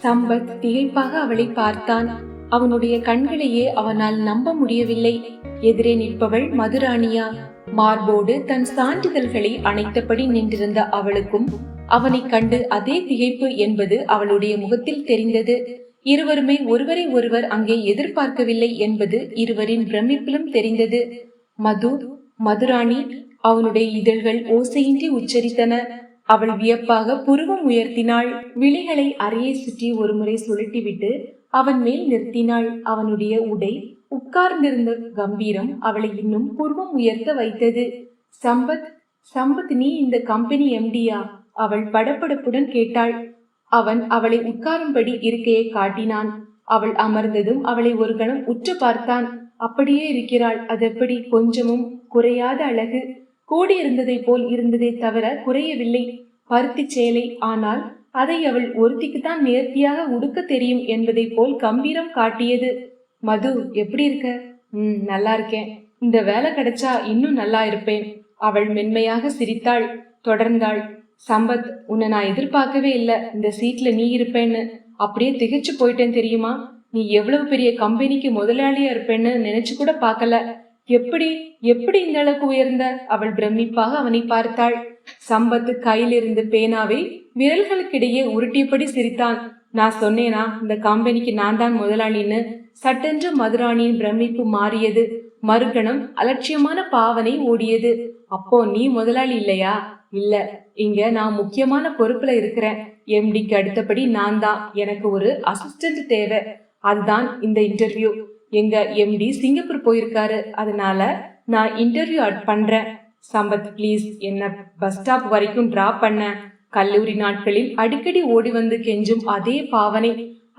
சம்பத் திகைப்பாக அவளை பார்த்தான். அவனுடைய கண்களையே அவனால் நம்ப முடியவில்லை. எதிரே நிற்பவள் மதுராணியா? மார்போடு தன் சான்றிதழ்களை அணைத்தபடி நின்றிருந்த அவளுக்கும் அவனை கண்டு அதே திகைப்பு என்பது அவளுடைய முகத்தில் தெரிந்தது. இருவருமே ஒருவரை ஒருவர் அங்கே எதிர்பார்க்கவில்லை என்பது இருவரின் பிரமிப்பிலும் தெரிந்தது. மது, மதுராணி, அவனுடைய இதழ்கள் ஓசையின்றி உச்சரித்தன. அவள் வியப்பாக புருவம் உயர்த்தினாள். விழிகளை அறையை சுற்றி ஒருமுறை சுழட்டிவிட்டு அவன் மேல் நிறுத்தினாள். அவனுடைய உடை, உட்கார்ந்திருந்த கம்பீரம் அவளை இன்னும் புருவம் உயர்த்த வைத்தது. சம்பத், சம்பத், நீ இந்த கம்பெனி எம்டியா? அவள் படபடப்புடன் கேட்டாள். அவன் அவளை உட்காரும்படி இருக்கையை காட்டினான். அவள் அமர்ந்ததும் அவளை ஒரு கணம் உற்று பார்த்தான். அப்படியே இருக்கிறாள். அதெப்படி? கொஞ்சமும் குறையாத அழகு. கூடியிருந்ததை போல் இருந்ததே தவிர குறையவில்லை. பருத்தி சேலை, ஆனால் அதை அவள் ஒருத்திக்குத்தான் நேர்த்தியாக உடுக்க தெரியும் என்பதை போல் கம்பீரம் காட்டியது. மது, எப்படி இருக்க? நல்லா இருக்கேன். இந்த வேலை கிடைச்சா இன்னும் நல்லா இருப்பேன். அவள் மென்மையாக சிரித்தாள். தொடர்ந்தாள். சம்பத், உன்னை நான் எதிர்பார்க்கவே இல்லை இந்த சீட்ல நீ இருப்பேன்னு. அப்படியே திகைச்சு போயிட்டேன் தெரியுமா? நீ எவ்வளவு பெரிய கம்பெனிக்கு முதலாளியா இருப்பேன்னு நினைச்சு கூட பார்க்கல. எப்படி எப்படி இந்த அளவுக்கு உயர்ந்த? அவள் பிரமிப்பாக அவனை பார்த்தாள். சம்பத்து கையிலிருந்து பேனாவை விரல்களுக்கிடையே உருட்டியபடி சிரித்தான். நான் சொன்னேனா இந்த கம்பெனிக்கு நான் தான் முதலாளின்னு? சட்டென்று மதுராணியின் பிரமிப்பு மாறியது. மறுகணம் அலட்சியமான பாவனை ஓடியது. அப்போ நீ முதலாளி இல்லையா? இல்ல, இங்க நான் முக்கியமான பொறுப்புல இருக்கிறேன். எம்டிக்கு அடுத்தபடி நான் தான். எனக்கு ஒரு அசிஸ்டன்ட் தேவை. அதுதான் இந்த இன்டர்வியூ. எங்க எம்டி சிங்கப்பூர் போயிருக்காரு, அதனால நான் இன்டர்வியூ பண்றேன். சம்பத், பிளீஸ் என்ன பஸ் ஸ்டாப் வரைக்கும் டிராப் பண்ண. கல்லூரி நாட்களில் அடிக்கடி ஓடி வந்து கெஞ்சும் அதே பாவனை.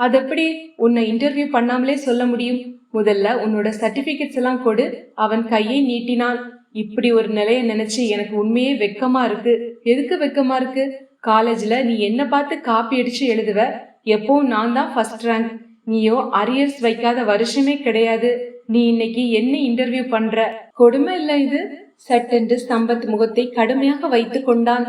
அதெப்படி உன்னை இன்டர்வியூ பண்ணாமலே சொல்ல முடியும்? முதல்ல உன்னோட சர்டிபிகேட்ஸ் எல்லாம் கொடு. அவன் கையை நீட்டினான். இப்படி ஒரு நிலைய நினைச்சு எனக்கு உண்மையே வெக்கமா இருக்கு. எதுக்கு வெக்கமா இருக்கு? காலேஜ்ல நீ என்ன பார்த்து காப்பி அடிச்சு எழுதுவ. எப்பவும் நான் தான் ஃபர்ஸ்ட் ரேங்க். நீயோ அரியர்ஸ் வைக்காத வருஷமே கிடையாது. நீ இன்னைக்கு என்ன இன்டர்வியூ பண்ற? கொடுமை இல்ல இது? சட்டென்று சம்பத் முகத்தை கடுமையாக வைத்து கொண்டான்.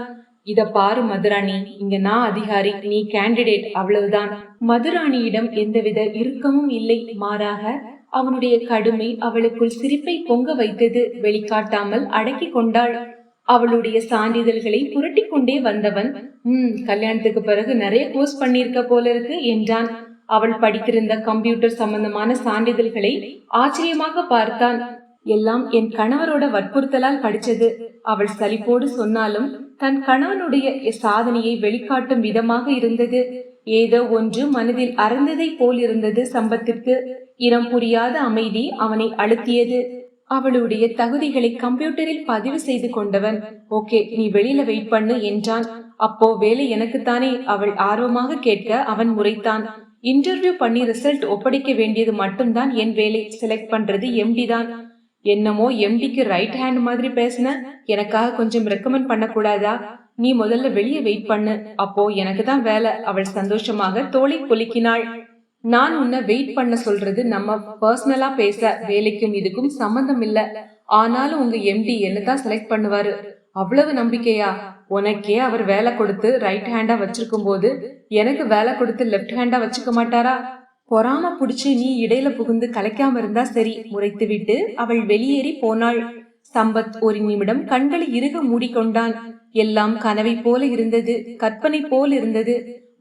இத பாரு மதுராணி, இங்க நான் அதிகாரி, நீ கேண்டிடேட், அவ்வளவுதான். மதுராணியிடம் எந்தவித இறுக்கமும் இல்லை. மாறாக அவனுடைய கடுமை அவளுக்குள் சிரிப்பை பொங்க வைத்தது. வெளிக்காட்டாமல் அடக்கி கொண்டாள். அவளுடைய சான்றிதழ்களை புரட்டி கொண்டே வந்தவன், கல்யாணத்துக்கு பிறகு நிறைய கோர்ஸ் பண்ணிருக்க போல இருக்கு என்றான். அவள் படித்திருந்த கம்ப்யூட்டர் சம்பந்தமான சான்றிதழ்களை ஆச்சரியமாக பார்த்தான். எல்லாம் என் கணவரோட வற்புறுத்தலால் படிச்சது. அவள் சலிப்போடு சொன்னாலும் தன் கணவனுடைய சாதனையை வெளிக்காட்டும் விதமாக இருந்தது. ஏதோ ஒன்று மனதில் அறந்ததை போல் இருந்தது சம்பத்திற்கு. இனம் புரியாத அமைதி அவனை அழுத்தியது. அவளுடைய தகுதிகளை கம்ப்யூட்டரில் பதிவு செய்து கொண்டவன். ஓகே, நீ வெளியில வெயிட் பண்ணு என்றான். அப்போ வேலை எனக்குத்தானே? அவள் ஆர்வமாக கேட்க அவன் முறைத்தான். இன்டர்வியூ பண்ணி ரிசல்ட் ஒப்படைக்க வேண்டியது மட்டும்தான் என் வேலை. செலக்ட் பண்றது எம்டி தான். என்னமோ எம்டிக்கு ரைட் ஹேண்ட் மாதிரி பேசின. எனக்காக கொஞ்சம் ரெக்கமெண்ட் பண்ண கூடாதா? நீ முதல்ல வெளியே வெயிட் பண்ணு, அப்போ எனக்கு தான் வேலை. அவள் சந்தோஷமாக தோளை குலுக்கினாள். நான் உன்னை வெயிட் பண்ண சொல்றது நம்ம பர்சனலா பேச, வேலைக்கும் இதுக்கும் சம்பந்தம் இல்ல. ஆனாலும் உங்க எம்டி என்னதான் செலக்ட் பண்ணுவாரு. அவ்வளவு நம்பிக்கையா? உனக்கே அவர் வேலை கொடுத்து ரைட் ஹேண்டா வச்சிருக்கும் போது எனக்கு வேலை கொடுத்து லெப்ட் ஹேண்டா வச்சுக்க மாட்டாரா? பொறாம புடிச்சு நீ இடையில புகுந்து கலைக்காம இருந்தா சரி, முறைத்து விட்டு அவள் வெளியேறி போனாள். சம்பத் ஒரு நிமிடம் கண்களை இறுக மூடிக்கொண்டான். எல்லாம் கனவை போல இருந்தது, கற்பனை போல் இருந்தது.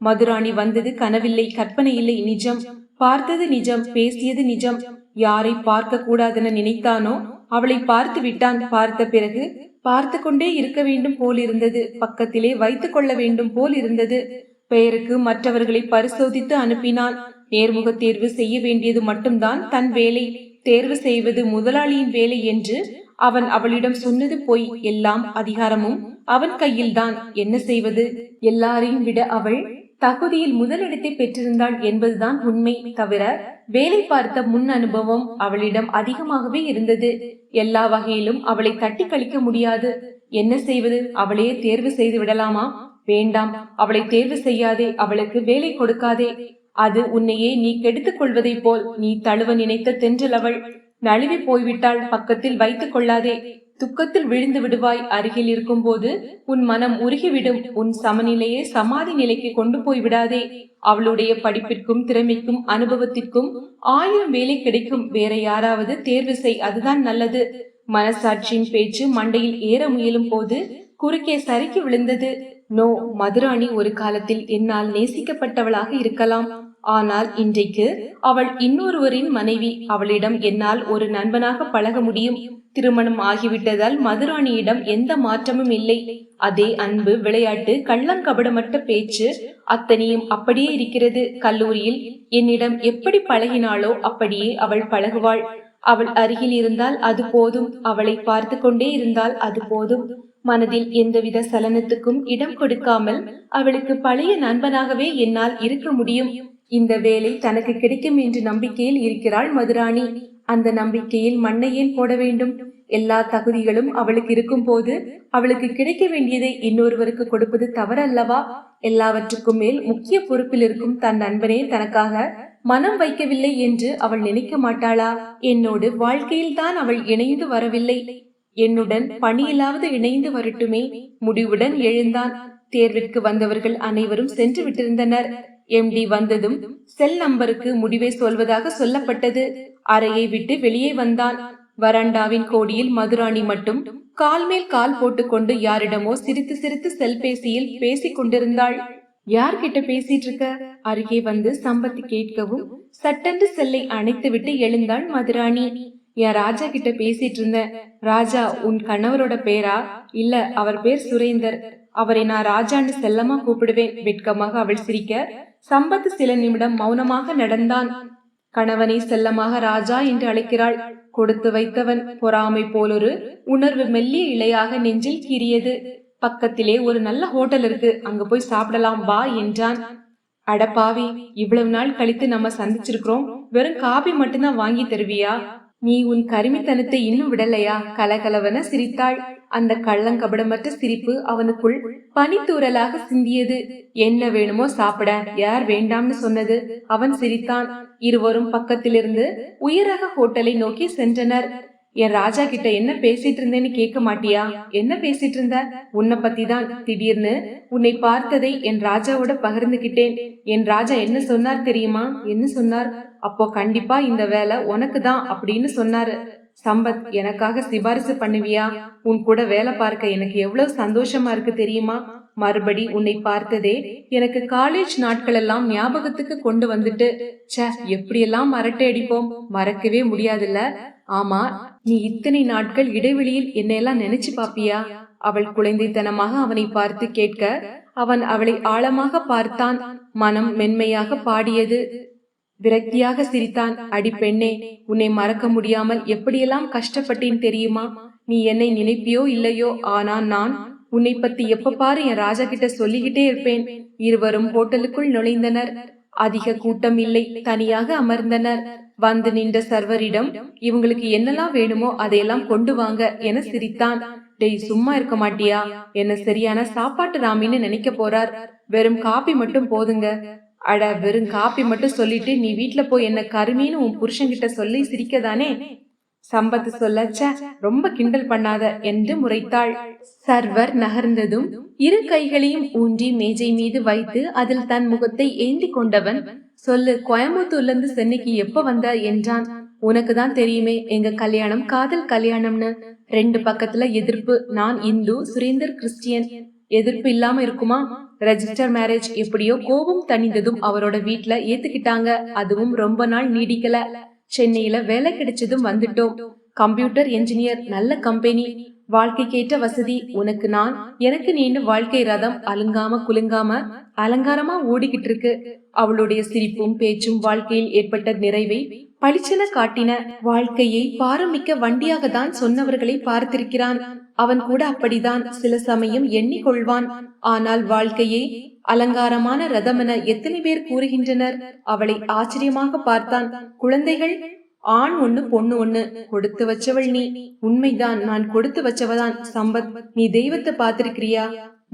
மதுராணி வந்தது கனவில்லை, கற்பனை இல்லை, நிஜம். பார்த்தது நிஜம், பேசியது நிஜம். யாரை பார்க்க கூடாதென நினைத்தானோ அவளை பார்த்து விட்டான். பார்த்த பிறகு பார்த்து கொண்டே இருக்க வேண்டும் போல் இருந்தது. பக்கத்திலே வைத்துக் கொள்ள வேண்டும் போல் இருந்தது. பெயருக்கு மற்றவர்களை பரிசோதித்து அனுப்பினான். நேர்முக தேர்வு செய்ய வேண்டியது மட்டும்தான் தன் வேலை. தேர்வு செய்வது முதலாளியின் வேலை என்று அவன் அவளிடம் சொன்னது போய். எல்லாம் அதிகாரமும் அவன் கையில்தான். என்ன செய்வது? எல்லாரையும் விட அவள் தகுதியில் முதலிடத்தை பெற்றிருந்தாள் என்பதுதான் உண்மை. தவிர வேலை பார்த்த முன் அனுபவம் அவளிடம் அதிகமாகவே இருந்தது. எல்லா வகையிலும் அவளை தட்டி கழிக்க முடியாது. என்ன செய்வது? அவளையே தேர்வு செய்து விடலாமா? வேண்டாம், அவளை தேர்வு செய்யாதே, அவளுக்கு வேலை கொடுக்காதே. அது உன்னையே நீ கெடுத்துக் கொள்வதை போல். நீ தழுவ நினைத்த தென்றல் அவள். நழுவி போய்விட்டாள். பக்கத்தில் வைத்துக் கொள்ளாதே. துக்கத்தில் விழுந்து விடுவாய். அருகில் இருக்கும் போது உன் மனம் உருகிவிடும். உன் சமநிலையை சமாதி நிலைக்கு கொண்டு போய் விடாதே. அவளுடைய படிப்பிற்கும் திறமைக்கும் அனுபவத்திற்கும் 1000 வேலை கிடைக்கும். வேற யாராவது தேர்வு செய், அதுதான் நல்லது. மனசாட்சியின் பேச்சு மண்டையில் ஏற முயலும் போது குறுக்கே சறுக்கி விழுந்தது. நோ, மதுராணி ஒரு காலத்தில் என்னால் நேசிக்கப்பட்டவளாக இருக்கலாம். ஆனால் இன்றைக்கு அவள் இன்னொருவரின் மனைவி. அவளிடம் என்னால் ஒரு நண்பனாக பழக முடியும். திருமணம் ஆகிவிட்டதால் மதுராணியிடம் எந்த மாற்றமும் இல்லை. அதே அன்பு, விளையாட்டு, கள்ளங்கபடமற்ற பேச்சு அத்தனையும் அப்படியே இருக்கிறது. கல்லூரியில் என்னிடம் எப்படி பழகினாளோ அப்படியே அவள் பழகுவாள். அவள் அருகில் இருந்தால் அது போதும். அவளை பார்த்து கொண்டே இருந்தால் அது போதும். மனதில் எந்தவித சலனத்துக்கும் இடம் கொடுக்காமல் அவளுக்கு பழைய நண்பனாகவே என்னால் இருக்க முடியும். இந்த வேலை தனக்கு கிடைக்கும் என்று நம்பிக்கையில் இருக்கிறாள் மதுராணி. அந்த நம்பிக்கையில் மண்ணை ஏன் போட வேண்டும்? எல்லா தகுதிகளும் அவளுக்கு இருக்கும் போது அவளுக்கு கிடைக்க வேண்டியதை இன்னொருவருக்கு கொடுப்பது தவறல்லவா? எல்லாவற்றுக்கும் மேல் முக்கிய பொறுப்பில் இருக்கும் தன் நண்பனே தனக்காக மனம் வைக்கவில்லை என்று அவள் நினைக்க மாட்டாளா? என்னோடு வாழ்க்கையில் தான் அவள் இணைந்து வரவில்லை. என்னுடன் பணியிலாவது இணைந்து வரட்டுமே. முடிவுடன் எழுந்தான். தேர்விற்கு வந்தவர்கள் அனைவரும் சென்று விட்டிருந்தனர். எம்டி வந்ததும் செல் நம்பருக்கு முடிவை சொல்வதாக சொல்லப்பட்டது. அறையை விட்டு வெளியே வந்தான். வராண்டாவின் கோடியில் மதுராணி மட்டும் கால் மேல் கால் போட்டுக்கொண்டு யாரிடமோ சிரித்து சிரித்து செல்பேசியில் பேசிக் கொண்டிருந்தாள். யார்கிட்ட பேசிட்டு இருக்க? அருகே வந்து சம்பத்தி கேட்கவும் சட்டென்று செல்லை அணைத்து விட்டு எழுந்தாள் மதுராணி. என் ராஜா கிட்ட பேசிட்டு இருந்தேன். ராஜா உன் கணவரோட பேரா? இல்ல, அவர் பேர் சுரேந்தர். அவரை நான் ராஜான்னு செல்லமா கூப்பிடுவேன். வெட்கமாக அவள் சிரிக்க சம்பத்து சில நிமிடம் மௌனமாக நடந்தான். கணவனை செல்லமாக ராஜா என்று அழைக்கிறாள். கொடுத்து வைத்தவன். பொறாமை போலொரு உணர்வு மெல்லிய இலையாக நெஞ்சில் கீறியது. பக்கத்திலே ஒரு நல்ல ஹோட்டல் இருக்கு, அங்க போய் சாப்பிடலாம் வா என்றான். அடப்பாவி, இவ்வளவு நாள் கழித்து நம்ம சந்திச்சிருக்கிறோம். வெறும் காபி மட்டும்தான் வாங்கி தருவியா? நீ உன் கருமித்தனத்தை இன்னும் விடலையா? கலகலவன சிரித்தாள். அந்த கள்ளங்கபடமற்ற சிரிப்பு அவனுக்குள் பனித்தூரலாக சிந்தியது. என்ன வேணுமோ சாப்பிட, யார் வேண்டாம்னு சொன்னது? அவன் சிரித்தான். இருவரும் பக்கத்திலிருந்து உயரக ஹோட்டலை நோக்கி சென்றனர். என் ராஜா கிட்ட என்ன பேசிட்டு இருந்தேன்னு கேட்க மாட்டியா? என்ன பேசிட்டு இருந்த? உன்னை பத்தி தான். திடீர்னு உன்னை பார்த்ததை என் ராஜாவோட பகிர்ந்துகிட்டேன். என் ராஜா என்ன சொன்னார் தெரியுமா? என்ன சொன்னார்? அப்போ கண்டிப்பா இந்த வேலை உனக்கு தான் அப்படின்னு சொன்னாரு. சம்பத், எனக்காக சிபாரிசு பண்ணுவியா? உன் கூட வேலை பார்க்க எனக்கு எவ்வளவு சந்தோஷமா இருக்கு தெரியுமா? மறுபடி உன்னை பார்த்ததே எனக்கு காலேஜ் நாட்கள் எல்லாம் ஞாபகத்துக்கு கொண்டு வந்துட்டு. சே, எப்படியெல்லாம் அரட்டை அடிப்போம், மறக்கவே முடியாதுல்ல? ஆமா, நீ இத்தனை நாட்கள் இடைவெளியில் என்னையெல்லாம் நினைச்சு பாப்பியா? அவள் குழந்தைத்தனமாக அவனை பார்த்து கேட்க அவன் அவளை ஆழமாக பார்த்தான். மனம் மென்மையாக பாடியது. விரக்தியாக சிரித்தான். அடி பெண்ணே, உன்னை மறக்க முடியாமல் எப்படியெல்லாம் கஷ்டப்பட்டேன் தெரியுமா? நீ என்னை நினைப்பியோ இல்லையோ, ஆனா நான் உன்னை பத்தி எப்ப பாரு என் ராஜா கிட்ட சொல்லிக்கிட்டே இருப்பேன். இருவரும் ஹோட்டலுக்குள் நுழைந்தனர். அதிக கூட்டம் இல்லை. தனியாக அமர்ந்தனர். வந்து நின்ற சர்வரிடம் இவங்களுக்கு என்னெல்லாம் வேணுமோ அதையெல்லாம் கொண்டு வாங்க என சிரித்தான். டேய், சும்மா இருக்க மாட்டியா? என்ன சரியான சாப்பாட்டு ராமின்னு நினைக்க போறார். வெறும் காபி மட்டும் போதுங்க. அட, வெறும் காப்பி மட்டும் சொல்லிட்டு நீ வீட்டுல போய் என்ன கருமின்னு உன் புருஷன்கிட்ட சொல்லி சிரிக்கதானே? சம்பத்து சொல்லச்ச, ரொம்ப கிண்டல் பண்ணாத என்று முறைத்தாள். சர்வர் நகர்ந்ததும் இரு கைகளையும் ஊன்றி மேஜை மீது வைத்து அதில் தன் முகத்தை ஏந்தி கொண்டவன், சொல்லு, கோயம்புத்தூர்ல இருந்து சென்னைக்கு எப்ப வந்த என்றான். உனக்குதான் தெரியுமே, எங்க கல்யாணம் காதல் கல்யாணம்னு. 2 பக்கத்துல எதிர்ப்பு. நான் இந்து, சுரேந்தர் கிறிஸ்டியன். எதிர்ப்பு இல்லாம இருக்குமா? Register marriage. எப்படியோ கோபம் தணிந்ததும் அவரோட வீட்டுல ஏத்துக்கிட்டாங்க. அதுவும் ரொம்ப நாள் நீடிக்கல. சென்னையில வேலை கிடைச்சதும் வந்துட்டோம். கம்ப்யூட்டர் என்ஜினியர், நல்ல கம்பெனி, வாழ்க்கைக்கேற்ற வசதி. உனக்கு நான், எனக்கு நீண்டு வாழ்க்கை ரதம் அலுங்காம குலுங்காம அலங்காரமா ஓடிக்கிட்டு இருக்கு. அவளுடைய சிரிப்பும் பேச்சும் வாழ்க்கையில் ஏற்பட்ட நிறைவை பளிச்சென காட்டின. வாழ்க்கையை பாரமிக்க வண்டியாக தான் சொன்னவர்களை பார்த்திருக்கிறான். அவன் கூட அப்படிதான் சில சமயம் எண்ணிக்கொள்வான். ஆனால் வாழ்க்கையை அலங்காரமான ரதமென எத்தனை பேர் கூறுகின்றனர்? அவளை ஆச்சரியமாக பார்த்தான். குழந்தைகள்? ஆண் ஒண்ணு பொண்ணு ஒண்ணு. கொடுத்து வச்சவள் நீ. உண்மைதான், நான் கொடுத்து வச்சவதான். சம்பத், நீ தெய்வத்தை பார்த்திருக்கிறியா?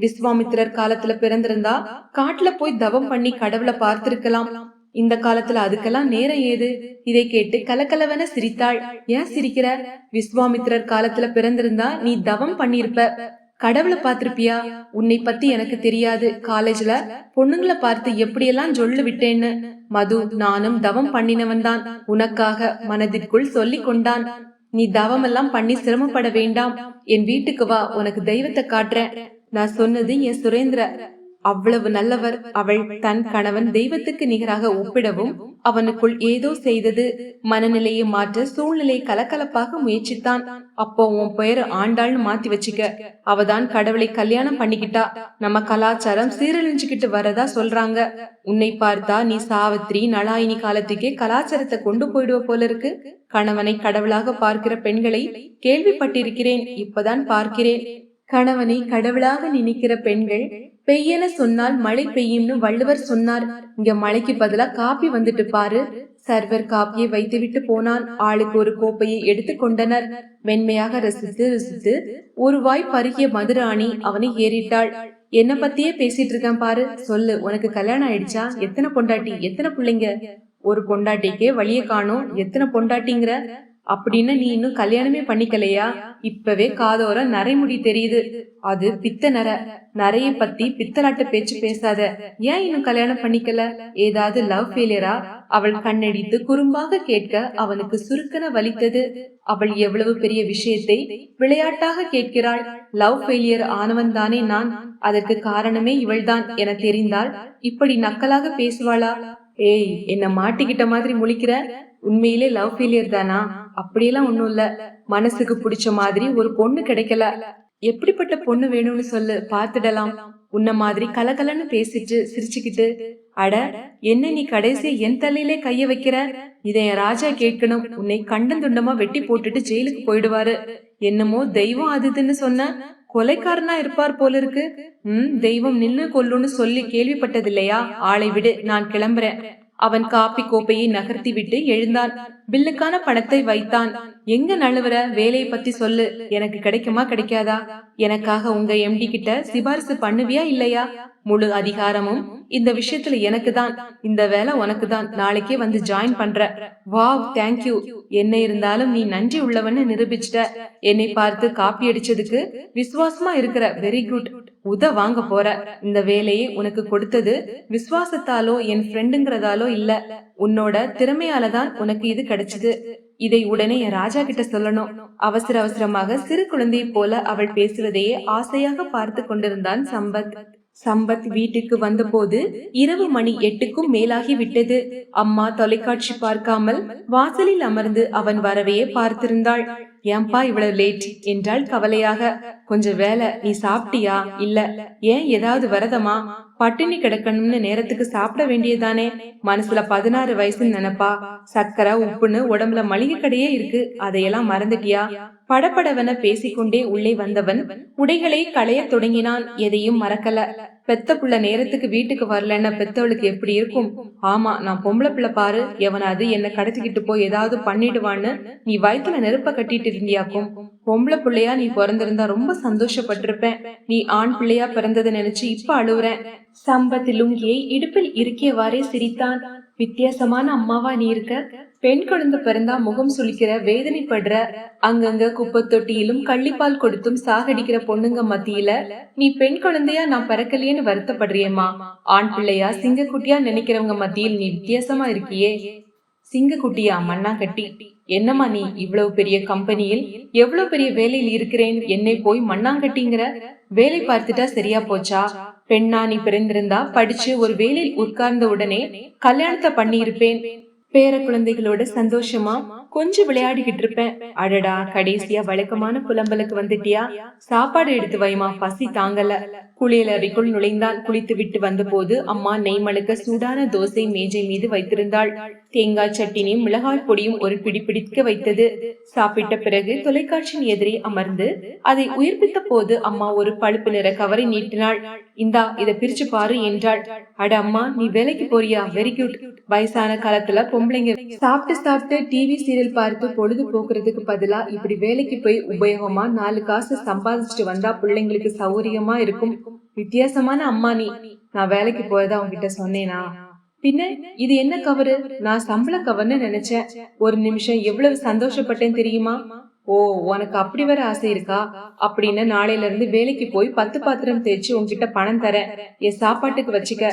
விஸ்வாமித்திரர் காலத்துல பிறந்திருந்தா காட்டுல போய் தவம் பண்ணி கடவுளை பார்த்திருக்கலாம். இந்த காலத்துல அதுக்கெல்லாம் நேரம் ஏது? இதை கேட்டு கலகலவென சிரித்தாள். ஏன் சிரிக்கிற? விஸ்வாமித்திரர் காலத்துல பிறந்திருந்தா நீ தவம் பண்ணிருப்ப. கடவுளை பாத்திருப்பியா? உன்னை பத்தி எனக்கு தெரியாது. காலேஜ்ல பொண்ணுங்களை பார்த்து எப்படியெல்லாம் சொல்லு விட்டேன்னு. மது, நானும் தவம் பண்ணினவன் தான். உனக்காக மனதிற்குள் சொல்லி கொண்டான். நீ தவம் எல்லாம் பண்ணி சிரமப்பட வேண்டாம். என் வீட்டுக்கு வா, உனக்கு தெய்வத்தை காட்டுறேன். நான் சொன்னது என் சுரேந்திர. அவ்வளவு நல்லவர். அவள் தன் கணவன் தெய்வத்துக்கு நிகராக ஒப்பிடவும் அவனுக்குள் ஏதோ செய்தது. மனநிலையை மாற்ற சூழ்நிலை கலகலப்பாக முயற்சித்தான். அப்போ உன் பெயரை ஆண்டாள்னு மாத்தி வச்சுக்க. அவதான் கடவுளை கல்யாணம் பண்ணிக்கிட்டா. நம்ம கலாச்சாரம் சீரழிஞ்சுக்கிட்டு வரதா சொல்றாங்க. உன்னை பார்த்தா நீ சாவித்திரி நலாயினி காலத்துக்கே கலாச்சாரத்தை கொண்டு போயிடுவ போல இருக்கு. கணவனை கடவுளாக பார்க்கிற பெண்களை கேள்விப்பட்டிருக்கிறேன், இப்பதான் பார்க்கிறேன். கணவனை கடவுளாக நினைக்கிற பெண்கள் பெய்யன சொன்னால் மழை பெய்யும்னு வள்ளுவர் சொன்னார். இங்க மழைக்கு பதிலா காப்பி வந்துட்டு பாரு. சர்வர் காப்பியை வைத்து விட்டு போனான். ஆளுக்கு ஒரு கோப்பையை எடுத்து கொண்டனர். மென்மையாக ரசித்து ரசித்து ஒரு வாய் பருகிய மதுராணி அவனை ஏறிட்டாள். என்ன பத்தியே பேசிட்டு இருக்கேன் பாரு. சொல்லு, உனக்கு கல்யாணம் ஆயிடுச்சா? எத்தனை பொண்டாட்டி, எத்தனை பிள்ளைங்க? ஒரு பொண்டாட்டிக்கே வழிய காணோம், எத்தனை பொண்டாட்டிங்கிற? அப்படின்னு நீ இன்னும் கல்யாணமே பண்ணிக்கலையா? இப்பவே காதோர நரைமுடி தெரியுது. அது பித்த நர. நரைய பத்தி பித்தலாட்ட பேச்சு பேசாத. ஏன் இன்னும் கல்யாணம் பண்ணிக்கல? ஏதாவது லவ் ஃபெயிலியரா? அவள் கண்ணடித்து குறும்பாக கேட்க அவனுக்கு சுருக்கன வலித்தது. அவள் எவ்வளவு பெரிய விஷயத்தை விளையாட்டாக கேட்கிறாள். லவ் ஃபெயிலியர் ஆனவன் தானே நான். அதற்கு காரணமே இவள்தான் என தெரிந்தால் இப்படி நக்கலாக பேசுவாளா? ஏய், என்ன மாட்டிக்கிட்ட மாதிரி முழிக்கிற. உண்மையிலே லவ் ஃபெயிலியர் தானா? அப்படியெல்லாம் ஒண்ணும் இல்ல. மனசுக்கு பிடிச்ச மாதிரி ஒரு பொண்ணு கிடைக்கல. எப்படிப்பட்ட பொண்ணு வேணும்னு சொல்லு, பாத்துடலாம். உன்ன மாதிரி கலகலன்னு பேசிட்டு சிரிச்சுக்கிட்டு. அட, என்ன நீ கடைசியா என் தலையிலே கைய வைக்கிற? இதை என் ராஜா கேட்கணும். உன்னை கண்டந்துண்டமா வெட்டி போட்டுட்டு ஜெயிலுக்கு போயிடுவாரு. என்னமோ தெய்வம் அதுன்னு சொன்ன, கொலைக்காரனா இருப்பார் போல இருக்கு. தெய்வம் நின்னு கொல்லுன்னு சொல்லி கேள்விப்பட்டதில்லையா? ஆளை விடு, நான் கிளம்புறேன். அவன் காப்பி கோப்பையை நகர்த்தி விட்டு எழுந்தான். பில்லுக்கான பணத்தை வைத்தான். எங்க நழுவுற? வேலையை பத்தி சொல்லு. எனக்கு கிடைக்குமா கிடைக்காதா? எனக்காக உங்க எம்டி கிட்ட சிபாரிசு பண்ணுவியா இல்லையா? முழு அதிகாரமும் இந்த விஷயத்துல எனக்கு தான். இந்த வேலை உனக்கு தான். நாளைக்கே வந்து ஜாயின் பண்ற. Wow, thank you. என்ன இருந்தாலும் நீ நன்றி உள்ளவன்னு நிரூபிச்சிட்ட. என்னை பார்த்து காப்பி அடிச்சதுக்கு விசுவாசமா இருக்கிற. Very good. உத வாங்க போற. இந்த வேலையை உனக்கு கொடுத்தது விசுவாசத்தாலோ என் ஃப்ரெண்டுங்கிறதாலோ இல்ல, உன்னோட திறமையாலதான் உனக்கு இது கிடைச்சது. இதை உடனே என் ராஜா கிட்ட சொல்லணும். அவசர அவசரமாக சிறு குழந்தையை போல அவள் பேசுவதையே ஆசையாக பார்த்து கொண்டிருந்தான் சம்பத். சம்பத் வீட்டுக்கு வந்த போது இரவு மணி 8க்கும் மேலாகி விட்டது. அம்மா தொலைக்காட்சி பார்க்காமல் வாசலில் அமர்ந்து அவன் வரவையே பார்த்திருந்தாள். ஏன்பா இவ்வளவு லேட் என்றாள் கவலையாக. கொஞ்சம் வேலை. நீ சாப்பிட்டியா? இல்ல. ஏன், ஏதாவது வரதமா? பட்டினி கிடக்கணும்னு நேரத்துக்கு சாப்பிட வேண்டியதானே? மனசுல 16 வயசுன்னு நினைப்பா? சக்கரை உப்புன்னு உடம்புல மளிகை கடையே இருக்கு, அதையெல்லாம் மறந்துட்டியா? படபடவென பேசிக்கொண்டே உள்ளே வந்தவன் உடைகளை களைய தொடங்கினான். எதையும் மறக்கல. பெத்த புள்ள நேரத்துக்கு வீட்டுக்கு வரலன்னா பெத்தவளுக்கு எப்படி இருக்கும்? ஆமா, நான் பொம்பளை பிள்ளை பாரு. எவனாவது என்ன கடத்திக்கிட்டு போய் ஏதாவது பண்ணிடுவான்னு நீ வயித்துல நெருப்ப கட்டிட்டு இருந்தியாக்கும். பொம்பளை பிள்ளையா நீ பிறந்திருந்தா ரொம்ப சந்தோஷப்பட்டிருப்பேன். நீ ஆண் பிள்ளையா பிறந்ததை நினைச்சு இப்ப அழுவுறேன். சம்பத் லுங்கியை இடுப்பில் இருக்கியவாறே சிரித்தான். வித்தியாசமான அம்மாவா நீ இருக்க. பெண் குழந்தை பிறந்தா முகம் சுளிக்கிற, வேதனைப்படுற, அங்கங்க குப்பை தொட்டியிலும் கள்ளிப்பால் கொடுத்தும் சாகடிக்கிற பொண்ணுங்க மத்தியில நீ பெண் குழந்தையா நான் பிறக்கலையேன்னு வருத்தப்படுறியம்மா. ஆண் பிள்ளையா சிங்கக்குட்டியா நினைக்கிறவங்க மத்தியில் நீ வித்தியாசமா இருக்கியே. சிங்கக்குட்டியா? மண்ணா கட்டி. என்னம்மா நீ இவ்வளவு பெரிய கம்பெனியில் எவ்வளவு பெரிய வேலையில் இருக்கிறேன், என்னை போய் மண்ணாங்கட்டிங்கிற? வேலை பார்த்துட்டா சரியா போச்சா? பெண்ணா நீ பிறந்திருந்தா படிச்சு ஒரு வேலையில் உட்கார்ந்த உடனே கல்யாணத்தை பண்ணி இருப்பேன். பேர குழந்தைகளோட சந்தோஷமா கொஞ்சம் விளையாடிக்கிட்டு இருப்பேன். அடடா, கடைசியா வழக்கமான புலம்பலுக்கு வந்துட்டியா? சாப்பாடு எடுத்து வைமா, பசி தாங்கல. குளியலறைக்குள் நுழைந்தான். குளித்து விட்டு வந்த போது அம்மா நெய் மழுக்க சூடான தோசை மேஜை மீது வைத்திருந்தாள். தேங்காய் சட்டினியும் மிளகாய் பொடியும் ஒரு பிடி பிடிக்க வைத்தது. சாப்பிட்ட பிறகு தொலைக்காட்சியின் எதிரே அமர்ந்து அதை உயிர்ப்பித்த போது அம்மா ஒரு பழுப்பு நிற கவரை நீட்டினாள். இந்தா, இதை பிரிச்சு பாரு என்றாள். அட அம்மா, நீ வேலைக்கு போறியா? Very good. வயசான காலத்துல பொம்பளைங்க சாப்பிட்டு டிவி சீரியல் பார்த்து பொழுது போக்குறதுக்கு பதிலா இப்படி வேலைக்கு போய் உபயோகமா 4 காசு சம்பாதிச்சுட்டு வந்தா பிள்ளைங்களுக்கு சௌகரியமா இருக்கும். வித்தியாசமான அம்மா நீ. நான் வேலைக்கு போயதா உங்ககிட்ட சொன்னேனா? பின்ன இது என்ன கவரு? நான் சம்பள கவர்னு நினைச்சேன். ஒரு நிமிஷம் எவ்வளவு சந்தோஷப்பட்டேன் தெரியுமா? ஓ, உனக்கு அப்படி வர ஆசை இருக்கா? அப்படின்னு நாளையில இருந்து வேலைக்கு போய் 10 பாத்திரம் தேய்ச்சு உன்கிட்ட பணம் தரேன், என் சாப்பாட்டுக்கு வச்சுக்க.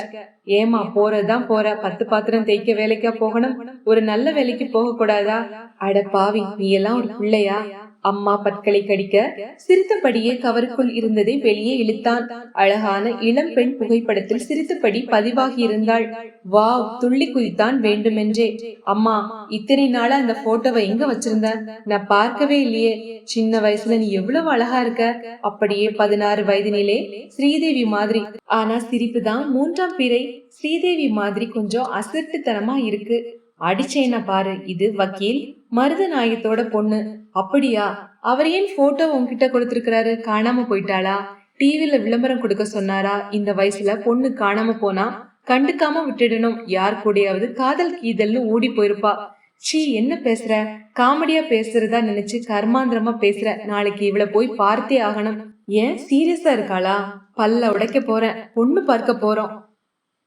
ஏமா, போறதுதான் போற, 10 பாத்திரம் தேய்க்க வேலைக்கா போகணும்? ஒரு நல்ல வேலைக்கு போக கூடாதா? அட பாவி, நீ எல்லாம் ஒரு பிள்ளையா? அம்மா பற்களை கடிக்க சிரித்தபடியே கவருக்குள் இருந்ததை வெளியே இழுத்தான். அழகான இளம் பெண் புகைப்படத்தில் சிரித்தபடி பதிவாகி இருந்தாள். வாவ், துள்ளி குதித்தான் வேண்டுமென்றே. அம்மா, இத்தனை நாளா அந்த போட்டோவை எங்க வச்சிருந்த? நான் பார்க்கவே இல்லையே. சின்ன வயசுல நீ எவ்வளவு அழகா இருக்க. அப்படியே 16 வயதினிலே ஸ்ரீதேவி மாதிரி. ஆனா சிரிப்பு தான் 3ஆம் பிறை. ஸ்ரீதேவி மாதிரி கொஞ்சம் அசட்டுத்தனமா இருக்கு. அடிச்சேன பாரு, இது வக்கீல் மருதநாயகத்தோட பொண்ணு. அப்படியா? அவர் ஏன் போட்டோ உன்கிட்ட கொடுத்திருக்கிறாரு? காணாம போயிட்டாளா? டிவில விளம்பரம் கொடுக்க சொன்னாரா? இந்த வயசுல பொண்ணு காணாம போனா கண்டுக்காம விட்டுடணும். யார் கூடயாவது காதல் கீதல்னு ஓடி போயிருப்பா. சீ, என்ன பேசுற? காமெடியா பேசுறதா நினைச்சு கர்மாந்திரமா பேசுற. நாளைக்கு இவளை போய் பார்த்தே ஆகணும். ஏன், சீரியஸா இருக்காளா? பல்ல உடைக்க போறேன், பொண்ணு பார்க்க போறோம்.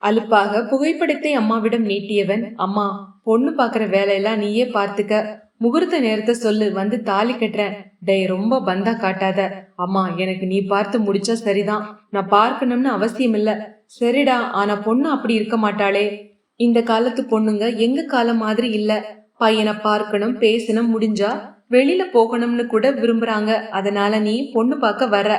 அலுப்பாக புகைப்படத்தை அம்மாவிடம் நீட்டியவன், அம்மா, பொண்ணு பாக்குற வேலையெல்லாம் நீயே பார்த்துக்க. முகூர்த்த நேரத்தை சொல்லு, வந்து தாலி கட்டுறேன். டேய், ரொம்ப பந்தா காட்டாத. அம்மா, எனக்கு நீ பார்த்து முடிச்சா சரிதான், நான் பார்க்கணும்னு அவசியம் இல்ல. சரிடா, ஆனா பொண்ணு அப்படி இருக்க மாட்டாளே. இந்த காலத்து பொண்ணுங்க எங்க காலம் மாதிரி இல்ல. பையனை பார்க்கணும், பேசணும், முடிஞ்சா வெளியில போகணும்னு கூட விரும்புறாங்க. அதனால நீ பொண்ணு பார்க்க வர்ற.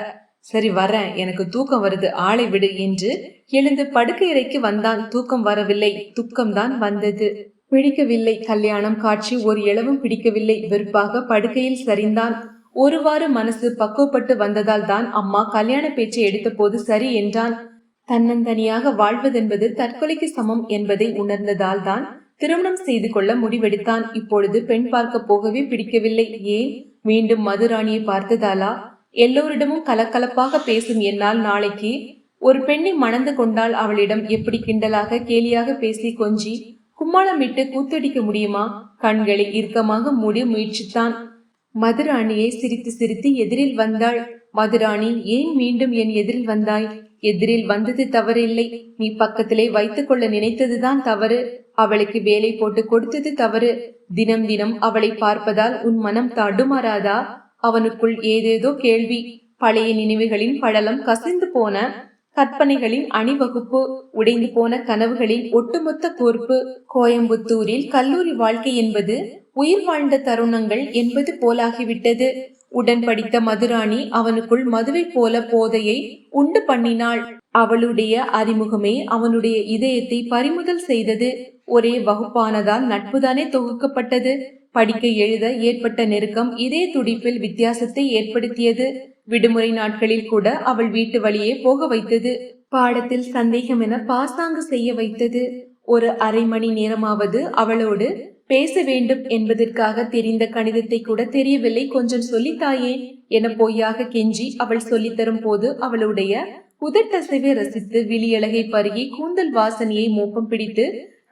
சரி, வரேன், எனக்கு தூக்கம் வருது, ஆளை விடு என்று எழுந்து படுக்கை அறைக்கு வந்தான். தூக்கம் வரவில்லை, துக்கம்தான் வந்தது. பிடிக்கவில்லை, கல்யாணம் காட்சி ஒரு இளவும் பிடிக்கவில்லை. வெறுப்பாக படுக்கையில் சரிந்தான். ஒருவாறு மனசு பக்குவப்பட்டு வந்ததால் தான் அம்மா கல்யாண பேச்சை எடுத்த போது சரி என்றான். தன்னந்தனியாக வாழ்வதென்பது தற்கொலைக்கு சமம் என்பதை உணர்ந்ததால் தான் திருமணம் செய்து கொள்ள முடிவெடுத்தான். இப்பொழுது பெண் பார்க்க போகவே பிடிக்கவில்லை. ஏன், மீண்டும் மதுராணியை பார்த்ததாலா? எல்லோரிடமும் கலக்கலப்பாக பேசும் என்னால் நாளைக்கு ஒரு பெண்ணை மணந்து கொண்டால் அவளிடம் எப்படி கிண்டலாக கேலியாக பேசி கொஞ்சி கும்மாளமிட்டு கூத்தடிக்க முடியுமா? கண்களை இறுக்கமாக மூடி முயற்சித்தான். மதுராணியை சிரித்து சிரித்து எதிரில் வந்தாள். மதுராணி, ஏன் மீண்டும் என் எதிரில் வந்தாய்? எதிரில் வந்தது தவறில்லை, நீ பக்கத்திலே வைத்துக் கொள்ள நினைத்ததுதான் தவறு. அவளுக்கு வேலை போட்டு கொடுத்தது தவறு. தினம் தினம் அவளை பார்ப்பதால் உன் மனம் தடுமாறாதா? அவனுக்குள் ஏதேதோ கேள்வி. பழைய நினைவுகளின் படலம், கசிந்து போன கற்பனைகளின் அணிவகுப்பு, உடைந்து போன கனவுகளின் ஒட்டுமொத்த கோர்ப்பு. கோயம்புத்தூரில் கல்லூரி வாழ்க்கை என்பது உயிர் வாழ்ந்த தருணங்கள் என்பது போலாகிவிட்டது. உடன் படித்த மதுராணி அவனுக்குள் மதுவை போல போதையை உண்டு பண்ணினாள். அவளுடைய அறிமுகமே அவனுடைய இதயத்தை பறிமுதல் செய்தது. ஒரே வகுப்பானதால் நட்புதானே தொகுக்கப்பட்டது. படிக்க எழுத ஏற்பட்ட நெருக்கம் இதே துடிப்பில் வித்தியாசத்தை ஏற்படுத்தியது. விடுமுறை நாட்களில் கூட அவள் வீட்டு வழியே போக வைத்தது. பாடத்தில் சந்தேகம் என பாசாங்கு செய்ய வைத்தது. ஒரு அரை மணி நேரமாவது அவளோடு பேச வேண்டும் என்பதற்காக தெரிந்த கணிதத்தை கூட தெரியவில்லை, கொஞ்சம் சொல்லித்தாயே என பொய்யாக கெஞ்சி அவள் சொல்லித்தரும் போது அவளுடைய உதட்டசைவை ரசித்து விழியழகை பருகி கூந்தல் வாசனையை மோப்பம் பிடித்து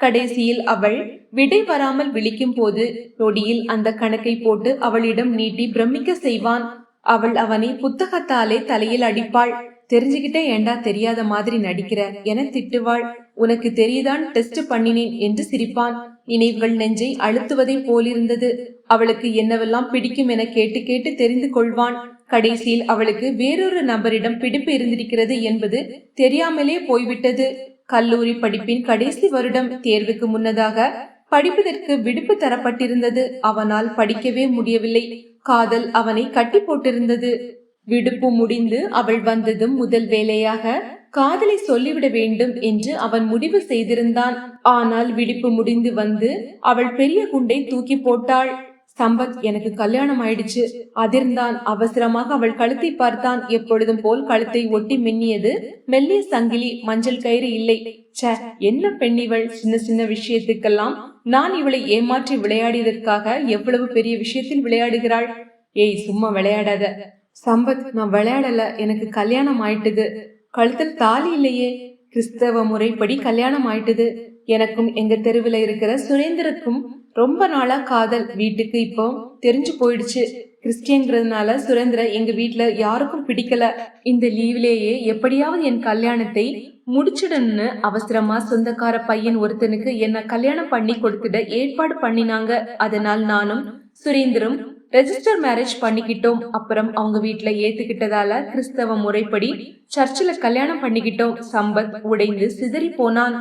கடைசியில் அவள் விடை வராமல் விழிக்கும் போது நொடியில் அந்த கணக்கை போட்டு அவளிடம் நீட்டி பிரமிக்க செய்வான். அவள் அவனை புத்தகத்தாலே தலையில் அடிப்பாள். தெரிஞ்சுகிட்டே ஏண்டா தெரியாத மாதிரி நடிக்கிற என திட்டுவாள். உனக்கு தெரியுதான் டெஸ்ட் பண்ணினேன் என்று சிரிப்பான். நினைவுகள் நெஞ்சை அழுத்துவதை போலிருந்தது. அவளுக்கு என்னவெல்லாம் பிடிக்கும் என கேட்டு கேட்டு தெரிந்து கொள்வான். கடைசியில் அவளுக்கு வேறொரு நபரிடம் பிடிப்பு இருந்திருக்கிறது என்பது தெரியாமலே போய்விட்டது. கல்லூரி படிப்பின் கடைசி வருடம், தேர்வுக்கு முன்னதாக படிப்பதற்கு விடுப்பு தரப்பட்டிருந்தது. அவனால் படிக்கவே முடியவில்லை. காதல் அவனை கட்டி போட்டிருந்தது. விடுப்பு முடிந்து அவள் வந்ததும் முதல் வேலையாக காதலை சொல்லிவிட வேண்டும் என்று அவன் முடிவு செய்திருந்தான். ஆனால் விடுப்பு முடிந்து வந்து அவள் பெரிய குண்டை தூக்கி போட்டாள். சம்பத், எனக்கு கல்யாணம் ஆயிடுச்சு. அதிர்ந்தான். அவசரமாக அவள் கழுத்தை பார்த்தான். எப்பொழுதும் போல் கழுத்தை ஒட்டி மின்னியது மெல்லிய சங்கிலி, மஞ்சள் கயிறு இல்லை. ச, என்ன பெண்ணிவள்! சின்ன சின்ன விஷயத்துக்கெல்லாம் நான் இவளை ஏமாற்றி விளையாடியதற்காக எவ்வளவு பெரிய விஷயத்தில் விளையாடுகிறாள். ஏய், சும்மா விளையாடாத. சம்பத், நான் விளையாடல, எனக்கு கல்யாணம் ஆயிட்டுது. கழுத்தில் தாலி இல்லையே. கிறிஸ்தவ முறைப்படி கல்யாணம் ஆயிட்டுது. எனக்கும் எங்க தெருவில் இருக்கிற சுரேந்திரக்கும் ரொம்ப நாளா காதல். வீட்டுக்கு இப்போ தெரிஞ்சு போயிடுச்சு. கிறிஸ்டியன்கிறதுனால சுரேந்திர எங்க வீட்டுல யாருக்கும் பிடிக்கல. இந்த லீவ்லேயே எப்படியாவது என் கல்யாணத்தை முடிச்சிடன்னு அவசரமா சொந்தக்கார பையன் ஒருத்தனுக்கு என்ன கல்யாணம் பண்ணி கொடுத்துட ஏற்பாடு பண்ணினாங்க. அதனால் நானும் சுரேந்தரும் ரெஜிஸ்டர் மேரேஜ் பண்ணிக்கிட்டோம். அப்புறம் அவங்க வீட்டுல ஏத்துக்கிட்டதால கிறிஸ்தவ முறைப்படி சர்ச்சில் கல்யாணம் பண்ணிக்கிட்டோம். சம்பத் உடைந்து சிதறி போனான்.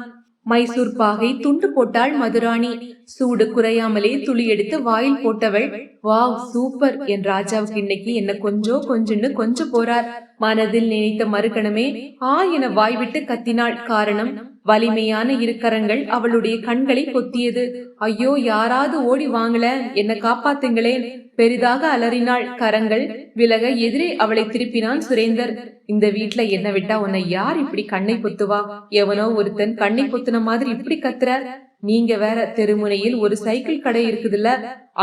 மைசூர் பாகை துண்டு போட்டாள் மதுராணி. சூடு குறையாமலே துளி எடுத்து வாயில் போட்டவள், வாவ் சூப்பர். என் ராஜாவுக்கு இன்னைக்கு என்ன கொஞ்சம் போறார். மனதில் நினைத்த மறுகணமே என வாய்விட்டு கத்தினாள். காரணம், வலிமையான இரு கரங்கள் அவளுடைய கண்களை பொத்தியது. ஐயோ, யாராவது ஓடி வாங்கல, என்ன காப்பாத்துங்களேன். பெரிதாக அலறினாள். கரங்கள் விலக எதிரே அவளை திருப்பினான் சுரேந்தர். இந்த வீட்டுல என்ன விட்டா உன்னை யார் இப்படி கண்ணை பொத்துவா? எவனோ ஒருத்தன் கண்ணை பொத்துன மாதிரி இப்படி கத்துற. நீங்க வேற, தெருமுனையில் ஒரு சைக்கிள் கடை இருக்குதுல்ல,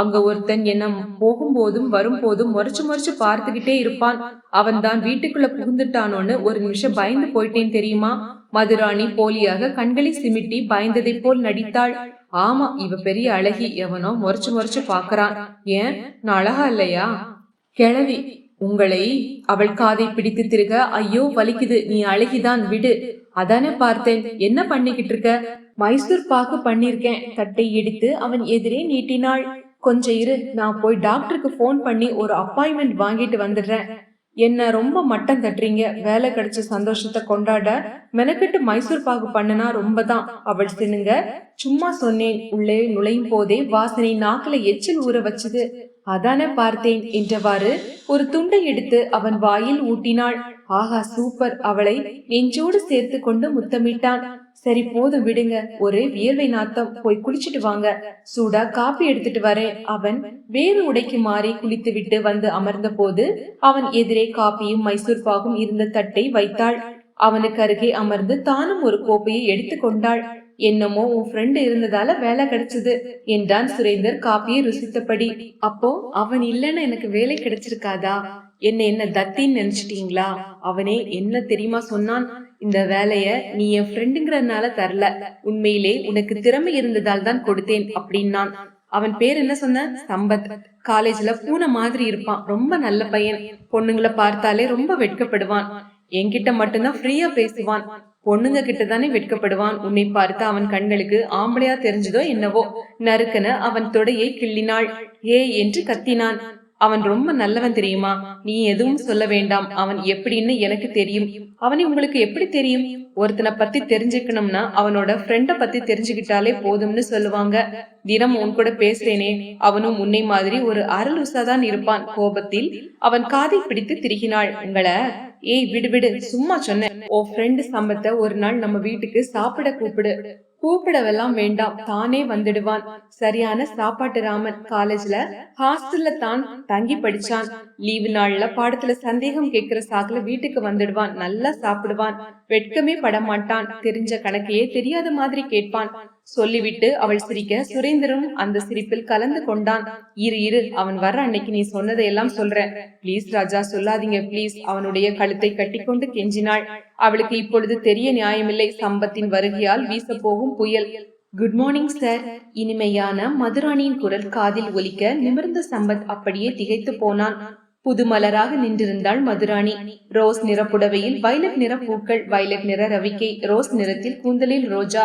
அங்க ஒருத்தன் என்ன போகும்போதும் வரும்போதும் முறைச்சு பார்த்துக்கிட்டே இருப்பான். அவன் தான் வீட்டுக்குள்ள புகுந்துட்டானோன்னு ஒரு நிமிஷம் பயந்து போயிட்டேன் தெரியுமா? மதுராணி போலியாக கண்களை சிமிட்டி பயந்ததை போல் நடித்தாள். ஆமா, இவ பெரிய அழகி, எவனோ முறைச்சு பாக்குறான். ஏன், நான் அழகா இல்லையா? கிழவி, உங்களை அவள் காதை பிடித்து திருக, ஐயோ வலிக்குது, நீ அழகிதான், விடு. அதானே பார்த்தேன், என்ன பண்ணிக்கிட்டு இருக்க? மைசூர் பாக்கு பண்ணிருக்கேன். தட்டை எடுத்து அவன் எதிரே நீட்டினாள். கொஞ்சம் இரு, நான் போய் டாக்டருக்கு போன் பண்ணி ஒரு அப்பாயின்மெண்ட் வாங்கிட்டு வந்துடுறேன். என்ன ரொம்ப மட்டம் தட்டுறீங்க? வேலை கிடைச்ச சந்தோஷத்தை கொண்டாட மெனக்கெட்டு மைசூர் பாகு பண்ணனா ரொம்ப தான். அவள் சினுங்க, சும்மா சொன்னேன். உள்ளே நுழையும் போதே வாசனை நாக்குல எச்சில் ஊற வச்சது. அதானே பார்த்தேன் என்றவாறு ஒரு துண்டை எடுத்து அவன் வாயில் ஊட்டினாள். ஆஹா சூப்பர். அவளை நெஞ்சோடு சேர்த்து கொண்டு முத்தமிட்டான். சரி போதும் விடுங்க, ஒரே வியர்வை நாத்தம், போய் குளிச்சுட்டு வாங்க, சூடா காப்பி எடுத்துட்டு வரேன். அவன் வேறு உடைக்கு மாறி குளித்து விட்டு வந்து அமர்ந்த போது அவன் எதிரே காப்பியும் மைசூர் பாகும் இருந்த தட்டை வைத்தாள். அவனுக்கு அருகே அமர்ந்து தானும் ஒரு கோப்பையை எடுத்து கொண்டாள். என்னமோ உன் ஃப்ரெண்டு இருந்ததால வேலை கிடைச்சது என்றான் சுரேந்தர் காப்பியை ருசித்தபடி. அப்போ அவன் இல்லைன்னு எனக்கு வேலை கிடைச்சிருக்காதா? என்ன தத்தின்னு நினைச்சிட்டீங்களா? அவனே என்ன தெரியுமா சொன்னான்? இந்த வேலைய நீ என் ஃப்ரெண்டுங்கிறதுனால தரல, உண்மையிலே உனக்கு திறமை இருந்ததால் தான் கொடுத்தேன் அப்படின்னான். அவன் பேர் என்ன சொன்ன? சம்பத். காலேஜ்ல பூனை மாதிரி இருப்பான், ரொம்ப நல்ல பையன். பொண்ணுங்களை பார்த்தாலே ரொம்ப வெட்கப்படுவான். என்கிட்ட மட்டும்தான் ஃப்ரீயா பேசுவான். பொண்ணுங்க கிட்ட தானே வெட்கப்படுவான். உன்னை பார்த்து அவன் கண்களுக்கு ஆம்பளையா தெரிஞ்சதோ என்னவோ. நறுக்கன அவன் தொடையை கிள்ளினாள். ஏ என்று கத்தினான். அவன் ரொம்ப நல்லவன் தெரியுமா? நீ எதுவும் சொல்ல வேண்டாம். அவன் எப்படின்னு எனக்கு தெரியும். அவனை உங்களுக்கு எப்படி தெரியும்? ஒருத்தனை பத்தி தெரிஞ்சுக்கணும்னா அவனோட ஃப்ரெண்ட பத்தி தெரிஞ்சுக்கிட்டாலே போதும்னு சொல்லுவாங்க. தினம் உன் கூட பேசுறேனே, அவனும் உன்னை மாதிரி ஒரு அரலுசாதான் இருப்பான். கோபத்தில் அவன் காதை பிடித்து திருகினாள். உங்களை ஏய் விடு, சும்மா சொன்னேன். ஓ ஃப்ரெண்டு சம்பத்தை ஒரு நாள் நம்ம வீட்டுக்கு சாப்பிட கூப்பிடவெல்லாம் வேண்டாம், தானே வந்துடுவான். சரியான சாப்பாட்டு ராமன். காலேஜ்ல ஹாஸ்டல்ல தான் தங்கி படிச்சான். லீவு நாள்ல பாடத்துல சந்தேகம் கேட்கிற சாக்குல வீட்டுக்கு வந்துடுவான். நல்லா சாப்பிடுவான், வெட்கமே படமாட்டான். தெரிஞ்ச கணக்கையே தெரியாத மாதிரி கேட்பான். சொல்லிவிட்டு அவள் சிரிக்க சுரேந்தரும் அந்த சிரிப்பில் கலந்து கொண்டான். இரு, அவன் வர்ற அன்னைக்கு நீ சொன்னதையெல்லாம் சொல்றேன். பிளீஸ் ராஜா, சொல்லாதீங்க பிளீஸ். அவனுடைய கழுத்தை கட்டிக்கொண்டு கெஞ்சினாள். அவளுக்கு இப்பொழுது தெரிய நியாயமில்லை. சம்பத்தின் வருகையால் வீச போகும் புயல். Good morning sir. இனிமையான மதுராணியின் குரல் காதில் ஒலிக்க நிமிர்ந்த சம்பத் அப்படியே திகைத்து போனான். புது மலராக நின்றிருந்தாள் மதுராணி. ரோஸ் நிற புடவையில் வயலட் நிற பூக்கள், வயலட் நிற ரவிக்கை, ரோஸ் நிறத்தில் கூந்தலில் ரோஜா.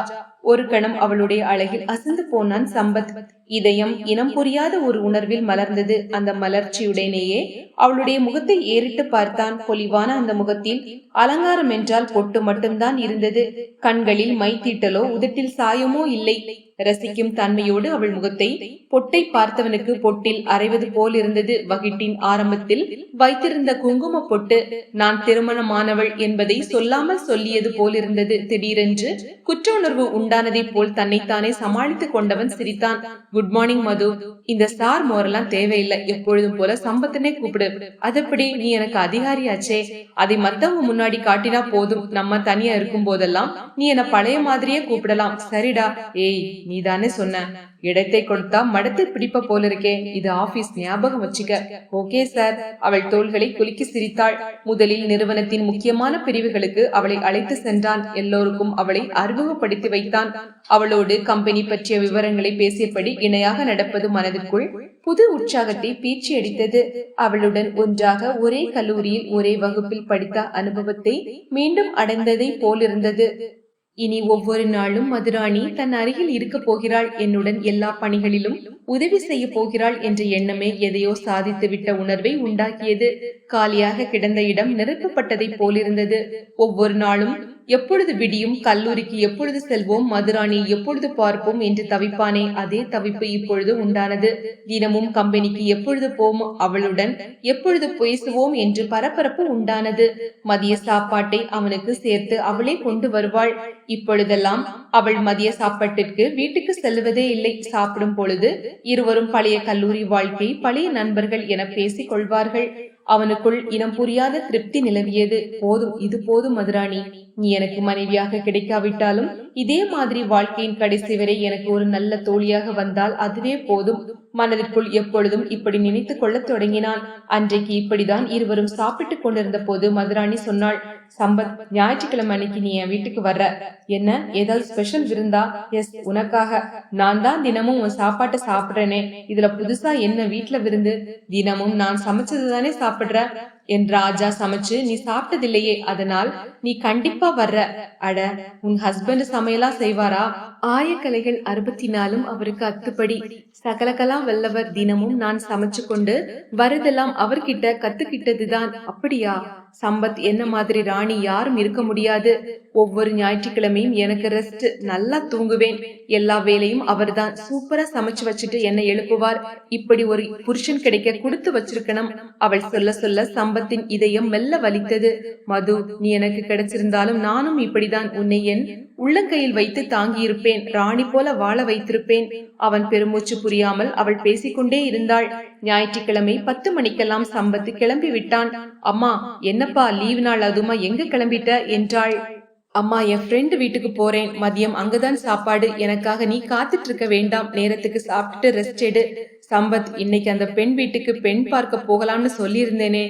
ஒரு கணம் அவளுடைய அழகில் அசந்து போனான் சம்பத். இதயம் இனம் புரியாத ஒரு உணர்வில் மலர்ந்தது. அந்த மலர்ச்சியுடனேயே அவளுடைய முகத்தை ஏறிட்டு பார்த்தான். பொலிவான அந்த முகத்தில் அலங்காரம் என்றால் பொட்டு மட்டும்தான் இருந்தது. கண்களில் மை தீட்டலோ உதட்டில் சாயமோ இல்லை. ரசிக்கும் தன்மையோடு அவள் முகத்தை பொட்டை பார்த்தவனுக்கு பொட்டில் அரைவது போல் இருந்தது. வகிட்டின் ஆரம்பத்தில் வைத்திருந்த குங்கும பொட்டு நான் திருமணமானவள் என்பதை சொல்லாமல் சொல்லியது போல் இருந்தது. திடீரென்று குற்ற உணர்வு உண்டானதை போல் தன்னைத்தானே சமாளித்துக் கொண்டவன் சிரித்தான். குட் மார்னிங் மது. இந்த ஸ்டார் மோரெல்லாம் தேவையில்லை, எப்பொழுதும் போல சம்பத்தனே கூப்பிடு. அதப்படி நீ எனக்கு அதிகாரியாச்சே, அதை மத்தவங்க முன்னாடி காட்டினா போதும். நம்ம தனியா இருக்கும் போதெல்லாம் நீ என்ன பழைய மாதிரியே கூப்பிடலாம். சரிடா. ஏய் நீதானே சொன்ன, இடத்தை கொடுத்தா மடத்தை பிடிப்ப போல இருக்கே, இது ஆபீஸ், ஞாபகம் வச்சுக்க. Okay sir. அவள் தோள்களை குலுக்கி சிரித்தாள். முதலில் நிறுவனத்தின் முக்கியமான பிரிவுகளுக்கு அவளை அழைத்து சென்றான். எல்லோருக்கும் அவளை அறிமுகப்படுத்தி வைத்தான். அவளோடு கம்பெனி பற்றிய விவரங்களை பேசியபடி இணையாக நடப்பது மனதிற்குள் புது உற்சாகத்தை பீச்சி அடித்தது. அவளுடன் ஒன்றாக ஒரே கல்லூரியில் ஒரே வகுப்பில் படித்த அனுபவத்தை மீண்டும் அடைந்ததை போலிருந்தது. இனி ஒவ்வொரு நாளும் மதுராணி தன் அருகில் இருக்க போகிறாள், என்னுடன் எல்லா பணிகளிலும் உதவி செய்ய போகிறாள் என்ற எண்ணமே எதையோ சாதித்து விட்ட உணர்வை உண்டாக்கியது. காலியாக கிடந்த இடம் நிரப்பப்பட்டதை போலிருந்தது. ஒவ்வொரு நாளும் எப்பொழுது விடியும், கல்லூரிக்கு எப்பொழுது செல்வோம், மதுராணி எப்பொழுது பார்ப்போம் என்று தவிப்பானே, அதே தவிப்பு இப்பொழுது உண்டானது. தினமும் கம்பெனிக்கு எப்பொழுது போம், அவளுடன் எப்பொழுது பேசுவோம் என்று பரபரப்பு உண்டானது. மதிய சாப்பாட்டை அவனுக்கு சேர்த்து அவளே கொண்டு வருவாள். இப்பொழுதெல்லாம் அவள் மதிய சாப்பாட்டிற்கு வீட்டுக்கு செல்வதே இல்லை. சாப்பிடும் பொழுது இருவரும் பழைய கல்லூரி வாழ்க்கை, பழைய நண்பர்கள் என பேசிக் கொள்வார்கள். அவனுக்குள் இனம் புரியாத திருப்தி நிலவியது. போதும், இது போதும் மதுராணி, நீ எனக்கு மனைவியாக கிடைக்காவிட்டாலும் இதே மாதிரி வாழ்க்கையின் கடைசி வரை எனக்கு ஒரு நல்ல தோழியாக வந்தால் அதுவே போதும். மனதிற்குள் எப்பொழுதும் இப்படி நினைத்து கொள்ள தொடங்கினான். அன்றைக்கு இப்படிதான் இருவரும் சாப்பிட்டுக் கொண்டிருந்த போது மதுராணி சொன்னாள், சம்பத், ஞாயிற்றுக்கிழமை அன்னைக்கு நீ என் வீட்டுக்கு வர்ற. என்ன, ஏதாவது ஸ்பெஷல் விருந்தா? எஸ், உனக்காக. நான் தான் தினமும் உன் சாப்பாட்டை சாப்பிடுறேனே, இதுல புதுசா என்ன வீட்டுல விருந்து? தினமும் நான் சமைச்சதுதானே சாப்பிடுற. என் ராஜா சமைச்சு நீ சாப்பிட்டதில்லையே, அதனால் நீ கண்டிப்பா வர்ற. அட, உன் ஹஸ்பண்ட் சமையலா செய்வாரா? ஆயக்கலைகள் 64 அவருக்கு அத்துப்படி. சகலகலா வல்லவர். தினமும் நான் சமைச்சு கொண்டு வரதெல்லாம் அவர்கிட்ட கத்துக்கிட்டதுதான். அப்படியா? சம்பத் என்ன மாதிரி ராணி யாரும் இருக்க முடியாது. ஒவ்வொரு ஞாயிற்றுக்கிழமையும் எனக்கு ரெஸ்ட், நல்லா தூங்குவேன். எல்லா வேலையும் அவர்தான். சூப்பரா சமைச்சு வச்சுட்டு என்னை எழுப்புவார். இப்படி ஒரு புருஷன் கிடைக்க கொடுத்து வச்சிருக்கணும். அவள் சொல்ல சொல்ல சம்பத்தின் இதயம் மெல்ல வலித்தது. மது, நீ எனக்கு கிடைச்சிருந்தாலும் நானும் இப்படிதான் உன்னை என் உள்ளங்கையில் வைத்து தாங்கியிருப்பேன். ராணி போல வாழ வைத்திருப்பேன். அவன் பெருமூச்சு புரியாமல் அவள் பேசிக்கொண்டே இருந்தாள். ஞாயிற்றுக்கிழமை 10 மணிக்கெல்லாம் சம்பத்து கிளம்பி விட்டான். அம்மா, என்னப்பா லீவ் நாள், அதுமா எங்க கிளம்பிட்ட என்றாள். அம்மா, என் ஃப்ரெண்டு வீட்டுக்கு போறேன். மதியம் அங்கதான் சாப்பாடு. எனக்காக நீ காத்துட்டு இருக்க வேண்டாம். நேரத்துக்கு சாப்பிட்டுட்டு ரெஸ்ட் எடு. சம்பத், இன்னைக்கு அந்த பெண் வீட்டுக்கு பெண் பார்க்க போகலாம்னு சொல்லி இருந்தேனே,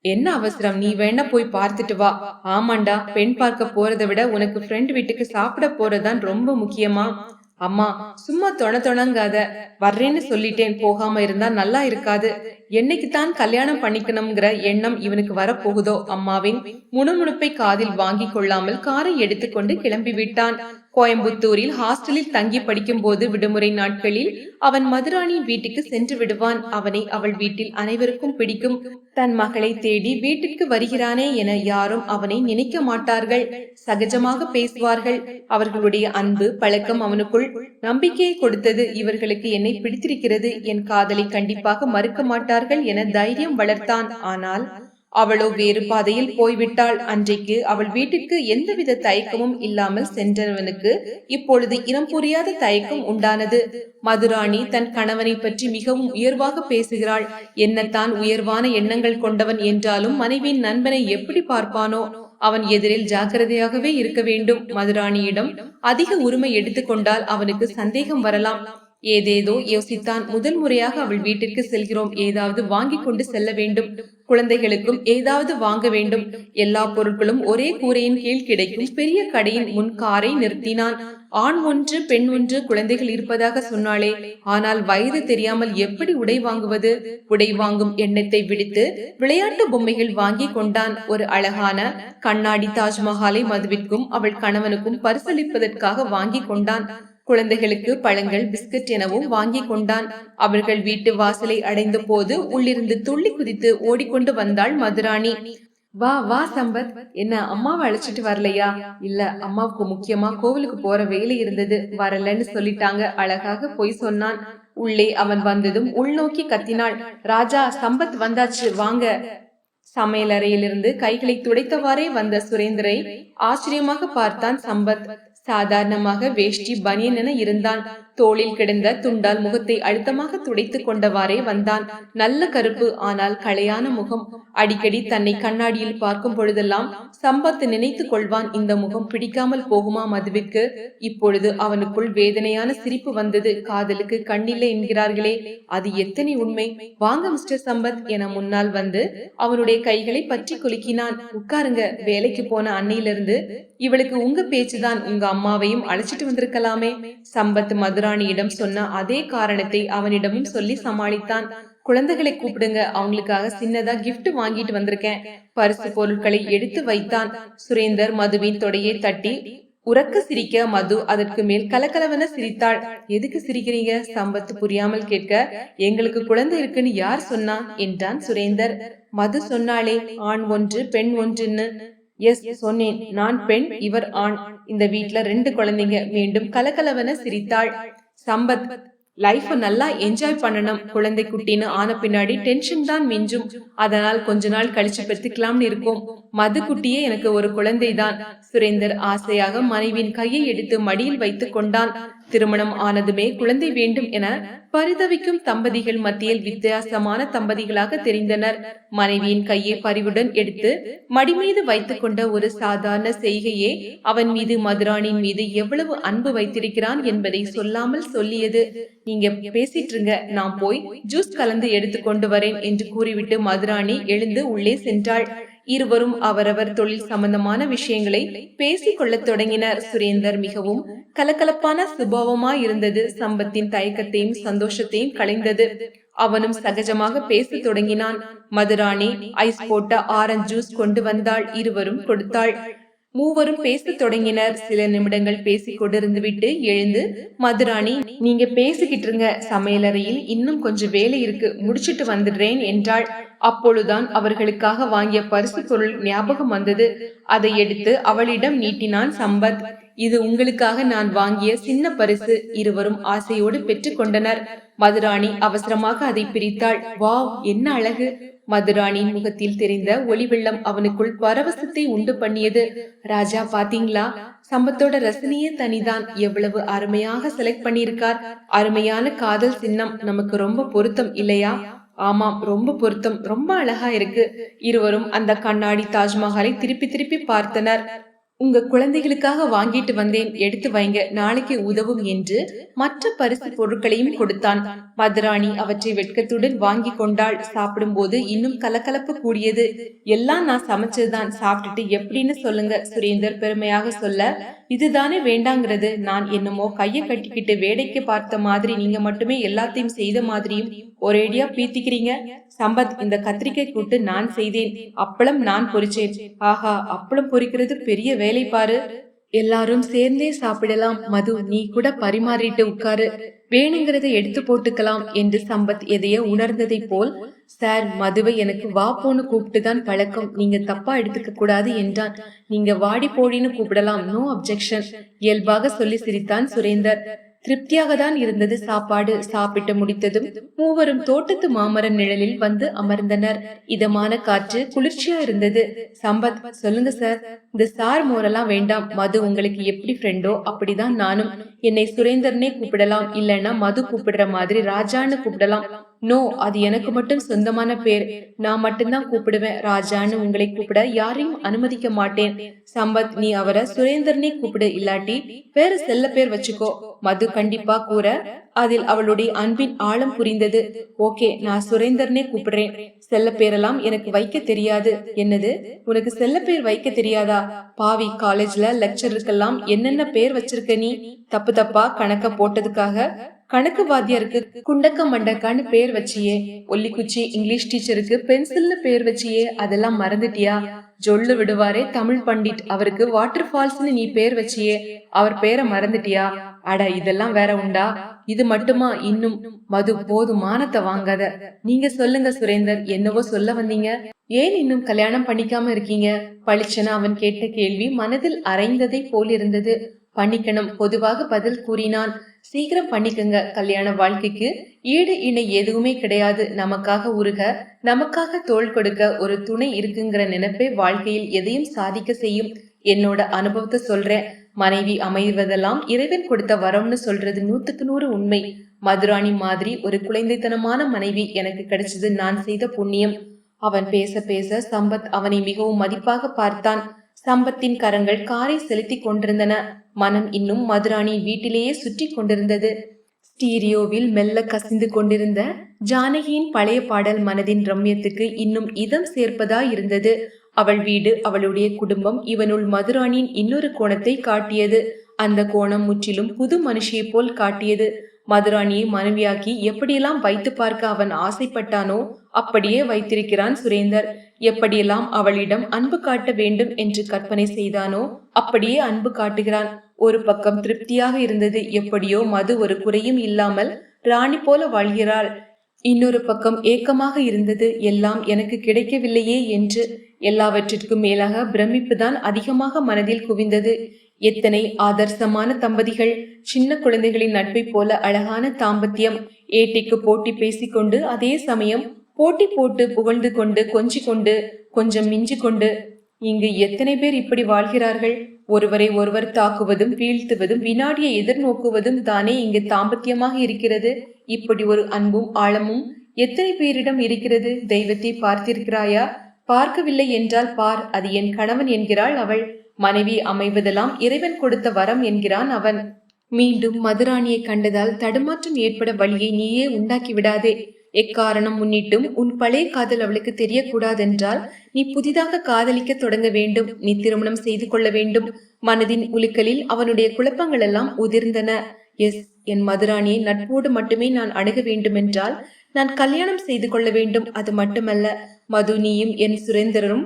என்ன அவசரம்? நீ வேணா போய் பார்த்துட்டு வா. ஆமாண்டா, பெண் பார்க்க போறதை விட உனக்கு ஃப்ரெண்ட் வீட்டுக்கு சாப்பிட போறதான் ரொம்ப முக்கியமா. அம்மா, சும்மா தொணங்காத. வர்றேன்னு சொல்லிட்டேன், போகாம இருந்தா நல்லா இருக்காது. என்னைக்குத்தான் கல்யாணம் பண்ணிக்கணும்ங்கிற எண்ணம் இவனுக்கு வரப்போகுதோ. அம்மாவின் முணுமுணுப்பை காதில் வாங்கி கொள்ளாமல் காரை எடுத்துக்கொண்டு கிளம்பி விட்டான். கோயம்புத்தூரில் ஹாஸ்டலில் தங்கி படிக்கும் போது விடுமுறை நாட்களில் அவன் மதுராணியின் வீட்டுக்கு சென்று விடுவான். அவனை அவள் வீட்டில் அனைவருக்கும் பிடிக்கும். தன் மகளை தேடி வீட்டிற்கு வருகிறானே என யாரும் அவனை நினைக்க மாட்டார்கள். சகஜமாக பேசுவார்கள். அவர்களுடைய அன்பு பழக்கம் அவனுக்குள் நம்பிக்கையை கொடுத்தது. இவர்களுக்கு என்னை பிடித்திருக்கிறது, என் காதலை கண்டிப்பாக மறுக்க மாட்டார்கள் என தைரியம் வளர்த்தான். ஆனால் அவளோ வேறு பாதையில் போய்விட்டாள். அன்றைக்கு அவள் வீட்டிற்கு எந்தவித தயக்கமும் இல்லாமல் சென்றவனுக்கு இப்பொழுது இனம் புரியாத தயக்கம் உண்டானது. மதுராணி தன் கணவனை பற்றி மிகவும் உயர்வாக பேசுகிறாள். என்னத்தான் உயர்வான எண்ணங்கள் கொண்டவன் என்றாலும் மனைவியின் நண்பனை எப்படி பார்ப்பானோ? அவன் எதிரில் ஜாக்கிரதையாகவே இருக்க வேண்டும். மதுராணியிடம் அதிக உரிமை எடுத்துக்கொண்டால் அவனுக்கு சந்தேகம் வரலாம். ஏதேதோ யோசித்தான். முதல் முறையாக அவள் வீட்டிற்கு செல்கிறோம், ஏதாவது வாங்கி கொண்டு செல்ல வேண்டும். குழந்தைகளுக்கும் ஏதாவது வாங்க வேண்டும். எல்லா பொருட்களும் ஒரே கூரையின் கீழ் கிடைக்கும் பெரிய கடையின் முன் காரை நிறுத்தினான். ஆண் ஒன்று பெண் ஒன்று குழந்தைகள் இருப்பதாக சொன்னாளே, ஆனால் வயது தெரியாமல் எப்படி உடை வாங்குவது? உடை வாங்கும் எண்ணத்தை விடுத்து விளையாட்டு பொம்மைகள் வாங்கி கொண்டான். ஒரு அழகான கண்ணாடி தாஜ்மஹாலை மதுவிற்கும் அவள் கணவனுக்கும் பரிசளிப்பதற்காக வாங்கி கொண்டான். குழந்தைகளுக்கு பழங்கள், பிஸ்கட் எனவும் வாங்கி கொண்டான். அவர்கள் வீட்டு வாசலை அடைந்த போது உள்ளிருந்து துள்ளி குதித்து ஓடிக்கொண்டு வந்தாள் மதுராணி. வா வா சம்பத், என்ன அம்மாவை அழைச்சிட்டு வரலையா? இல்ல, அம்மாவுக்கு முக்கியமா கோவிலுக்கு போற வேலை இருந்தது, வரலன்னு சொல்லிட்டாங்க. அழகாக போய் சொன்னான். உள்ளே அவன் வந்ததும் உள்நோக்கி கத்தினாள், ராஜா, சம்பத் வந்தாச்சு, வாங்க. சமையலறையிலிருந்து கைகளை துடைத்தவாறே வந்த சுரேந்தரை ஆச்சரியமாக பார்த்தான் சம்பத். சாதாரணமாக வேஷ்டி பனியன் என இருந்தான். தோளில் கிடந்த துண்டால் முகத்தை அழுத்தமாக துடைத்து கொண்டவாறே வந்தான். நல்ல கருப்பு, ஆனால் களையான முகம். அடிக்கடி தன்னை கண்ணாடியில் பார்க்கும் பொழுதெல்லாம் சம்பத் நினைத்து கொள்வான், இந்த முகம் பிடிக்காமல் போகுமா மதுவிற்கு? இப்பொழுது அவனுக்குள் வேதனையான சிரிப்பு வந்தது. காதலுக்கு கண்ணில்லை என்கிறார்களே, அது எத்தனை உண்மை! வாங்க மிஸ்டர் சம்பத் என முன்னால் வந்து அவனுடைய கைகளை பற்றி குலுக்கினான். உட்காருங்க. வேலைக்கு போன அன்னையிலிருந்து இவளுக்கு உங்க பேச்சுதான். உங்க அம்மாவையும் அழைச்சிட்டு வந்திருக்கலாமே. சம்பத் மதுராணியிடம் சொன்ன அதே காரணத்தை அவனிடமும் சொல்லி சமாளித்தான். குழந்தைகளை கூப்பிடுங்க, அவங்களுக்காக சின்னதா கிஃப்ட் வாங்கிட்டு வந்திருக்கேன். பரிசு பொருட்களை எடுத்து வைத்தான். சுரேந்தர் மதுவின் தொடையை தட்டி உறக்க சிரிக்க மது அதற்கு மேல் கலகலவென சிரித்தாள். எதுக்கு சிரிக்கிறீங்க? சம்பத் புரியாமல் கேட்க, எங்களுக்கு குழந்தை இருக்குன்னு யார் சொன்னா என்றான் சுரேந்தர். மது சொன்னாளே, ஆண் ஒன்று பெண் ஒன்றுன்னு. எஸ், சொன்னேன். நான் பெண், இவர் ஆண். இந்த வீட்ல 2 குழந்தைங்க. மீண்டும் கலகலவென சிரித்தாள். சம்பத், லைஃப் நல்லா என்ஜாய் பண்ணணும். குழந்தை குட்டின்னு ஆன பின்னாடி டென்ஷன் தான் மிஞ்சும். அதனால் கொஞ்ச நாள் கழிச்சு பெத்துக்கலாம்னு இருக்கும். மது குட்டியே எனக்கு ஒரு குழந்தை தான். சுரேந்தர் ஆசையாக மனைவியின் கையை எடுத்து மடியில் வைத்துக் கொண்டான். திருமணம் ஆனதுமே குழந்தை வேண்டும் என பரிதவிக்கும் தம்பதிகள் மத்தியில் வித்தியாசமான தம்பதிகளாக தெரிந்தனர். மனைவியின் கையை பரிவுடன் எடுத்து மடி மீது வைத்துக் கொண்ட ஒரு சாதாரண செய்கையே அவன் மீது, மதுராணியின் மீது எவ்வளவு அன்பு வைத்திருக்கிறான் என்பதை சொல்லாமல் சொல்லியது. நீங்க பேசிட்டு இருங்க, நான் போய் ஜூஸ் கலந்து எடுத்து கொண்டு வரேன் என்று கூறிவிட்டு மதுராணி எழுந்து உள்ளே சென்றாள். இருவரும் அவரவர் தொழில் சம்பந்தமான விஷயங்களை பேசிக் கொள்ளத் தொடங்கினர். சுரேந்தர் மிகவும் கலகலப்பான சுபாவமாய் இருந்தது. சம்பத்தின் தயக்கத்தையும் சந்தோஷத்தையும் களைந்தது. அவனும் சகஜமாக பேசத் தொடங்கினான். மதுராணி ஐஸ் போட்ட ஆரஞ்சு ஜூஸ் கொண்டு வந்தாள். இருவரும் கொடுத்தாள். மூவரும் பேசத் தொடங்கினர். சில நிமிடங்கள் பேசிக் கொண்டிருந்து விட்டு எழுந்து, மதுராணி, நீங்க பேசிக்கிட்டு இருங்க, சமையலறையில் இன்னும் கொஞ்சம் வேலை இருக்கு, முடிச்சிட்டு வந்துடுறேன் என்றாள். அப்பொழுதுதான் அவர்களுக்காக வாங்கிய பரிசு பொருள் ஞாபகம் வந்தது. அதை எடுத்து அவளிடம் நீட்டினான் சம்பத். இது உங்களுக்காக நான் வாங்கிய சின்ன பரிசு. இருவரும் ஆசையோடு பெற்றுக் கொண்டனர். மதுராணி அவசரமாக அதை பிரித்தாள். வாவ், என்ன அழகு! மதுராணியின் முகத்தில் தெரிந்த ஒளி வெள்ளம் அவனுக்குள் பரவசத்தை உண்டு பண்ணியது. ராஜா, பாத்தீங்களா? சம்பத்தோட ரசனையே தனிதான். எவ்வளவு அருமையாக செலக்ட் பண்ணியிருக்கார். அருமையான காதல் சின்னம். நமக்கு ரொம்ப பொருத்தம் இல்லையா? ஆமாம், ரொம்ப பொருத்தம். ரொம்ப அழகா இருக்கு. இருவரும் அந்த கண்ணாடி தாஜ்மஹாலை திருப்பி திருப்பி பார்த்தனர். உங்க குழந்தைகளுக்காக வாங்கிட்டு வந்தேன், எடுத்து வைங்க, நாளைக்கு உதவும் என்று மற்ற பரிசு பொருட்களையும் கொடுத்தான். மதுராணி அவற்றை வெட்கத்துடன் வாங்கி கொண்டாள். சாப்பிடும் போது இன்னும் கலகலப்பு கூடியது. எல்லாம் நான் சமைச்சதுதான், சாப்பிட்டுட்டு எப்படின்னு சொல்லுங்க, சுரேந்தர் பெருமையாக சொல்ல. இதுதானே வேண்டாங்கிறது? நான் என்னமோ கைய கட்டிக்கிட்டு வேடிக்கை பார்த்த மாதிரி, நீங்க மட்டுமே எல்லாத்தையும் செய்த மாதிரியும் ஒரேடியா பீத்திக்கிறீங்க. சம்பத், இந்த கத்திரிக்காய் கூட்டு நான் செய்தேன். அப்பளம் நான் பொரிச்சேன். ஆஹா, அப்பளம் பொரிக்கிறது பெரிய வேலை பாரு. எல்லாரும் சேர்ந்தே சாப்பிடலாம். மது, நீ கூட பரிமாறிட்டு உட்காரு, வேணுங்கிறத எடுத்து போட்டுக்கலாம் என்று சம்பத் எதையோ உணர்ந்ததை போல், சார், மதுவை எனக்கு வா போன்னு கூப்பிட்டுதான் பழக்கம், நீங்க தப்பா எடுத்துக்க கூடாது என்றான். நீங்க வாடி போடின்னு கூப்பிடலாம், நோ அப்செக்ஷன், இயல்பாக சொல்லி சிரித்தான் சுரேந்தர். திருப்தியாக தான் இருந்தது சாப்பாடு. சாப்பிட்டு முடித்ததும் மூவரும் தோட்டத்து மாமர நிழலில் வந்து அமர்ந்தனர். இதமான காற்று குளிர்ச்சியா இருந்தது. சம்பத், சொல்லுங்க சார். இந்த சார் மோரெல்லாம் வேண்டாம். மது உங்களுக்கு எப்படி ஃப்ரெண்டோ அப்படிதான் நானும். என்னை சுரேந்தர்னே கூப்பிடலாம், இல்லைன்னா மது கூப்பிடுற மாதிரி ராஜான்னு கூப்பிடலாம். நோ, அது எனக்கு மட்டும் சொந்தமான பேர். நான் மட்டும்தான் கூப்பிடுவேன். ராஜான்னு உங்களை கூப்பிட யாரையும் அனுமதிக்க மாட்டேன். சம்பத், நீ அவரை சுரேந்தர்னே கூப்பிடு, இல்லாட்டி வேற செல்ல பேர் வச்சுக்கோ. மது கண்டிப்பா கூற அதில் அவளுடைய அன்பின் ஆழம் புரிந்தது. ஓகே, நான் சுரேந்தர்னே கூப்பிடுறேன். செல்ல பேரெல்லாம் எனக்கு வைக்க தெரியாது. என்னது, உனக்கு செல்ல பேர் வைக்க தெரியாதா? பாவி, காலேஜ்ல லெக்சருக்கெல்லாம் என்னென்ன பேர் வச்சிருக்க நீ? தப்பு தப்பா கணக்க போட்டதுக்காக கணக்கு வாத்தியாருக்கு குண்டக்க மண்டக்கான்னு பேர் வச்சியே. ஒல்லிக்குச்சி இங்கிலீஷ் டீச்சருக்கு பென்சில்னு பேர் வச்சியே, அதெல்லாம் மறந்துட்டியா? ஜொல்லு விடுவாரே தமிழ் பண்டிட், அவருக்கு வாட்டர் ஃபால்ஸ்னு நீ பேர் வச்சியே, அவர் பேரை மறந்துட்டியா? அட, இதெல்லாம் வேற உண்டா? இது மட்டுமா இன்னும்? மது, போதும், மானத்தை வாங்காத. நீங்க சொல்லுங்க சுரேந்தர், என்னவோ சொல்ல வந்தீங்க. ஏன் இன்னும் கல்யாணம் பண்ணிக்காம இருக்கீங்க? பளிச்சென அவன் கேட்ட கேள்வி மனதில் அரைந்ததை போல் இருந்தது. பண்ணிக்கணும், பொதுவாக பதில் கூறினான். சீக்கிரம் பண்ணிக்கங்க. கல்யாண வாழ்க்கைக்கு ஈடு இணை எதுவுமே கிடையாது. நமக்காக உருக, நமக்காக தோள் கொடுக்க ஒரு துணை இருக்குங்கிற நினைப்பே வாழ்க்கையில் எதையும் சாதிக்க செய்யும். என்னோட அனுபவத்தை சொல்றேன். மனைவி அமைவதெல்லாம் இறைவன் கொடுத்த வரம்னு சொல்றது 100க்கு 100 உண்மை. மதுராணி மாதிரி ஒரு குழந்தைத்தனமான மனைவி எனக்கு கிடைச்சது நான் செய்த புண்ணியம். அவன் பேச பேச சம்பத் அவனை மிகவும் மதிப்பாக பார்த்தான். சம்பத்தின் கரங்கள் காரை செலுத்தி கொண்டிருந்தன. மனம் இன்னும் மதுராணி வீட்டிலேயே சுற்றி கொண்டிருந்தது. ஸ்டீரியோவில் மெல்ல கசிந்து கொண்டிருந்த ஜானகியின் பழைய பாடல் மனதின் ரம்யத்துக்கு இன்னும் இதம் சேர்ப்பதாய் இருந்தது. அவள் வீடு, அவளுடைய குடும்பம் இவனுள் மதுராணியின் இன்னொரு கோணத்தை காட்டியது. அந்த கோணம் முற்றிலும் புது மனுஷியை போல் காட்டியது. மதுராணியை மனைவியாக்கி எப்படியெல்லாம் வைத்து பார்க்க அவன் ஆசைப்பட்டானோ அப்படியே வைத்திருக்கிறான் சுரேந்தர். எப்படியெல்லாம் அவளிடம் அன்பு காட்ட வேண்டும் என்று கற்பனை செய்தானோ அப்படியே அன்பு காட்டுகிறான். ஒரு பக்கம் திருப்தியாக இருந்தது, எப்படியோ மது ஒரு குறையும் இல்லாமல் ராணி போல வாழ்கிறாள். இன்னொரு பக்கம் ஏக்கமாக இருந்தது, எல்லாம் எனக்கு கிடைக்கவில்லையே என்று. எல்லாவற்றிற்கும் மேலாக பிரமிப்புதான் அதிகமாக மனதில் குவிந்தது. எத்தனை ஆதர்சமான தம்பதிகள்! சின்ன குழந்தைகளின் நட்பை போல அழகான தாம்பத்தியம். ஏட்டிக்கு போட்டி பேசிக்கொண்டு அதே சமயம் போட்டி போட்டு புகழ்ந்து கொண்டு கொஞ்சிக் கொண்டு கொஞ்சம் மிஞ்சி கொண்டு. இங்கு எத்தனை பேர் இப்படி வாழ்கிறார்கள்! ஒருவரை ஒருவர் தாக்குவதும் வீழ்த்துவதும் வினாடியை எதிர்நோக்குவதும் தானே இங்கு தாம்பத்தியமாக இருக்கிறது. இப்படி ஒரு அன்பும் ஆழமும் எத்தனை பேரிடம் இருக்கிறது? தெய்வத்தை பார்த்திருக்கிறாயா? பார்க்கவில்லை என்றால் பார், அது என் கணவன் என்கிறாள் அவள். மனைவி அமைவதெல்லாம் இறைவன் கொடுத்த வரம் என்கிறான் அவன். மீண்டும் மதுராணியை கண்டதால் தடுமாற்றம் ஏற்பட வழியை நீயே உண்டாக்கி விடாதே. எக்காரணம் முன்னிட்டும் உன் பழைய காதல் அவளுக்கு தெரியக்கூடாதென்றால் நீ புதிதாக காதலிக்க தொடங்க வேண்டும். நீ திருமணம் செய்து கொள்ள வேண்டும். மனதின் உலுக்கலில் அவனுடைய குழப்பங்கள் எல்லாம் உதிர்ந்தன. எஸ், என் மதுராணியை நட்போடு மட்டுமே நான் அணுக வேண்டுமென்றால் நான் கல்யாணம் செய்து கொள்ள வேண்டும். அது மட்டுமல்ல, மது, நீயும் என் சுரேந்தரும்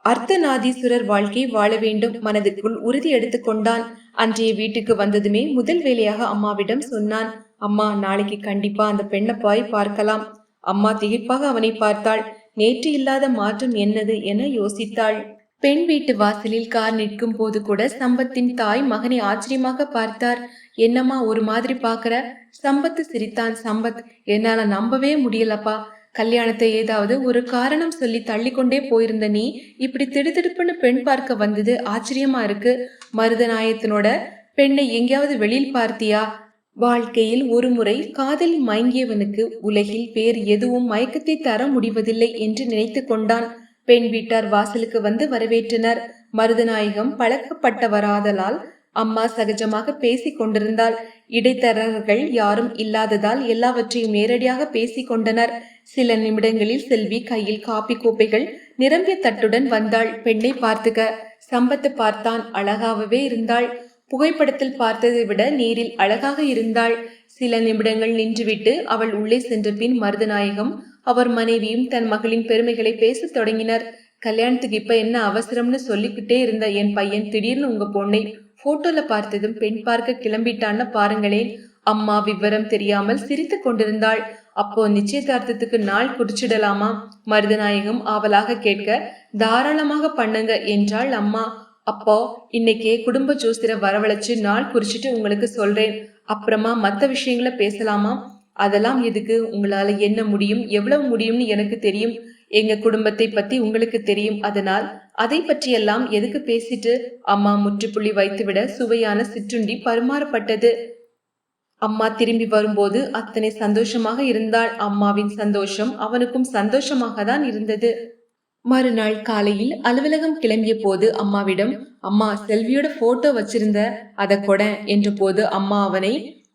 அர்த்தநாதீஸ்வரர் வாழ்க்கை வாழ வேண்டும். மனதுக்குள் உறுதி எடுத்துக்கொண்டான். அன்றைய வீட்டுக்கு வந்ததுமே முதல் வேலையாக அம்மாவிடம் சொன்னான், அம்மா, நாளைக்கு கண்டிப்பா அந்த பெண்ணை போய் பார்க்கலாம். அம்மா திகைப்பாக அவனை பார்த்தாள். நேற்று இல்லாத மாற்றம் என்னது என யோசித்தாள். பெண் வீட்டு வாசலில் கார் நிற்கும் போது கூட சம்பத்தின் தாய் மகனை ஆச்சரியமாக பார்த்தார். என்னம்மா ஒரு மாதிரி பாக்குற? சம்பத்து சிரித்தான். சம்பத், என்னால நம்பவே முடியலப்பா. கல்யாணத்தை ஏதாவது ஒரு காரணம் சொல்லி தள்ளி கொண்டே போயிருந்த நீ இப்படி திடுதிடுப்புன்னு பெண் பார்க்க வந்தது ஆச்சரியமா இருக்கு. மருதநாயத்தினோட பெண்ணை எங்கேயாவது வெளியில் பார்த்தியா? வாழ்க்கையில் ஒரு முறை காதல் மயங்கியவனுக்கு உலகில் வேறு எதுவும் மயக்கத்தை தர முடிவதில்லை என்று நினைத்து கொண்டான். பெண் வீட்டார் வாசலுக்கு வந்து வரவேற்றனர். மருதநாயகம் பழக்கப்பட்டவராதலால் அம்மா சகஜமாக பேசி கொண்டிருந்தாள். இடைத்தரகர்கள் யாரும் இல்லாததால் எல்லாவற்றையும் நேரடியாக பேசி கொண்டனர். சில நிமிடங்களில் செல்வி கையில் காப்பி கோப்பைகள் நிரம்பிய தட்டுடன் வந்தாள். பெண்ணை பார்த்துக்க. சம்பத்து பார்த்தான். அழகாகவே இருந்தாள். புகைப்படத்தில் பார்த்ததை விட நேரில் அழகாக இருந்தாள். சில நிமிடங்கள் நின்றுவிட்டு அவள் உள்ளே சென்ற பின் மருதநாயகம் அவர் மனைவியும் தன் மகளின் பெருமைகளை பேசத் தொடங்கினர். கல்யாணத்துக்கு இப்ப என்ன அவசரம்னு சொல்லிக்கிட்டே இருந்த என் பையன் திடீர்னு உங்க பொண்ணை போட்டோல பார்த்ததும் பெண் பார்க்க கிளம்பிட்டான்னு பாருங்களேன். அம்மா விவரம் தெரியாமல் சிரித்து கொண்டிருந்தாள். அப்போ நிச்சயதார்த்தத்துக்கு நாள் குறிச்சிடலாமா? மருதநாயகம் ஆவலாக கேட்க, தாராளமாக பண்ணுங்க என்றாள் அம்மா. அப்போ இன்னைக்கே குடும்ப ஜோசியர வரவழைச்சு நாள் குறிச்சிட்டு உங்களுக்கு சொல்றேன். அப்புறமா மத்த விஷயங்களை பேசலாமா? அதெல்லாம் எதுக்கு? உங்களால என்ன முடியும், எவ்வளவு முடியும்னு எனக்கு தெரியும். எங்க குடும்பத்தை பத்தி உங்களுக்கு தெரியும். அதனால் அதை பற்றியெல்லாம் எதுக்கு பேசிட்டு? அம்மா முற்றுப்புள்ளி வைத்துவிட சுவையான சிற்றுண்டி பரிமாறப்பட்டது. அம்மா திரும்பி வரும்போது அத்தனை சந்தோஷமாக இருந்தாள். அம்மாவின் சந்தோஷம் அவனுக்கும் சந்தோஷமாக தான் இருந்தது. மறுநாள் காலையில் அலுவலகம் கிளம்பிய போது அம்மாவிடம், அம்மா, செல்வியோட போட்டோ வச்சிருந்த, அதை கொட என்ற போது அம்மா அவனை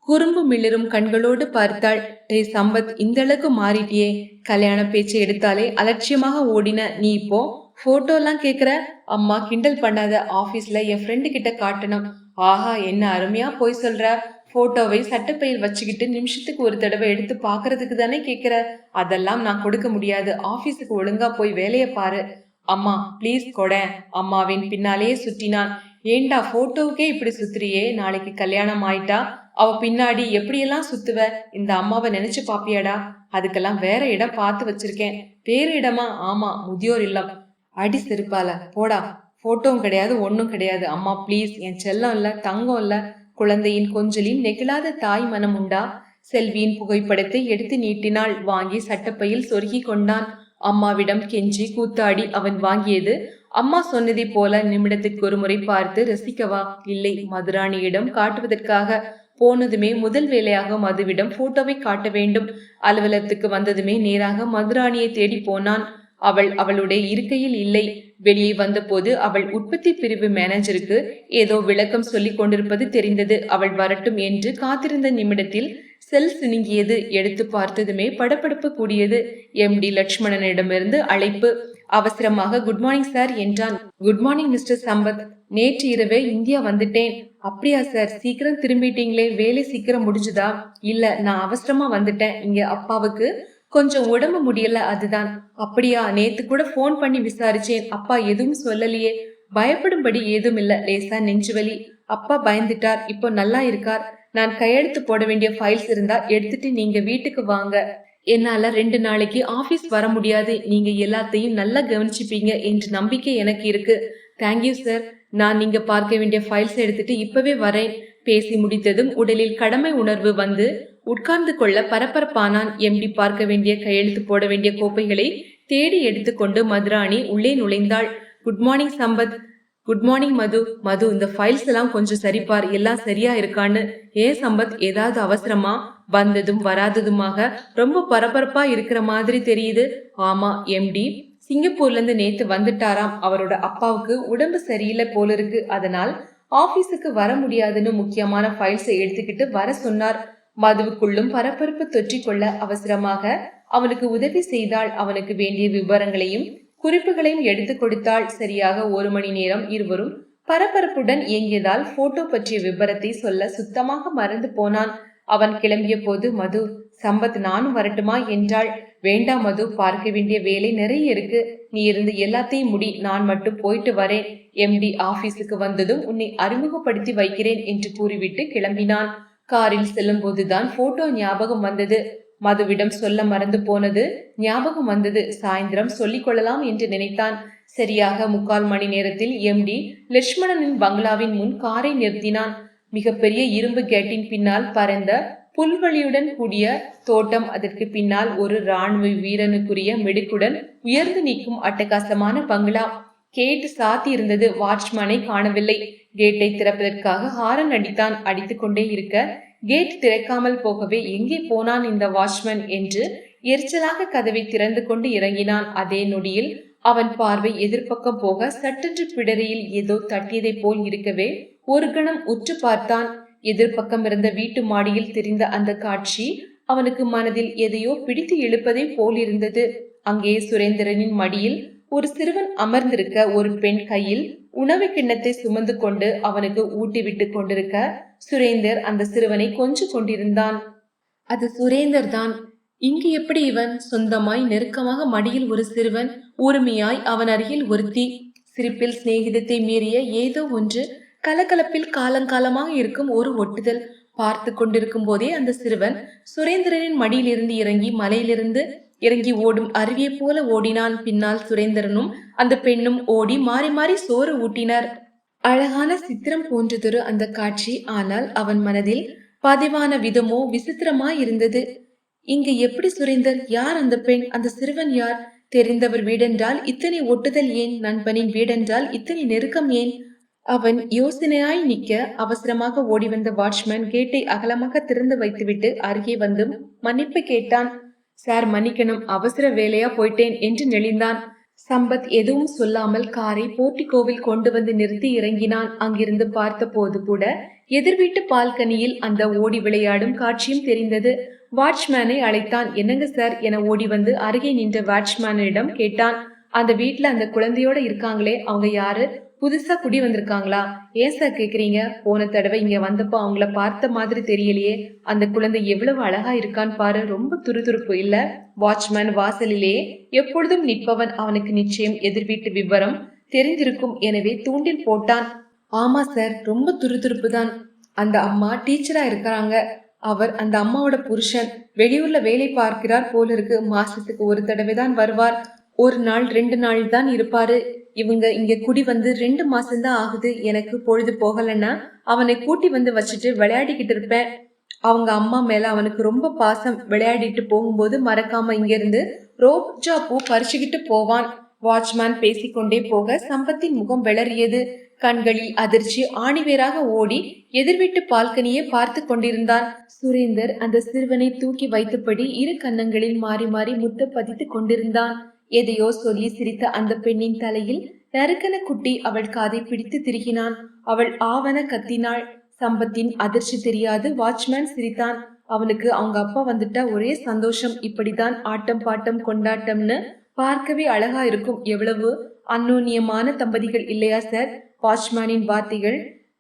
குறும்பு மிளிரும் கண்களோடு பார்த்தாள். டே சம்பத், இந்த அளவுக்கு மாறிட்டியே. கல்யாண பேச்சை எடுத்தாலே அலட்சியமாக ஓடின நீ இப்போ போட்டோ எல்லாம் கேக்குற? அம்மா, கிண்டல் பண்ணாத. ஆபீஸ்ல என் ஃப்ரெண்டு கிட்ட காட்டணும். ஆஹா, என்ன அருமையா போய் சொல்ற. போட்டோவை சட்டப்பையில் வச்சுக்கிட்டு நிமிஷத்துக்கு ஒரு தடவை எடுத்து பாக்குறதுக்கு தானே கேக்குற. அதெல்லாம் நான் கொடுக்க முடியாது. ஆபீஸுக்கு ஒழுங்கா போய் வேலைய பாரு. அம்மா பிளீஸ் கொட. அம்மாவின் பின்னாலேயே சுற்றினான். ஏண்டா போட்டோவுக்கே இப்படி சுத்துறியே? நாளைக்கு கல்யாணம் ஆயிட்டா அவ பின்னாடி எப்படியெல்லாம் சுத்துவ? இந்த அம்மாவை நினைச்சு பாப்பியாடா? அதுக்கெல்லாம் வேற இடம் பார்த்து வச்சிருக்கேன். வேறு இடமா? ஆமா, முதியோர் இல்லம். அடி செருப்பால போடா. போட்டோவும் கிடையாது, ஒன்னும் கிடையாது. அம்மா பிளீஸ், என் செல்லம் இல்ல, தங்கம் இல்ல. குழந்தையின் கொஞ்சலின் நெகிழாத தாய் மனம் உண்டா? செல்வியின் புகைப்படத்தை எடுத்து நீட்டினாள். வாங்கி சட்டப்பையில் சொருகி கொண்டான். அம்மாவிடம் கெஞ்சி கூத்தாடி அவன் வாங்கியது அம்மா சொன்னதை போல நிமிடத்திற்கு ஒரு முறை பார்த்து ரசிக்கவா? இல்லை, மதுராணியிடம் காட்டுவதற்காக. போனதுமே முதல் வேலையாக மதுவிடம் போட்டோவை காட்ட வேண்டும். அலுவலகத்துக்கு வந்ததுமே நேராக மதுராணியை தேடி போனான். அவளுடைய இருக்கையில் இல்லை. வெளியே வந்தபோது அவள் உற்பத்தி பிரிவு மேனேஜருக்கு ஏதோ விளக்கம் சொல்லிக் கொண்டிருப்பது தெரிந்தது. அவள் வரட்டும் என்று காத்திருந்த நிமிடத்தில் செல் சினுங்கியது. எடுத்து பார்த்ததுமே படபடப்பு கூடியது. MD லட்சுமணனிடமிருந்து அழைப்பு. அவசரமாக குட் மார்னிங் சார் என்றான். Good morning mister Sampath. நேற்று இரவே இந்தியா வந்துட்டேன். அப்படியா சார், சீக்கிரம் திரும்பிட்டீங்களே, வேலை சீக்கிரம் முடிஞ்சுதா? இல்ல, நான் அவசரமா வந்துட்டேன். இங்க அப்பாவுக்கு கொஞ்சம் உடம்பு முடியல, அதுதான். அப்படியா? நேத்து கூட போன் பண்ணி விசாரிச்சேன், அப்பா எதுவும் சொல்லலையே. பயப்படும்படி ஏதும் இல்ல, லேசா நெஞ்சுவலி. அப்பா பயந்துட்டார், இப்போ நல்லா இருக்கார். நான் கையெழுத்து போட வேண்டிய ஃபைல்ஸ் இருந்தா எடுத்துட்டு நீங்க வீட்டுக்கு வாங்க. என்னால 2 நாளைக்கு ஆபீஸ் வர முடியாது. நீங்க எல்லாத்தையும் நல்லா கவனிச்சுப்பீங்க என்ற நம்பிக்கை எனக்கு இருக்கு. Thank you sir. நான் நீங்க பார்க்க வேண்டிய ஃபைல்ஸ் எடுத்துட்டு இப்பவே வரேன். பேசி முடித்ததும் உடலில் கடமை உணர்வு வந்து உட்கார்ந்து கொள்ள பரபரப்பானான். MD பார்க்க வேண்டிய கையெழுத்து போட வேண்டிய கோப்பைகளை தேடி எடுத்துக்கொண்டு மதுராணி உள்ளே நுழைந்தாள். Good morning Sampath. Good morning Madhu. Madhu, இந்த ஃபைல்ஸ் எல்லாம் கொஞ்சம் சரிபார், எல்லாம் சரியா இருக்கான்னு. ஏன் சம்பத், ஏதாவது அவசரமா? வந்ததும் வராததுமாக ரொம்ப பரபரப்பா இருக்கிற மாதிரி தெரியுது. ஆமா, MD சிங்கப்பூர்ல இருந்து நேத்து வந்துட்டாராம். அவரோட அப்பாவுக்கு உடம்பு சரியில்லை போல இருக்கு. அதனால் ஆபீஸுக்கு வர முடியாதுன்னு முக்கியமான ஃபைல்ஸை எடுத்துக்கிட்டு வர சொன்னார். மதுவுக்குள்ளும் பரபரப்பு தொற்றிக்கொள்ள அவசரமாக அவனுக்கு உதவி செய்தாள். அவனுக்கு வேண்டிய விவரங்களையும் குறிப்புகளையும் எடுத்து கொடுத்தாள். சரியாக 1 மணி நேரம் இருவரும் பரபரப்புடன் இயங்கியதால் போட்டோ பற்றிய விபரத்தை சொல்ல சுத்தமாக மறந்து போனான். அவன் கிளம்பிய போது மது, சம்பத் நானும் வரட்டுமா என்றாள். வேண்டாம் மது, பார்க்க வேண்டிய வேலை நிறைய இருக்கு. நீ இருந்து எல்லாத்தையும் முடி, நான் மட்டும் போயிட்டு வரேன். MD ஆபீஸுக்கு வந்ததும் உன்னை அறிமுகப்படுத்தி வைக்கிறேன் என்று கூறிவிட்டு கிளம்பினான். காரில் செல்லும் போதுதான் போட்டோ ஞாபகம் வந்தது. மதுவிடம் சொல்ல மறந்து போனது ஞாபகம் வந்தது. சாயந்திரம் சொல்லிக் கொள்ளலாம் என்று நினைத்தான். சரியாக 3/4 மணி நேரத்தில் MD லட்சுமணனின் பங்களாவின் முன் காரை நிறுத்தினான். மிகப்பெரிய இரும்பு கேட்டின் பின்னால் பரந்த புல்வெளியுடன் கூடிய தோட்டம், அதற்கு பின்னால் ஒரு இராணுவ வீரனுக்குரிய மெடுக்குடன் உயர்ந்து நிற்கும் அட்டகாசமான பங்களா. கேட் சாத்தி இருந்தது. வாட்ச்மேனை காணவில்லை. கேட்டை திறப்பதற்காக ஹாரன் அடித்தான். அடித்துக் கொண்டே இருக்க கேட் திறக்காமல் போகவே எங்கே போனான் இந்த வாட்ச்மேன் என்று எரிச்சலாக கதவை திறந்து கொண்டு இறங்கினான். அதே நொடியில் அவன் பார்வை எதிர்பக்கம் போக சட்டென்று பிடரியில் ஏதோ தட்டியதை போல் இருக்கவே ஒரு கணம் உற்று பார்த்தான். எதிர்பக்கம் இருந்த வீட்டு மாடியில் தெரிந்த அந்த காட்சி அவனுக்கு மனதில் எதையோ பிடித்து இழுப்பதை போல் இருந்தது. அங்கே சுரேந்திரனின் மடியில் ஒரு சிறுவன் அமர்ந்திருக்க, ஒரு பெண் கையில் உணவு கிண்ணத்தை சுமந்து கொண்டு அவனுக்கு ஊட்டி விட்டு கொண்டிருக்க, சுரேந்தர் அந்த சிறுவனை கொஞ்சம் கொண்டிருந்தான். அது சுரேந்தர் தான். இங்கு எப்படி இவன்? சொந்தமாய் நெருக்கமாக மடியில் ஒரு சிறுவன், ஊர்மையாய் அவன் அருகில் ஒருத்தி. சிரிப்பில் சிநேகிதத்தை மீறிய ஏதோ ஒன்று, கலகலப்பில் காலங்காலமாக இருக்கும் ஒரு ஒட்டுதல். பார்த்து கொண்டிருக்கும் போதே அந்த சிறுவன் சுரேந்திரனின் மடியிலிருந்து இறங்கி மலையிலிருந்து இறங்கி ஓடும் அருவியை போல ஓடினான். பின்னால் சுரேந்திரனும் அந்த பெண்ணும் ஓடி மாறி மாறி சோறு ஊட்டினர். அழகான சித்திரம் போன்றதொரு அந்த காட்சி. ஆனால் அவன் மனதில் பதிவான விதமோ விசித்திரமாய் இருந்தது. இங்கு எப்படி சுரேந்தர்? யார் அந்த பெண்? அந்த சிறுவன் யார்? தெரிந்தவர் வீடென்றால் இத்தனை ஒட்டுதல் ஏன்? நண்பனின் வீடென்றால் இத்தனை நெருக்கம் ஏன்? அவன் யோசனையாய் நிற்க அவசரமாக ஓடி வந்த வாட்ச்மேன் கேட்டை அகலமாக திறந்து வைத்துவிட்டு அருகே வந்து மன்னிப்பு கேட்டான். சார் மன்னிக்கணும், அவசர வேலையா போயிட்டேன் என்று நெளிந்தான். சம்பத் எதுவும் சொல்லாமல் காரை போர்ட்டிகோவில் கொண்டு வந்து நிறுத்தி இறங்கினான். அங்கிருந்து பார்த்த போது கூட எதிர்வீட்டு பால்கனியில் அந்த ஓடி விளையாடும் காட்சியும் தெரிந்தது. வாட்ச்மேனை அழைத்தான். என்னங்க சார் என ஓடி வந்து அருகே நின்ற வாட்ச்மேனிடம் கேட்டான். அந்த வீட்டுல அந்த குழந்தையோட இருக்காங்களே, அவங்க யாரு? புதுசா குடி வந்திருக்காங்களா? ஏன் சார் கேக்குறீங்க? போன தடவை இங்க வந்தப்போ அவங்கள பார்த்த மாதிரி தெரியலையே. அந்த குழந்தை எவ்வளவு அழகா இருக்கான்னு பாரு, ரொம்ப துருதுருப்பு இல்ல? வாட்ச்மேன் வாசலிலே எப்பொழுதும் நிற்பவன். அவனுக்கு நிச்சயம் எதிர்வீட்டு விவரம் தெரிந்திருக்கும். எனவே தூண்டில் போட்டான். ஆமா சார், ரொம்ப துருதுருப்பு தான். அந்த அம்மா டீச்சரா இருக்கிறாங்க. அவர் அந்த அம்மாவோட புருஷன் வெளியூர்ல வேலை பார்க்கிறார் போல இருக்கு. மாசத்துக்கு ஒரு தடவை தான் வருவார். 1 நாள் 2 நாள் தான் இருப்பாரு. இவங்க இங்க குடி வந்து 2 மாசம்தான் ஆகுது. எனக்கு பொழுது போகலன்னா அவனை கூட்டி வந்து வச்சுட்டு விளையாடிக்கிட்டு இருப்பேன். அவங்க அம்மா மேல அவனுக்கு ரொம்ப பாசம். விளையாடிட்டு போகும்போது மறக்காம இங்க இருந்து ரோஜா பூ பறிச்சுக்கிட்டு போவான். வாட்ச்மேன் பேசிக்கொண்டே போக சம்பத்தின் முகம் வெளறியது. கண்களில் அதிர்ச்சி ஆணிவேராக ஓடி எதிர்வீட்டு பால்கனியை பார்த்து கொண்டிருந்தான். சுரேந்தர் அந்த சிறுவனை தூக்கி வைத்தபடி இரு கன்னங்களில் மாறி மாறி முத்த பதித்து கொண்டிருந்தான். எதையோ சொல்லி சிரித்த அந்த பெண்ணின் தலையில் நறுக்கன குட்டி அவள் காதை பிடித்து திருகினான். அவள் ஆவன கத்தினாள். சம்பத்தின் அதிர்ச்சி தெரியாது. வாட்ச்மேன் சிரித்தான். அவனுக்கு அவங்க அப்பா வந்துட்டா ஒரே சந்தோஷம். இப்படிதான் ஆட்டம் பாட்டம் கொண்டாட்டம்னு பார்க்கவே அழகா இருக்கும். எவ்வளவு அந்யோன்யமான தம்பதிகள் இல்லையா சார்? வாட்ச்மேனின் வார்த்தைகள்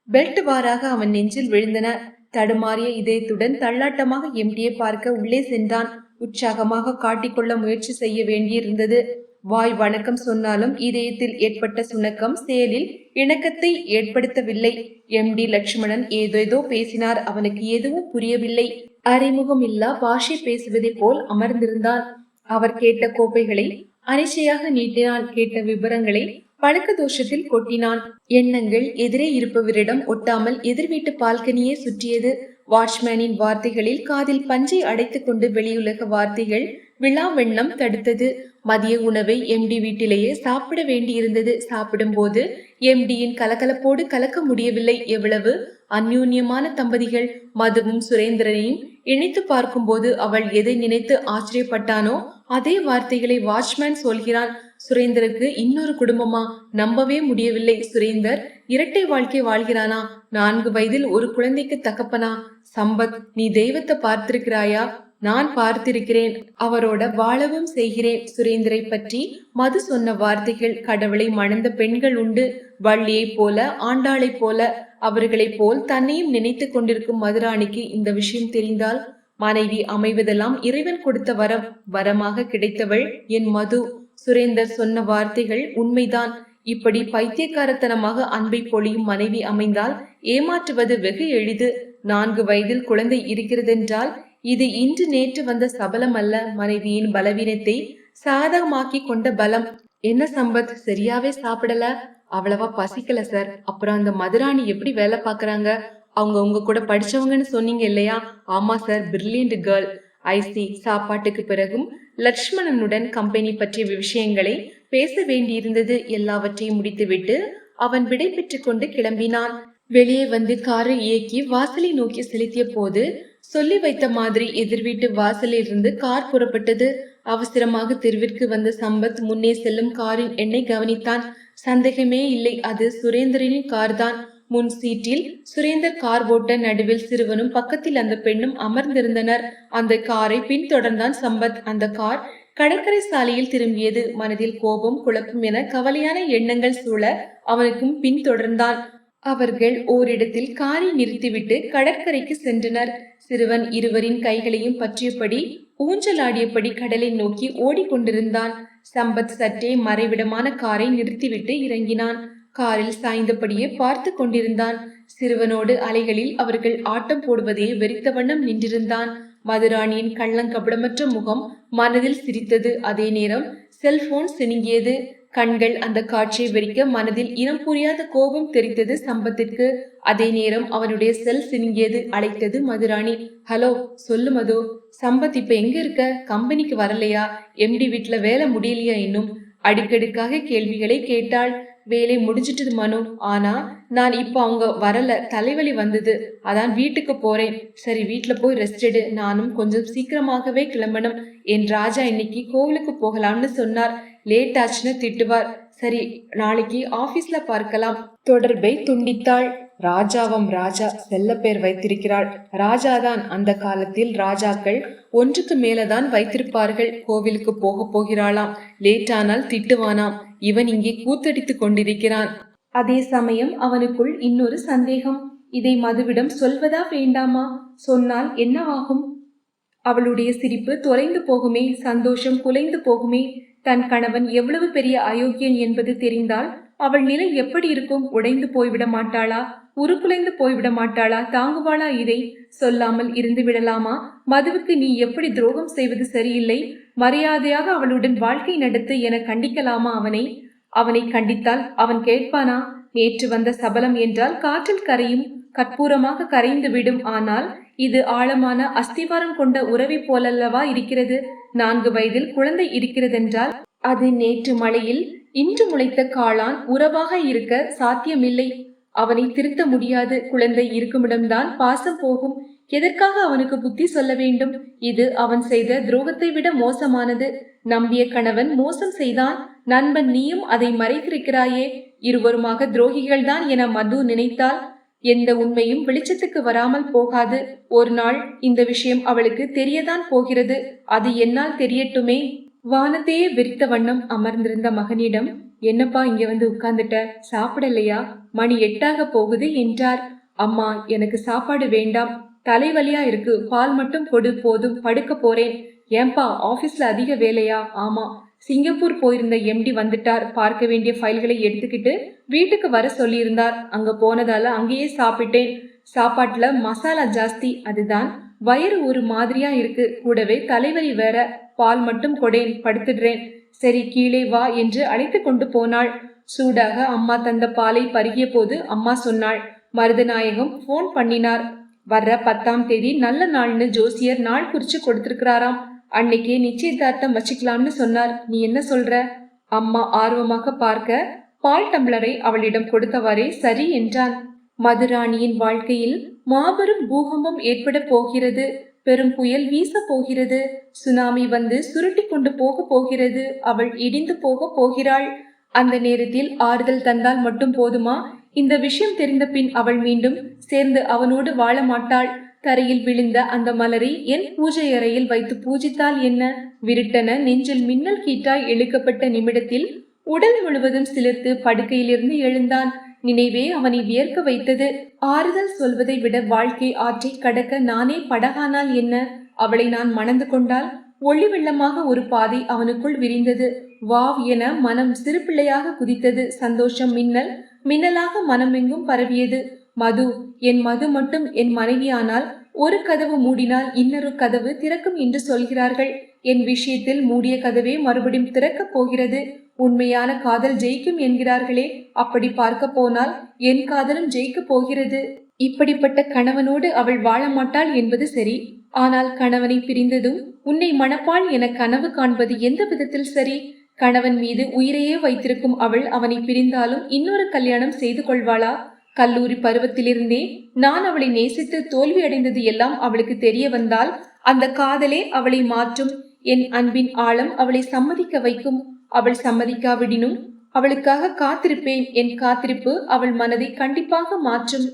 பெல்ட் வாராக அவன் நெஞ்சில் விழுந்தன. தடுமாறிய இதயத்துடன் தள்ளாட்டமாக எம்டியை பார்க்க உள்ளே சென்றான். உற்சாகமாக காட்டிக்கொள்ள முயற்சி செய்ய வேண்டியிருந்தது. வாய் வணக்கம் சொன்னாலும் இதயத்தில் ஏற்பட்ட சுணக்கம் செயலில் இணக்கத்தை ஏற்படுத்தவில்லை. எம்டி லட்சுமணன் ஏதேதோ பேசினார். அவனுக்கு எதுவும் புரியவில்லை. அறிமுகம் இல்லா பாஷை பேசுவதை போல் அமர்ந்திருந்தான். அவர் கேட்ட கோப்பைகளை அனிச்சையாக நீட்டினான். கேட்ட விவரங்களை பழக்க தோஷத்தில் கொட்டினான். எண்ணங்கள் எதிரே இருப்பவரிடம் ஒட்டாமல் எதிர்வீட்டு பால்கனியே சுற்றியது. வாட்ச்மேனின் வார்த்தைகளில் காதில் பஞ்சை அடைத்துக் கொண்டு வெளியுலக வார்த்தைகள் விழா வெண்ணம் தடுத்தது. மதிய உணவை எம்டி வீட்டிலேயே சாப்பிட வேண்டியிருந்தது. சாப்பிடும் போது எம்டியின் கலகலப்போடு கலக்க முடியவில்லை. எவ்வளவு அந்யோன்யமான தம்பதிகள்! மதுவும் சுரேந்திரனையும் இணைத்து பார்க்கும் போது அவள் எதை நினைத்து ஆச்சரியப்பட்டானோ அதே வார்த்தைகளை வாட்ச்மேன் சொல்கிறான். சுரேந்தருக்கு இன்னொரு குடும்பமா? நம்பவே முடியவில்லை. சுரேந்தர் இரட்டை வாழ்க்கை வாழ்கிறானா? 4 வயதில் ஒரு குழந்தைக்கு தகப்பனா? சம்பத், நீ தெய்வத்தை பார்த்திருக்கிறாயா? நான் பார்த்திருக்கிறேன். அவரோட வாழவும் செய்கிறேன். சுரேந்தரை பற்றி மது சொன்ன வார்த்தைகள். கடவுளை மணந்த பெண்கள் உண்டு. வள்ளியை போல, ஆண்டாளை போல, அவர்களைப் போல் தன்னையும் நினைத்து கொண்டிருக்கும் மதுராணிக்கு இந்த விஷயம் தெரிந்தால் மனைவி அமைவதெல்லாம் இறைவன் கொடுத்த வரம். வரமாக கிடைத்தவள் என் மது. சுரேந்தர் சொன்ன வார்த்தைகள் உண்மைதான். இப்படி பைத்தியக்காரத்தனமாக அன்பை பொழியும் மனைவி அமைந்தால் ஏமாற்றுவது வெகு எளிது. 4 வயதில் குழந்தை இருக்கிறதென்றால் இது இன்று நேற்று வந்த சபலம் அல்ல. மனைவியின் பலவீனத்தை சாதகமாக்கி கொண்ட பலம். என்ன சம்பத், சரியாவே சாப்பிடல? அவ்வளவா பசிக்கல சார். அப்புறம் அந்த மதுராணி எப்படி வேலை பாக்குறாங்க? அவங்க உங்க கூட படிச்சவங்கன்னு சொன்னீங்க இல்லையா? ஆமா சார், பிரில்லியன்ட் கேர்ள். ஐசி. சாப்பாட்டுக்கு பிறகும் லட்சுமணனுடன் கம்பெனி பற்றிய விஷயங்களை பேச வேண்டியிருந்தது. எல்லாவற்றையும் முடித்துவிட்டு அவன் விடை பெற்றுக் கொண்டு கிளம்பினான். வெளியே வந்து காரை இயக்கி வாசலை நோக்கி செலுத்திய போது சொல்லி வைத்த மாதிரி எதிர்வீட்டு வாசலில் இருந்து கார் புறப்பட்டது. அவசரமாக தெருவிற்கு வந்த சம்பத் முன்னே செல்லும் காரின் எண்ணை கவனித்தான். சந்தேகமே இல்லை, அது சுரேந்தரின் கார் தான். முன் சீட்டில் சுரேந்தர் கார் ஓட்ட, நடுவில் சிறுவனும் பக்கத்தில் அந்த பெண்ணும் அமர்ந்திருந்தனர். அந்த காரை பின்தொடர்ந்தான் சம்பத். அந்த கார் கடற்கரை சாலையில் திரும்பியது. மனதில் கோபம், குழப்பம் என கவலையான எண்ணங்கள் சூழ அவனுக்கும் பின்தொடர்ந்தான். அவர்கள் ஓரிடத்தில் காரை நிறுத்திவிட்டு கடற்கரைக்கு சென்றனர். சிறுவன் இருவரின் கைகளையும் பற்றியபடி ஊஞ்சலாடியபடி கடலை நோக்கி ஓடிக்கொண்டிருந்தான். சம்பத் சற்றே மறைவிடமான காரை நிறுத்திவிட்டு இறங்கினான். காரில் சாய்ந்தபடியே பார்த்து கொண்டிருந்தான். சிறுவனோடு அலைகளில் அவர்கள் ஆட்டம் போடுவதையே வெறித்த வண்ணம் நின்றிருந்தான். மதுராணியின் கள்ளங்கபடமற்ற முகம் மனதில் சிரித்தது. அதே நேரம் செல்போன் சினுங்கியது. கண்கள் அந்த காட்சியை வெறிக்க மனதில் இனம் புரியாத கோபம் தெரித்தது சம்பத்திற்கு. அதே நேரம் அவனுடைய செல் சினுங்கியது. அழைத்தது மதுராணி. ஹலோ, சொல்லு மது. சம்பத், இப்ப எங்க இருக்க? கம்பெனிக்கு வரலையா? எம்டி வீட்டுல வேலை முடியலையா இன்னும்? அடிக்கடிக்காக கேள்விகளை கேட்டாள். வேலை முடிஞ்சிட்டது மனு. ஆனா நான் இப்ப அவங்க வரல, தலைவலி வந்தது, அதான் வீட்டுக்கு போறேன். சரி, வீட்டுல போய் ரெஸ்ட் எடு. நானும் கொஞ்சம் சீக்கிரமாகவே கிளம்பணும். என் ராஜா இன்னைக்கு கோவிலுக்கு போகலாம்னு சொன்னார். லேட் ஆச்சுன்னு திட்டுவார். சரி, நாளைக்கு ஆபீஸ்ல பார்க்கலாம். தொடர்பை துண்டித்தாள். ராஜாவம் ராஜா, செல்ல பேர் வைத்திருக்கிறாள். ராஜாதான். அந்த காலத்தில் ராஜாக்கள் ஒன்றுக்கு மேலதான் வைத்திருப்பார்கள். கோவிலுக்கு போக போகிறாளாம். லேட் ஆனால் திட்டுவானாம். இவன் இங்கே கூத்தடித்து கொண்டிருக்கிறான். அதே சமயம் அவனுக்குள் இன்னொரு சந்தேகம். இதை மதுவிடம் சொல்வதா வேண்டாமா? சொன்னால் என்னவாகும்? அவளுடைய சிரிப்பு தொலைந்து போகுமே, சந்தோஷம் குலைந்து போகுமே. தன் கணவன் எவ்வளவு பெரிய அயோக்கியன் என்பது தெரிந்தால் அவள் நிலை எப்படி இருக்கும்? உடைந்து போய்விட மாட்டாளா? உருக்குலைந்து போய்விட மாட்டாளா? தாங்குவாளா? இதை சொல்லாமல் இருந்து விடலாமா? மதுவுக்கு நீ எப்படி துரோகம் செய்வது சரியில்லை, மரியாதையாக அவளுடன் வாழ்க்கை நடத்து என கண்டிக்கலாமா அவனை கண்டித்தால் அவன் கேட்பானா? நேற்று வந்த சபலம் என்றால் காற்றில் கரையும், கற்பூரமாக கரைந்து விடும். ஆனால் இது ஆழமான அஸ்திவாரம் கொண்ட உறவை போலல்லவா இருக்கிறது. 4 வயதில் குழந்தை இருக்கிறதென்றால் அது நேற்று மழையில் இன்று முளைத்த காளான் உறவாக இருக்க சாத்தியமில்லை. அவனை திருத்த முடியாது. குழந்தை இருக்குமிடம்தான் பாசம் போகும். எதற்காக அவனுக்கு புத்தி சொல்ல வேண்டும்? இது அவன் செய்த துரோகத்தை விட மோசமானது. நம்பிய கணவன் மோசம் செய்தான். நண்பன் நீயும் அதை மறைத்திருக்கிறாயே. இருவருமாக துரோகிகள்தான் என மது நினைத்தால் எந்த உண்மையும் வெளிச்சத்துக்கு வராமல் போகாது. ஒரு நாள் இந்த விஷயம் அவளுக்கு தெரியதான் போகிறது. அது என்னால் தெரியட்டுமே. வானத்தையே விரித்த வண்ணம் அமர்ந்திருந்த மகனிடம், என்னப்பா இங்க வந்து உட்கார்ந்துட்ட, சாப்பிடலையா? மணி 8 போகுது என்றார். அம்மா, எனக்கு சாப்பாடு வேண்டாம், தலைவலியா இருக்கு, பால் மட்டும் கொடு, போதும், படுக்க போறேன். ஏன்பா, ஆபீஸ்ல அதிக வேலையா? ஆமா, சிங்கப்பூர் போயிருந்த எம்டி வந்துட்டார். பார்க்க வேண்டிய ஃபைல்களை எடுத்துக்கிட்டு வீட்டுக்கு வர சொல்லியிருந்தார். அங்க போனதால அங்கேயே சாப்பிட்டேன். சாப்பாட்டுல மசாலா ஜாஸ்தி, அதுதான் வயிறு ஒரு மாதிரியா இருக்கு. கூடவே தலைவலி வேற. பால் மட்டும் கொடேன், படுத்துடுறேன். சரி, கீழே வா என்று அழைத்து கொண்டு போனாள். சூடாக அம்மா தந்த பாலை பருகிய போது அம்மா சொன்னாள், மருதநாயகம் போன் பண்ணினார். வர்ற 10ஆம் தேதி நல்ல நாள்னு ஜோசியர் நாள் குறிச்சு கொடுத்திருக்கிறாராம். அன்னைக்கே நிச்சயதார்த்தம் வச்சுக்கலாம்னு சொன்னார். நீ என்ன சொல்ற? அம்மா ஆர்வமாக பார்க்க பால் டம்ளரை அவளிடம் கொடுத்தவாறே சரி என்றான். மதுராணியின் வாழ்க்கையில் மாபெரும் பூகம்பம் ஏற்பட போகிறது. பெரும் புயல் வீச போகிறது. சுனாமி வந்து சுருட்டி கொண்டு போக போகிறது. அவள் இடிந்து போக போகிறாள். அந்த நேரத்தில் ஆறுதல் தந்தால் மட்டும் போதுமா? இந்த விஷயம் தெரிந்த பின் அவள் மீண்டும் சேர்ந்து அவனோடு வாழ மாட்டாள். தரையில் விழுந்த அந்த மலரை என் பூஜை அறையில் வைத்து பூஜித்தால் என்ன? விருட்டன நெஞ்சில் மின்னல் கீட்டாய் இழுக்கப்பட்ட நிமிடத்தில் உடல் முழுவதும் சிலிர்த்து படுக்கையிலிருந்து எழுந்தான். நினைவே அவனை வியர்க்க வைத்தது. ஆறுதல் சொல்வதை விட வாழ்க்கை ஆற்றை கடக்க நானே படகானால் என்ன? அவளை நான் மணந்து கொண்டால் ஒளி வெள்ளமாக ஒரு பாதை அவனுக்குள் விரிந்தது. வாவ் என மனம் சிறு பிள்ளையாக குதித்தது. சந்தோஷம் மின்னல் மின்னலாக மனமெங்கும் பரவியது. மது, என் மது மட்டும் என் மனைவியானால் ஒரு கதவு மூடினால் இன்னொரு கதவு திறக்கும் என்று சொல்கிறார்கள். என் விஷயத்தில் மூடிய கதவே மறுபடியும் திறக்கப் போகிறது. உண்மையான காதல் ஜெயிக்கும் என்கிறார்களே, அப்படி பார்க்க போனால் என் காதலும் ஜெயிக்க போகிறது. இப்படிப்பட்ட கணவனோடு அவள் வாழ மாட்டாள் என்பது சரி. ஆனால் கணவனை பிரிந்ததும் உன்னை மணப்பாள் என கனவு காண்பது எந்த விதத்தில் சரி? கணவன் மீது உயிரையே வைத்திருக்கும் அவள் அவனை பிரிந்தாலும் இன்னொரு கல்யாணம் செய்து கொள்வாளா? கல்லூரி பருவத்திலிருந்தே நான் அவளை நேசித்து தோல்வி அடைந்தது எல்லாம் அவளுக்கு தெரிய வந்தால் அந்த காதலே அவளை மாற்றும். என் அன்பின் ஆழம் அவளை சம்மதிக்க வைக்கும். அவள் சம்மதிக்காவிடினும் அவளுக்காக காத்திருப்பேன். என் காத்திருப்பு அவள் மனதை கண்டிப்பாக மாற்றும்.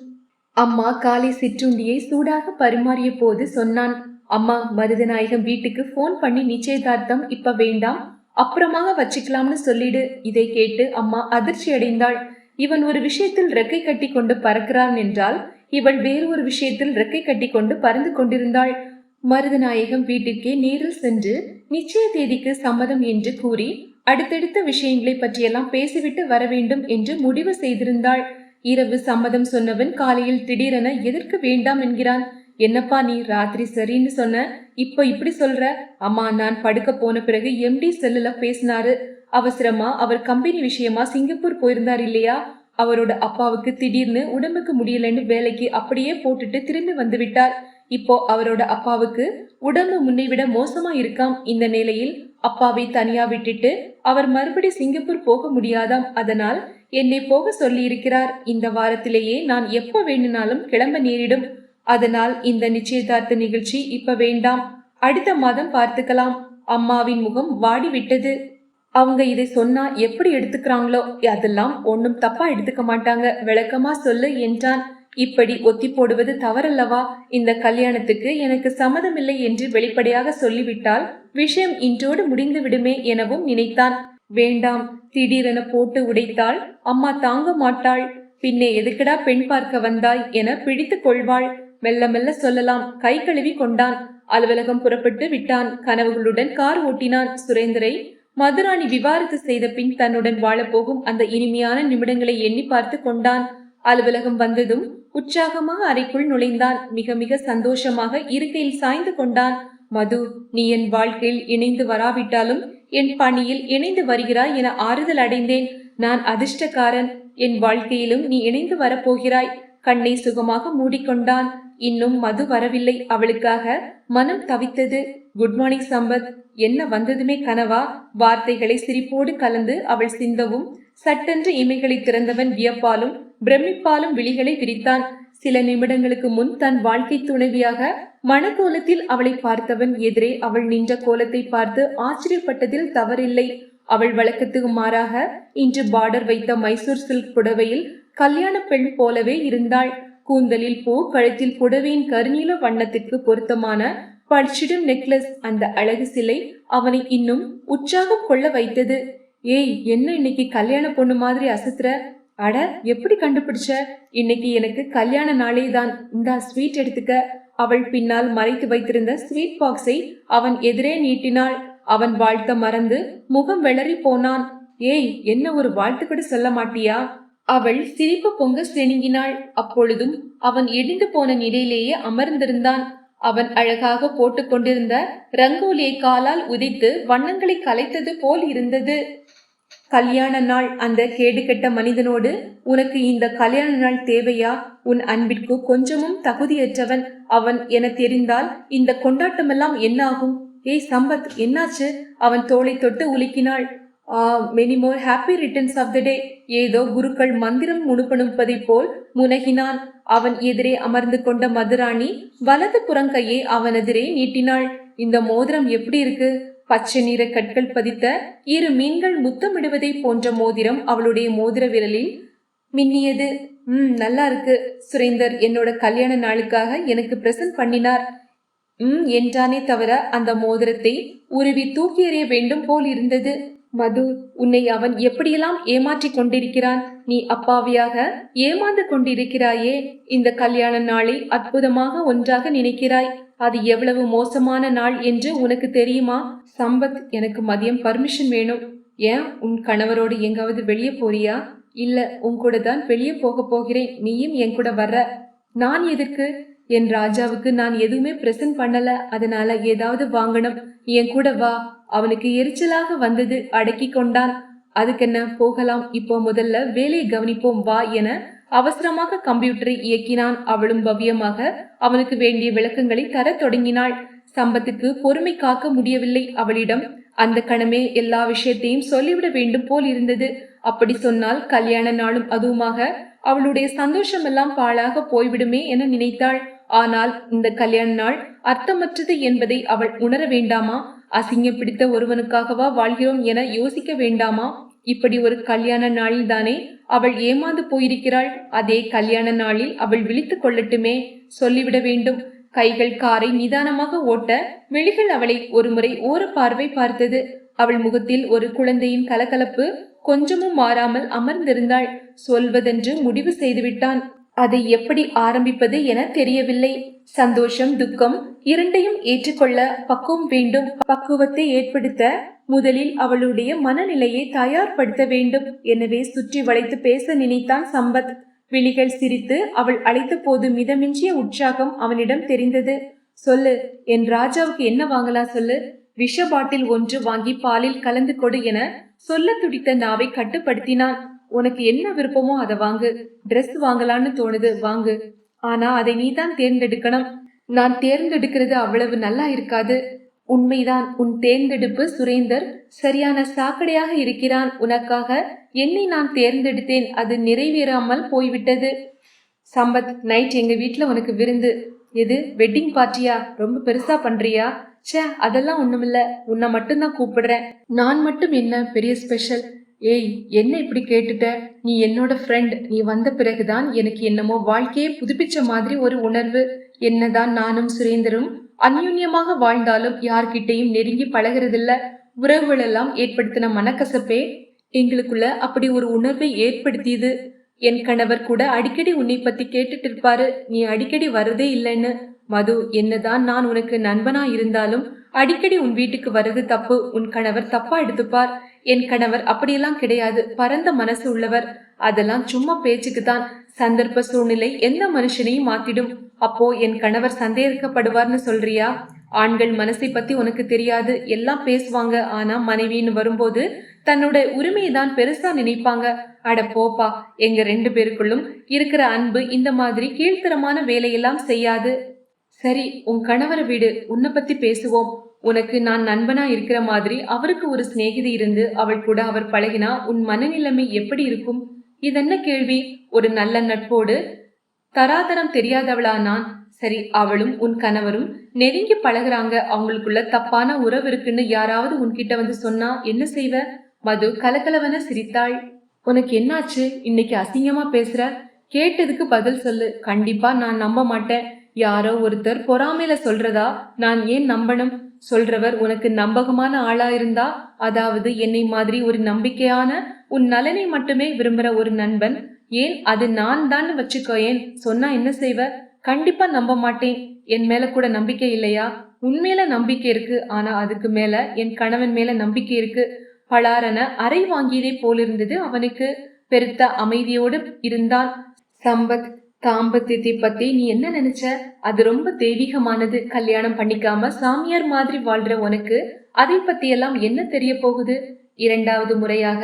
அம்மா காலை சிற்றுண்டியை சூடாக பரிமாறிய போது சொன்னான். அம்மா, மருதநாயகம் வீட்டுக்கு போன் பண்ணி நிச்சயதார்த்தம் இப்ப வேண்டாம், அப்புறமாக வச்சுக்கலாம்னு சொல்லிடு. இதை கேட்டு அம்மா அதிர்ச்சி அடைந்தாள். இவன் ஒரு விஷயத்தில் ரெக்கை கட்டி கொண்டு பறக்கிறான் என்றால் இவள் வேறு ஒரு விஷயத்தில் ரெக்கை கட்டி கொண்டு பறந்து கொண்டிருந்தாள். மருதநாயகம் வீட்டிற்கே நேரில் சென்று நிச்சய தேதிக்கு சம்மதம் என்று கூறி அடுத்தடுத்த விஷயங்களை பற்றியெல்லாம் பேசிவிட்டு வர வேண்டும் என்று முடிவு செய்திருந்தாள். இரவு சம்மதம் சொன்னவன் காலையில் திடீரென எதற்கு வேண்டாம் என்கிறான். என்னப்பா நீ ராத்திரி சரின்னு சொன்ன, இப்ப இப்படி சொல்ற? அம்மா, நான் படுக்க போன பிறகு எம்டி செல்லுல பேசினாரு. அவசரமா அவர் கம்பெனி விஷயமா சிங்கப்பூர் போயிருந்தார் இல்லையா? அவரோட அப்பாவுக்கு திடீர்னு உடம்புக்கு முடியலன்னு வேலைக்கு அப்படியே போட்டுட்டு திரும்பி வந்து விட்டார். இப்போ அவரோட அப்பாவுக்கு உடம்பு முன்னை விட மோசமா இருக்காம். இந்த நிலையில் அப்பாவை தனியா விட்டுட்டு அவர் மறுபடி சிங்கப்பூர் போக முடியாதாம். அதனால் என்னை போக சொல்லி இருக்கிறார். இந்த வாரத்திலேயே நான் எப்ப வேணும்னாலும் கிளம்ப நேரிடும். அதனால் இந்த நிச்சயதார்த்த நிகழ்ச்சி இப்ப வேண்டாம், அடுத்த மாதம் பார்த்துக்கலாம். அம்மாவின் முகம் வாடி விட்டது. அவங்க இதை சொன்னா எப்படி எடுத்துக்கிறாங்களோ? அதெல்லாம் ஒன்னும் தப்பா எடுத்துக்க மாட்டாங்க, விளக்கமா சொல்லு என்றான். இப்படி ஒத்தி போடுவது தவறல்லவா? இந்த கல்யாணத்துக்கு எனக்கு சம்மதமில்லை என்று வெளிப்படையாக சொல்லிவிட்டால் விஷயம் இன்றோடு முடிந்து விடுமே எனவும் நினைத்தான். வேண்டாம், திடீரென போட்டு உடைத்தாள். அம்மா தாங்க மாட்டாள். பின்னே எதுக்குடா பெண் பார்க்க வந்தாய் என பிடித்து கொள்வாள். மெல்ல மெல்ல சொல்லலாம். கை கழுவி கொண்டான். அலுவலகம் புறப்பட்டு விட்டான். கனவுகளுடன் கார் ஓட்டினான். சுரேந்தரை மதுராணி விவாகரத்து செய்த பின் தன்னுடன் வாழப்போகும் அந்த இனிமையான நிமிடங்களை எண்ணி பார்த்து கொண்டான். அலுவலகம் வந்ததும் உற்சாகமாக அறைக்குள் நுழைந்தான். மிக மிக சந்தோஷமாக இருக்கையில் சாய்ந்து கொண்டான். மது, நீ என் வாழ்க்கையில் இணைந்து வராவிட்டாலும் என் பணியில் இணைந்து வருகிறாய் என ஆறுதல் அடைந்தேன். நான் அதிர்ஷ்டக்காரன். என் வாழ்க்கையிலும் நீ இணைந்து வரப்போகிறாய். கண்ணை சுகமாக மூடிக்கொண்டான். இன்னும் மது வரவில்லை. அவளுக்காக மனம் தவித்தது. Good morning Sampath. என்ன வந்ததுமே கனவா? வார்த்தைகளை சிரிப்போடு கலந்து அவள் சிந்தவும் சட்டென்று இமைகளை திறந்தவன் வியப்பாலும் பிரமிப்பாலும் விழிகளை விரித்தான். சில நிமிடங்களுக்கு முன் தன் வாழ்க்கை துணைவியாக மனக்கோலத்தில் அவளை பார்த்தவன் எதிரே அவள் நின்ற கோலத்தை பார்த்து ஆச்சரியப்பட்டதில் தவறில்லை. அவள் வழக்கத்துக்கு மாறாக இன்று பார்டர் வைத்த மைசூர் சில்க் புடவையில் கல்யாண பெண் போலவே இருந்தாள். கூந்தலில் பூ, கழுத்தில் புடவையின் கருநீல வண்ணத்திற்கு பொருத்தமான பளிச்சிடும் நெக்லஸ். அந்த அழகு சிலை அவனை இன்னும் உற்சாகம் கொள்ள வைத்தது. ஏய், என்ன இன்னைக்கு கல்யாண பொண்ணு மாதிரி அசத்துற? அட, எப்படி கண்டுபிடிச்ச? இன்னைக்கு எனக்கு கல்யாண நாளே தான். இந்த ஸ்வீட் எடுத்துக்க. அவள் பின்னால் மறைத்து வைத்திருந்த ஸ்வீட் பாக்ஸை அவன் எதிரே நீட்டினாள். அவன் வாழ்த்த மறந்து முகம் வெளறி போனான். ஏய், என்ன ஒரு வாழ்த்து கூட சொல்ல மாட்டியா? அவள் சிரிப்பு பொங்க செணுங்கினாள். அப்பொழுதும் அவன் இடிந்து போன நிலையிலேயே அமர்ந்திருந்தான். அவன் அழகாக போட்டு கொண்டிருந்த ரங்கோலியை காலால் உதைத்து வண்ணங்களை கலைத்தது போல் இருந்தது. கல்யாண நாள். அந்த கேடுகெட்ட மனிதனோடு உனக்கு இந்த கல்யாண நாள் தேவையா? உன் அன்பிற்கு கொஞ்சமும் தகுதியற்றவன் அவன் என தெரிந்தால் இந்த கொண்டாட்டமெல்லாம் என்ன ஆகும்? ஏய் சம்பத், என்னாச்சு? அவன் தோளை தொட்டு உலுக்கினாள். Many more happy returns of the day. ஏதோ குருக்கள் மந்திரம் முணுப்பணுப்பதை போல் முனகினான். அவன் எதிரே அமர்ந்து கொண்ட மதுராணி வலது புறங்கையை அவனெதிரே நீட்டினாள். இந்த மோதிரம் எப்படி இருக்கு? பச்சை நிற கற்கள் பதித்த இரு மீன்கள் முத்தமிடுவதை போன்ற மோதிரம் அவளுடைய மோதிர விரலில் மின்னியது. நல்லா இருக்கு. சுரேந்தர் என்னோட கல்யாண நாளுக்காக எனக்கு பிரசன்ட் பண்ணினார் என்றானே தவிர அந்த மோதிரத்தை உருவி தூக்கி எறிய வேண்டும் போல் இருந்தது. மது, உன்னை அவன் எப்படியெல்லாம் ஏமாற்றி கொண்டிருக்கிறான். நீ அப்பாவியாக ஏமாந்து கொண்டிருக்கிறாயே. இந்த கல்யாண நாளை அற்புதமாக ஒன்றாக நினைக்கிறாய். அது எவ்வளவு மோசமான நாள் என்று உனக்கு தெரியுமா? சம்பத், எனக்கு மதியம் பர்மிஷன் வேணும். ஏன், உன் கணவரோடு எங்காவது வெளியே போறியா? இல்ல, உன் கூட தான் வெளியே போகிறேன். நீயும் என் கூட வர்ற. நான் எதற்கு? என் ராஜாவுக்கு நான் எதுவுமே பிரசன்ட் பண்ணல. அதனால ஏதாவது வாங்கணும். என் கூட வா. அவனுக்கு எரிச்சலாக வந்தது. அடக்கி கொண்டான். அதுக்கென்ன, போகலாம். இப்போ முதல்ல வேலையை கவனிப்போம் வா என அவசரமாக கம்ப்யூட்டரை இயக்கினான். அவளும் பவ்யமாக அவனுக்கு வேண்டிய விளக்கங்களை தர தொடங்கினாள். சம்பத்துக்கு பொறுமை காக்க முடியவில்லை. அவளிடம் அந்த கணமே எல்லா விஷயத்தையும் சொல்லிவிட வேண்டும் போல் இருந்தது. அப்படி சொன்னால் கல்யாண நாளும் அதுவுமாக அவளுடைய சந்தோஷமெல்லாம் பாழாக போய்விடுமே என நினைத்தாள். ஆனால் இந்த கல்யாண நாள் அர்த்தமற்றது என்பதை அவள் உணர வேண்டாமா? அசிங்கம் பிடித்த ஒருவனுக்காகவா வாழ்கிறோம் என யோசிக்க வேண்டாமா? இப்படி ஒரு கல்யாண நாளில் தானே அவள் ஏமாந்து போயிருக்கிறாள். அதே கல்யாண நாளில் அவள் விழித்து கொள்ளட்டுமே. சொல்லிவிட வேண்டும். கைகள் காரை நிதானமாக ஓட்ட விழிகள் அவளை ஒருமுறை ஓர பார்வை பார்த்தது. அவள் முகத்தில் ஒரு குழந்தையின் கலகலப்பு கொஞ்சமும் மாறாமல் அமர்ந்திருந்தாள். சொல்வதென்று முடிவு செய்துவிட்டான். அதை எப்படி ஆரம்பிப்பது என தெரியவில்லை. சந்தோஷம், துக்கம் இரண்டையும் ஏற்றுக்கொள்ள பக்குவம் வேண்டும். பக்குவத்தை ஏற்படுத்த முதலில் அவளுடைய மனநிலையை தயார்படுத்த வேண்டும். எனவே சுற்றி வளைத்து பேச நினைத்தான் சம்பத். விழிகள் சிரித்து அவள் அழைத்த போது மிதமிஞ்சிய உற்சாகம் அவனிடம் தெரிந்தது. சொல்லு, என் ராஜாவுக்கு என்ன வாங்கலாம் சொல்லு. விஷ பாட்டில் ஒன்று வாங்கி பாலில் கலந்து கொடு என சொல்ல துடித்த நாவை கட்டுப்படுத்தினான். உனக்கு என்ன விருப்பமோ அதை வாங்கு. ட்ரெஸ் வாங்கலான்னு தோணுது, வாங்கு. ஆனா அதை நீதான் தேர்ந்தெடுக்கணும். நான் தேர்ந்தெடுக்கிறது அவ்வளவு நல்லா இருக்காது. உண்மைதான், உன் தேர்ந்தெடுப்பு சுரேந்தர் சரியான சாக்கடையாக இருக்கிறான். உனக்காக என்னை நான் தேர்ந்தெடுத்தேன். அது நிறைவேறாமல் போய்விட்டது. சம்பத், நைட் எங்க வீட்டுல உனக்கு விருந்து. எது, வெட்டிங் பார்ட்டியா? ரொம்ப பெருசா பண்றியா? ச்சே, அதெல்லாம் ஒண்ணுமில்ல. உன்னை மட்டும்தான் கூப்பிடுறேன். நான் மட்டும் என்ன பெரிய ஸ்பெஷல்? ஏய், என்ன இப்படி கேட்டுட்ட? நீ என்னோட ஃப்ரெண்ட். நீ வந்த பிறகுதான் எனக்கு என்னமோ வாழ்க்கையே புதுப்பிச்ச மாதிரி ஒரு உணர்வு. என்னதான் நானும் சுரேந்தரும் அந்யுன்யமாக வாழ்ந்தாலும் யார்கிட்டையும் நெருங்கி பழகிறதில்ல. உறவுகள் எல்லாம் ஏற்படுத்தின மனக்கசப்பே எங்களுக்குள்ள அப்படி ஒரு உணர்வை ஏற்படுத்தியது. என் கணவர் கூட அடிக்கடி உன்னை பத்தி கேட்டுட்டு இருப்பாரு. நீ அடிக்கடி வரதே இல்லைன்னு. மது, என்னதான் நான் உனக்கு நண்பனா இருந்தாலும் அடிக்கடி உன் வீட்டுக்கு வர்றது தப்பு. உன் கணவர் தப்பா எடுத்துப்பார். என் கணவர் அப்படியெல்லாம் கிடையாது. பரந்த மனசு உள்ளவர். அதெல்லாம் சும்மா பேச்சுக்குதான். சந்தர்ப்ப சூழ்நிலை எந்த மனுஷனையும் மாத்திடும். அப்போ என் கணவர் சந்தேகிக்கப்படுவார்னு சொல்றியா? ஆண்கள் மனசை பத்தி உனக்கு தெரியாது, எல்லாம் பேசுவாங்க. ஆனா மனைவின்னு வரும்போது தன்னோட உரிமையை தான் பெருசா நினைப்பாங்க. அட போப்பா, எங்க 2 பேருக்குள்ளும் இருக்கிற அன்பு இந்த மாதிரி கீழ்த்தரமான வேலையெல்லாம் செய்யாது. சரி, உன் கணவரை விடு, உன்னை பத்தி பேசுவோம். உனக்கு நான் நண்பனா இருக்கிற மாதிரி அவருக்கு ஒரு சிநேகிதி இருந்து அவள் கூட அவர் பழகினா உன் மனநிலைமை எப்படி இருக்கும்? இதென்ன கேள்வி? ஒரு நல்ல நட்போடு தராதரம் தெரியாதவளா நான்? சரி, அவளும் உன் கணவரும் நெருங்கி பழகுறாங்க, அவங்களுக்குள்ள தப்பான உறவு இருக்குன்னு யாராவது உன்கிட்ட வந்து சொன்னா என்ன செய்வ? மது கலகலவன சிரித்தாள். உனக்கு என்னாச்சு? இன்னைக்கு அசிங்கமா பேசுற? கேட்டதுக்கு பதில் சொல்லு. கண்டிப்பா நான் நம்ப மாட்டேன். யாரோ ஒருத்தர் பொறாமையில சொல்றதா நான் ஏன் நம்பணும்? சொல்றவர் உனக்கு நம்பகமான ஆளா இருந்தா, அதாவது என்னை மாதிரி ஒரு நம்பிக்கையான உன் நலனை மட்டுமே விரும்புற ஒரு நண்பன், ஏன் அது நான் தான் வச்சுக்கோ, ஏன் சொன்னா என்ன செய்வ? கண்டிப்பா நம்ப மாட்டேன். என் மேல கூட நம்பிக்கை இல்லையா? உன்மேல நம்பிக்கை இருக்கு, ஆனா அதுக்கு மேல என் கணவன் மேல நம்பிக்கை இருக்கு. பலாரன அறை வாங்கியதே போலிருந்தது அவனுக்கு. பெருத்த அமைதியோடு இருந்தான். சம்பத், தாம்பத்தியத்தை பத்தி நீ என்ன நினைச்ச? அது ரொம்ப தெய்வீகமானது. கல்யாணம் பண்ணிக்காம சாமியார் மாதிரி வாழ்ற உனக்கு அதை பத்தி எல்லாம் என்ன தெரிய போகுது? 2வது முறையாக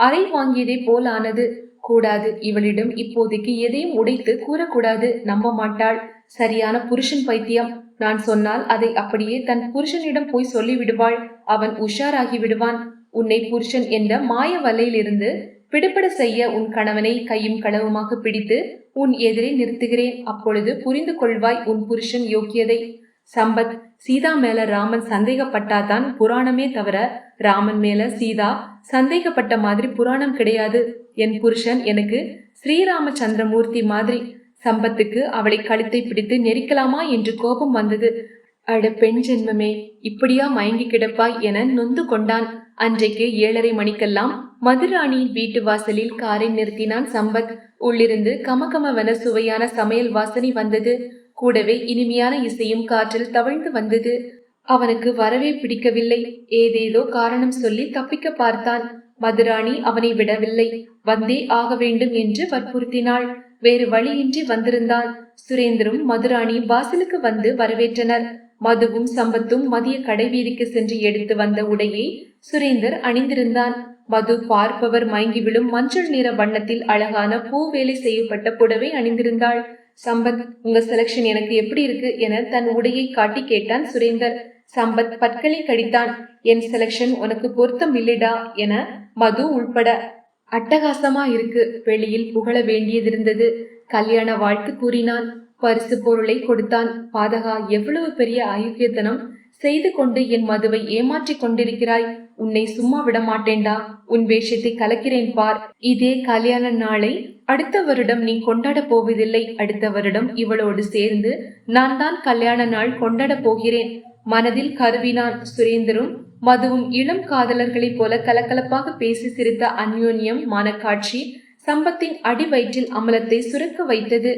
அறை வாங்கியதே போல் ஆனது. கூடாது, இவளிடம் இப்போதைக்கு எதையும் உடைத்து கூறக்கூடாது. நம்ப மாட்டாள். சரியான புருஷன் பைத்தியம். நான் சொன்னால் அதை அப்படியே தன் புருஷனிடம் போய் சொல்லி விடுவாள். அவன் உஷாராகி விடுவான். உன்னை புருஷன் என்ற மாய வலையிலிருந்து விடுபட செய்ய உன் கணவனை கையும் களவுமாக பிடித்து உன் எதிரே நிறுத்துகிறேன். அப்பொழுது புரிந்து கொள்வாய் உன் புருஷன் யோக்கியதை. சம்பத், சீதா மேல ராமன் சந்தேகப்பட்டாதான் புராணமே தவிர ராமன் மேல சீதா சந்தேகப்பட்ட மாதிரி புராணம் கிடையாது. என் புருஷன் எனக்கு ஸ்ரீராமச்சந்திரமூர்த்தி மாதிரி. சம்பத்துக்கு அவளை கழுத்தை பிடித்து நெரிக்கலாமா என்று கோபம் வந்தது. அட பெண் ஜென்மமே, இப்படியா மயங்கி கிடப்பாய் என நொந்து கொண்டான். அன்றைக்கு 7:30 மணிக்கெல்லாம் மதுராணியின் வீட்டு வாசலில் காரை நிறுத்தினான் சம்பத். உள்ளிருந்து கமகமவன சுவையான சமையல் வாசனை வந்தது. கூடவே இனிமையான இசையும் காற்றில் தவழ்ந்து வந்தது. அவனுக்கு வரவே பிடிக்கவில்லை. ஏதேதோ காரணம் சொல்லி தப்பிக்க பார்த்தான். மதுராணி அவனை விடவில்லை. வந்தே ஆக வேண்டும் என்று வற்புறுத்தினாள். வேறு வழியின்றி வந்திருந்தான். சுரேந்தரும் மதுராணி வாசலுக்கு வந்து வரவேற்றனர். மதுவும் சம்பத்தும் மதிய கடைவீதிக்கு சென்று எடுத்து வந்த உடையை சுரேந்தர் அணிந்திருந்தான். மது பார்ப்பவர் மயங்கி விழும் மஞ்சள் நிற வண்ணத்தில் அழகான பூ வேலை செய்யப்பட்ட புடவை அணிந்திருந்தாள். சம்பத், உங்க செலக்ஷன் எனக்கு எப்படி இருக்கு என தன் உடையை காட்டி கேட்டான் சுரேந்தர். சம்பத் பற்களை கடித்தான். என் செலக்ஷன் உனக்கு பொருத்தம் இல்லடா என மது உள்பட. அட்டகாசமா இருக்கு. வெளியில் புகழ வேண்டியதிருந்தது. கல்யாண வாழ்த்து கூறினான். பரிசு பொருளை கொடுத்தான். பாதகா, எவ்வளவு பெரிய அயோக்கியத்தனம் செய்து கொண்டு என் மதுவை ஏமாற்றி கொண்டிருக்கிறாய். உன்னை சும்மா விட மாட்டேன்டா. உன் வேஷத்தை கலக்கிறேன் பார். இதே கல்யாண நாளை அடுத்த வருடம் நீ கொண்டாட போவதில்லை. அடுத்த வருடம் இவளோடு சேர்ந்து நான் தான் கல்யாண நாள் கொண்டாட போகிறேன். மனதில் கருவினான். சுரேந்தரும் மதுவும் இளம் காதலர்களைப் போல கலகலப்பாக பேசி சிரித்த அந்யோன்யம் மனக்காட்சி சம்பத்தின் அடி வயிற்றில் அமலத்தை சுரக்க வைத்தது.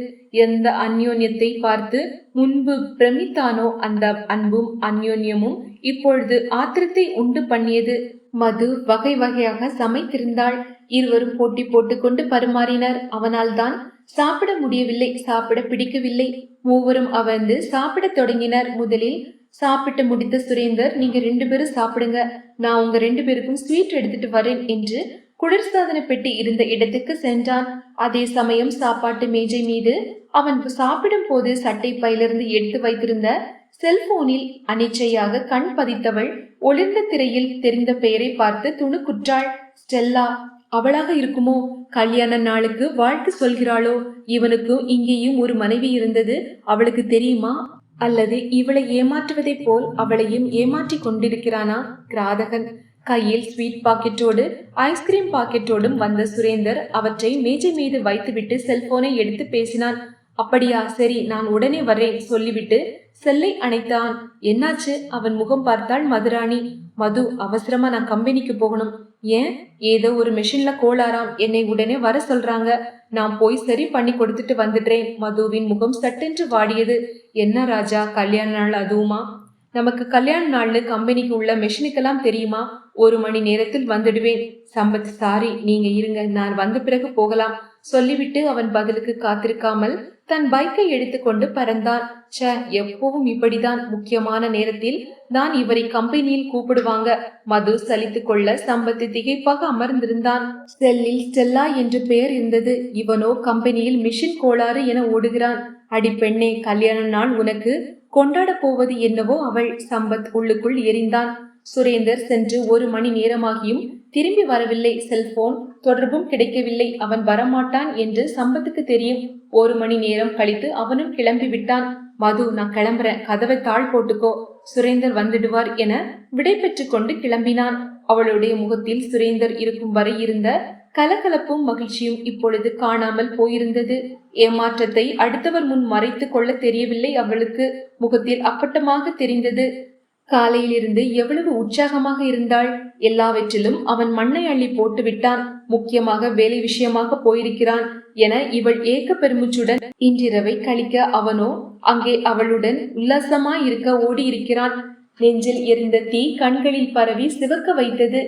எந்த அந்யோன்யத்தை பார்த்து முன்பு பிரமித்தானோ அந்த அன்பும் அந்யோன்யமும் இப்பொழுது ஆத்திரத்தை உண்டு பண்ணியது. மது வகை வகையாக சமைத்திருந்தாள். இருவரும் போட்டி போட்டுக்கொண்டு பரிமாறினர். அவனால் தான் சாப்பிட முடியவில்லை. சாப்பிட பிடிக்கவில்லை. மூவரும் அமர்ந்து சாப்பிட தொடங்கினர். முதலில் சாப்பிட்டு முடித்த சுரேந்தர், நீங்க 2 பேரும் சாப்பிடுங்க, நான் உங்க 2 பேருக்கும் ஸ்வீட் எடுத்துட்டு வரேன் என்று குளிர்சாதன பெட்டி இருந்த இடத்துக்கு சென்றான். அதே சமயம் சாப்பாட்டு மேஜை மீது அவன் சாப்பிடும் போது சட்டை பையிலிருந்து எடுத்து வைத்திருந்த செல்போனில் அனிச்சையாக கண் பதித்தவள் ஒளிர்ந்த திரையில் தெரிந்த பெயரை பார்த்து துணுக்குற்றாள். ஸ்டெல்லா. அவளாக இருக்குமோ? கல்யாண நாளுக்கு வாழ்த்து சொல்கிறாளோ? இவனுக்கும் இங்கேயும் ஒரு மனைவி இருந்தது அவளுக்கு தெரியுமா? அல்லது இவளை ஏமாற்றுவதை போல் அவளையும் ஏமாற்றி கொண்டிருக்கிறானா கிராதகன்? கையில் ஸ்வீட் பாக்கெட்டோடு ஐஸ்கிரீம் பாக்கெட்டோடும் வந்த சுரேந்தர் அவற்றை மேஜை மீது வைத்துவிட்டு செல்போனை எடுத்து பேசினான். அப்படியா, சரி, நான் உடனே வரேன் சொல்லிவிட்டு செல்லை அணைத்தான். என்னாச்சு? அவன் முகம் பார்த்தாள் மதுராணி. மது, அவசரமா நான் கம்பெனிக்கு போகணும். ஏன்? ஏதோ ஒரு மெஷின்ல கோளாறாம், என்னை உடனே வர சொல்றாங்க. நான் போய் சரி பண்ணி கொடுத்துட்டு வந்துடுறேன். மதுவின் முகம் சட்டென்று வாடியது. என்ன ராஜா, கல்யாண நாள் அதுவுமா? நமக்கு கல்யாண நாள்னு கம்பெனிக்கு உள்ள மெஷினுக்கெல்லாம் தெரியுமா? 1 மணி நேரத்தில் வந்துடுவேன். சம்பத், சாரி, நீங்க இருங்க, நான் வந்த பிறகு போகலாம் சொல்லிவிட்டு அவன் பதிலுக்கு காத்திருக்காமல் தன் பைக்கை எடுத்துக்கொண்டு பறந்தான். எப்பவும் இப்படிதான், முக்கியமான நேரத்தில் தான் இவரை கம்பெனியில் கூப்பிடுவாங்க. மது சலித்து கொள்ள சம்பத்து திகைப்பாக அமர்ந்திருந்தான். செல்லில் ஸ்டெல்லா என்று பெயர் இருந்தது. இவனோ கம்பெனியில் மிஷின் கோளாறு என ஓடுகிறான். அடி பெண்ணே, கல்யாண நாள் உனக்கு கொண்டாட போவது என்னவோ அவள். சம்பத் உள்ளுக்குள் எரிந்தான். சுரேந்தர் சென்று 1 மணி நேரமாகியும் திரும்பி வரவில்லை. செல்போன் தொடர்பும் கிடைக்கவில்லை. அவன் வரமாட்டான் என்று சம்பத்துக்கு தெரியும். 1 மணி நேரம் கழித்து அவனும் கிளம்பி விட்டான். மது, நான் கிளம்புறேன், கதவை தாழ் போட்டுக்கோ, சுரேந்தர் வந்துடுவார் என விடை பெற்று கொண்டு கிளம்பினான். அவளுடைய முகத்தில் சுரேந்தர் இருக்கும் வரை இருந்த கலகலப்பும் மகிழ்ச்சியும் இப்பொழுது காணாமல் போயிருந்தது. ஏமாற்றத்தை அடுத்தவர் முன் மறைத்து கொள்ள தெரியவில்லை அவளுக்கு. முகத்தில் அப்பட்டமாக தெரிந்தது. காலையிலிருந்து எவ்வளவு உற்சாகமாக இருந்தாள். எல்லாவற்றிலும் அவன் மண்ணை அள்ளி போட்டு விட்டான். முக்கியமாக வேலை விஷயமாக போயிருக்கிறான் என இவள் ஏக்க பெருமுச்சுடன் இன்றிரவை கழிக்க அவனோ அங்கே அவளுடன் உல்லாசமாயிருக்க ஓடி இருக்கிறான். நெஞ்சில் எரிந்த தீ கண்களில் பரவி சிவக்க வைத்தது.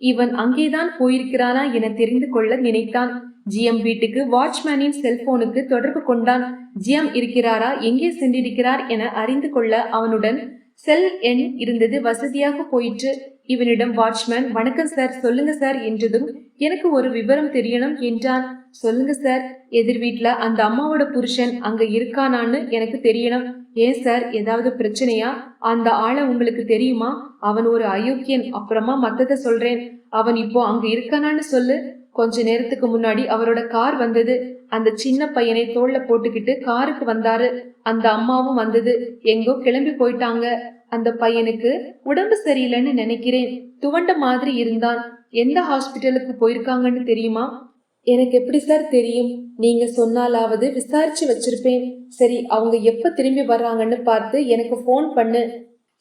இவன் அங்கேதான் போயிருக்கிறானா என தெரிந்து கொள்ள நினைத்தான். ஜிஎம் வீட்டுக்கு வாட்ச்மேனின் செல்போனுக்கு தொடர்பு கொண்டான். ஜிஎம் இருக்கிறாரா, எங்கே சென்றிருக்கிறார் என அறிந்து கொள்ள அவனுடன் செல் எண் இருந்தது வசதியாக போயிற்று. இவனிடம் வாட்ச்மேன், வணக்கம் சார், சொல்லுங்க சார் என்றதும், எனக்கு ஒரு விவரம் தெரியணும் என்றான். சொல்லுங்க சார், எதிர் வீட்டுல அந்த அம்மாவோட புருஷன் அங்க இருக்கானான்னு எனக்கு தெரியணும். ஏன் சார், ஏதாவது பிரச்சனையா? அந்த ஆளை உங்களுக்கு தெரியுமா? அவன் ஒரு அயோக்கியன். அப்புறமா மத்தத சொல்றேன். அவன் இப்போ அங்க இருக்கானான்னு சொல்லு. கொஞ்ச நேரத்துக்கு முன்னாடி அவரோட கார் வந்தது. அந்த சின்ன பையனை தோல்ல போட்டுக்கிட்டு காருக்கு வந்தாரு. அந்த அம்மாவும் வந்தது. எங்கோ கிளம்பி போயிட்டாங்க. அந்த பையனுக்கு உடம்பு சரியில்லைன்னு நினைக்கிறேன். துவண்ட மாதிரி இருந்தான். எந்த ஹாஸ்பிட்டலுக்கு போயிருக்காங்கன்னு தெரியுமா? எனக்கு எப்படி சார் தெரியும்? நீங்க சொன்னாலாவது விசாரிச்சு வச்சிருப்பேன். சரி, அவங்க எப்ப திரும்பி வர்றாங்கன்னு பார்த்து எனக்கு போன் பண்ணு.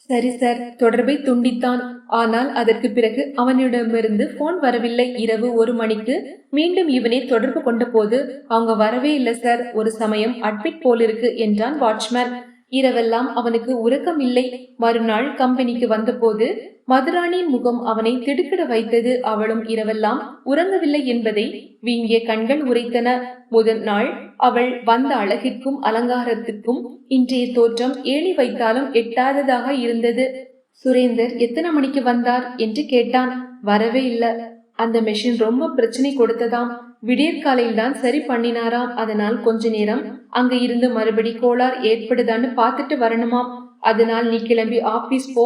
சரி சார். தொடர்பை துண்டித்தான். ஆனால் அதற்கு பிறகு அவனிடமிருந்து போன் வரவில்லை. இரவு 1 மணிக்கு மீண்டும் இவனை தொடர்பு கொண்ட போது, அவங்க வரவே இல்லை சார், ஒரு சமயம் அட்மிட் போலிருக்கு என்றான் வாட்ச்மேன். இரவெல்லாம் அவனுக்கு உறக்கம் இல்லை. மறுநாள் கம்பெனிக்கு வந்தபோது மதுராணியின் முகம் அவனை திடுக்கிட வைத்தது. அவளும் இரவெல்லாம் உறங்கவில்லை என்பதை வீங்கிய கண்கள் உரைத்தன. முதல் நாள் அவள் வந்த அழகிற்கும் அலங்காரத்திற்கும் இன்றைய தோற்றம் ஏணி வைத்தாலும் எட்டாததாக இருந்தது. சுரேந்தர் எத்தனை மணிக்கு வந்தார் என்று கேட்டான். வரவே இல்லை. அந்த மெஷின் ரொம்ப பிரச்சனை கொடுத்ததாம். விடியற்காலையில் தான் சரி பண்ணினாராம். அதனால் கொஞ்ச நேரம் அங்க இருந்து மறுபடி கோளாறு ஏற்படுதான்னு பார்த்துட்டு வரணுமாம். அதனால் நீ கிளம்பி ஆபீஸ் போ,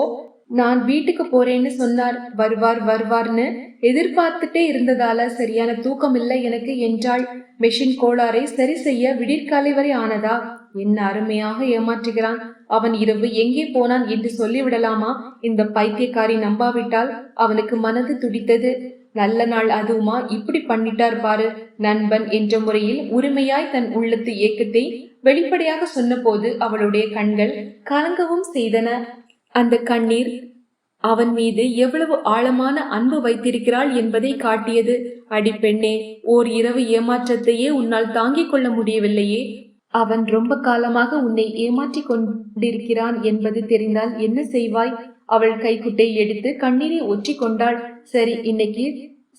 நான் வீட்டுக்கு போறேன்னு சொன்னார். வருவார்னு எதிர்பார்த்துட்டே இருந்ததால சரியான தூக்கம் இல்லை எனக்கு என்றாள். மெஷின் கோளாறை சரி செய்ய விடியற்காலை வரை ஆனதா? என்ன அருமையாக ஏமாற்றுகிறான். அவன் இரவு எங்கே போனான் என்று சொல்லிவிடலாமா? இந்த பைத்தியக்காரி நம்பாவிட்டால் அவனுக்கு மனது துடித்தது. நல்ல நாள் அதுவுமா, இப்படி பண்ணிட்டார் பாரு. நண்பன் என்ற முறையில் உரிமையாய் தன் உள்ளத்து ஏக்கத்தை வெளிப்படையாக சொன்னபோது அவளுடைய கண்கள் கலங்கவும் செய்தன. அந்த கண்ணீர் அவன் மீது எவ்வளவு ஆழமான அன்பு வைத்திருக்கிறாள் என்பதை காட்டியது. அடி பெண்ணே, ஓர் இரவு ஏமாற்றத்தையே உன்னால் தாங்கிக் கொள்ள முடியவில்லையே. அவன் ரொம்ப காலமாக உன்னை ஏமாற்றி கொண்டிருக்கிறான் என்பது தெரிந்தால் என்ன செய்வாய்? அவள் கைக்குட்டை எடுத்து கண்ணீரை ஒற்றி கொண்டாள். சரி, இன்னைக்கு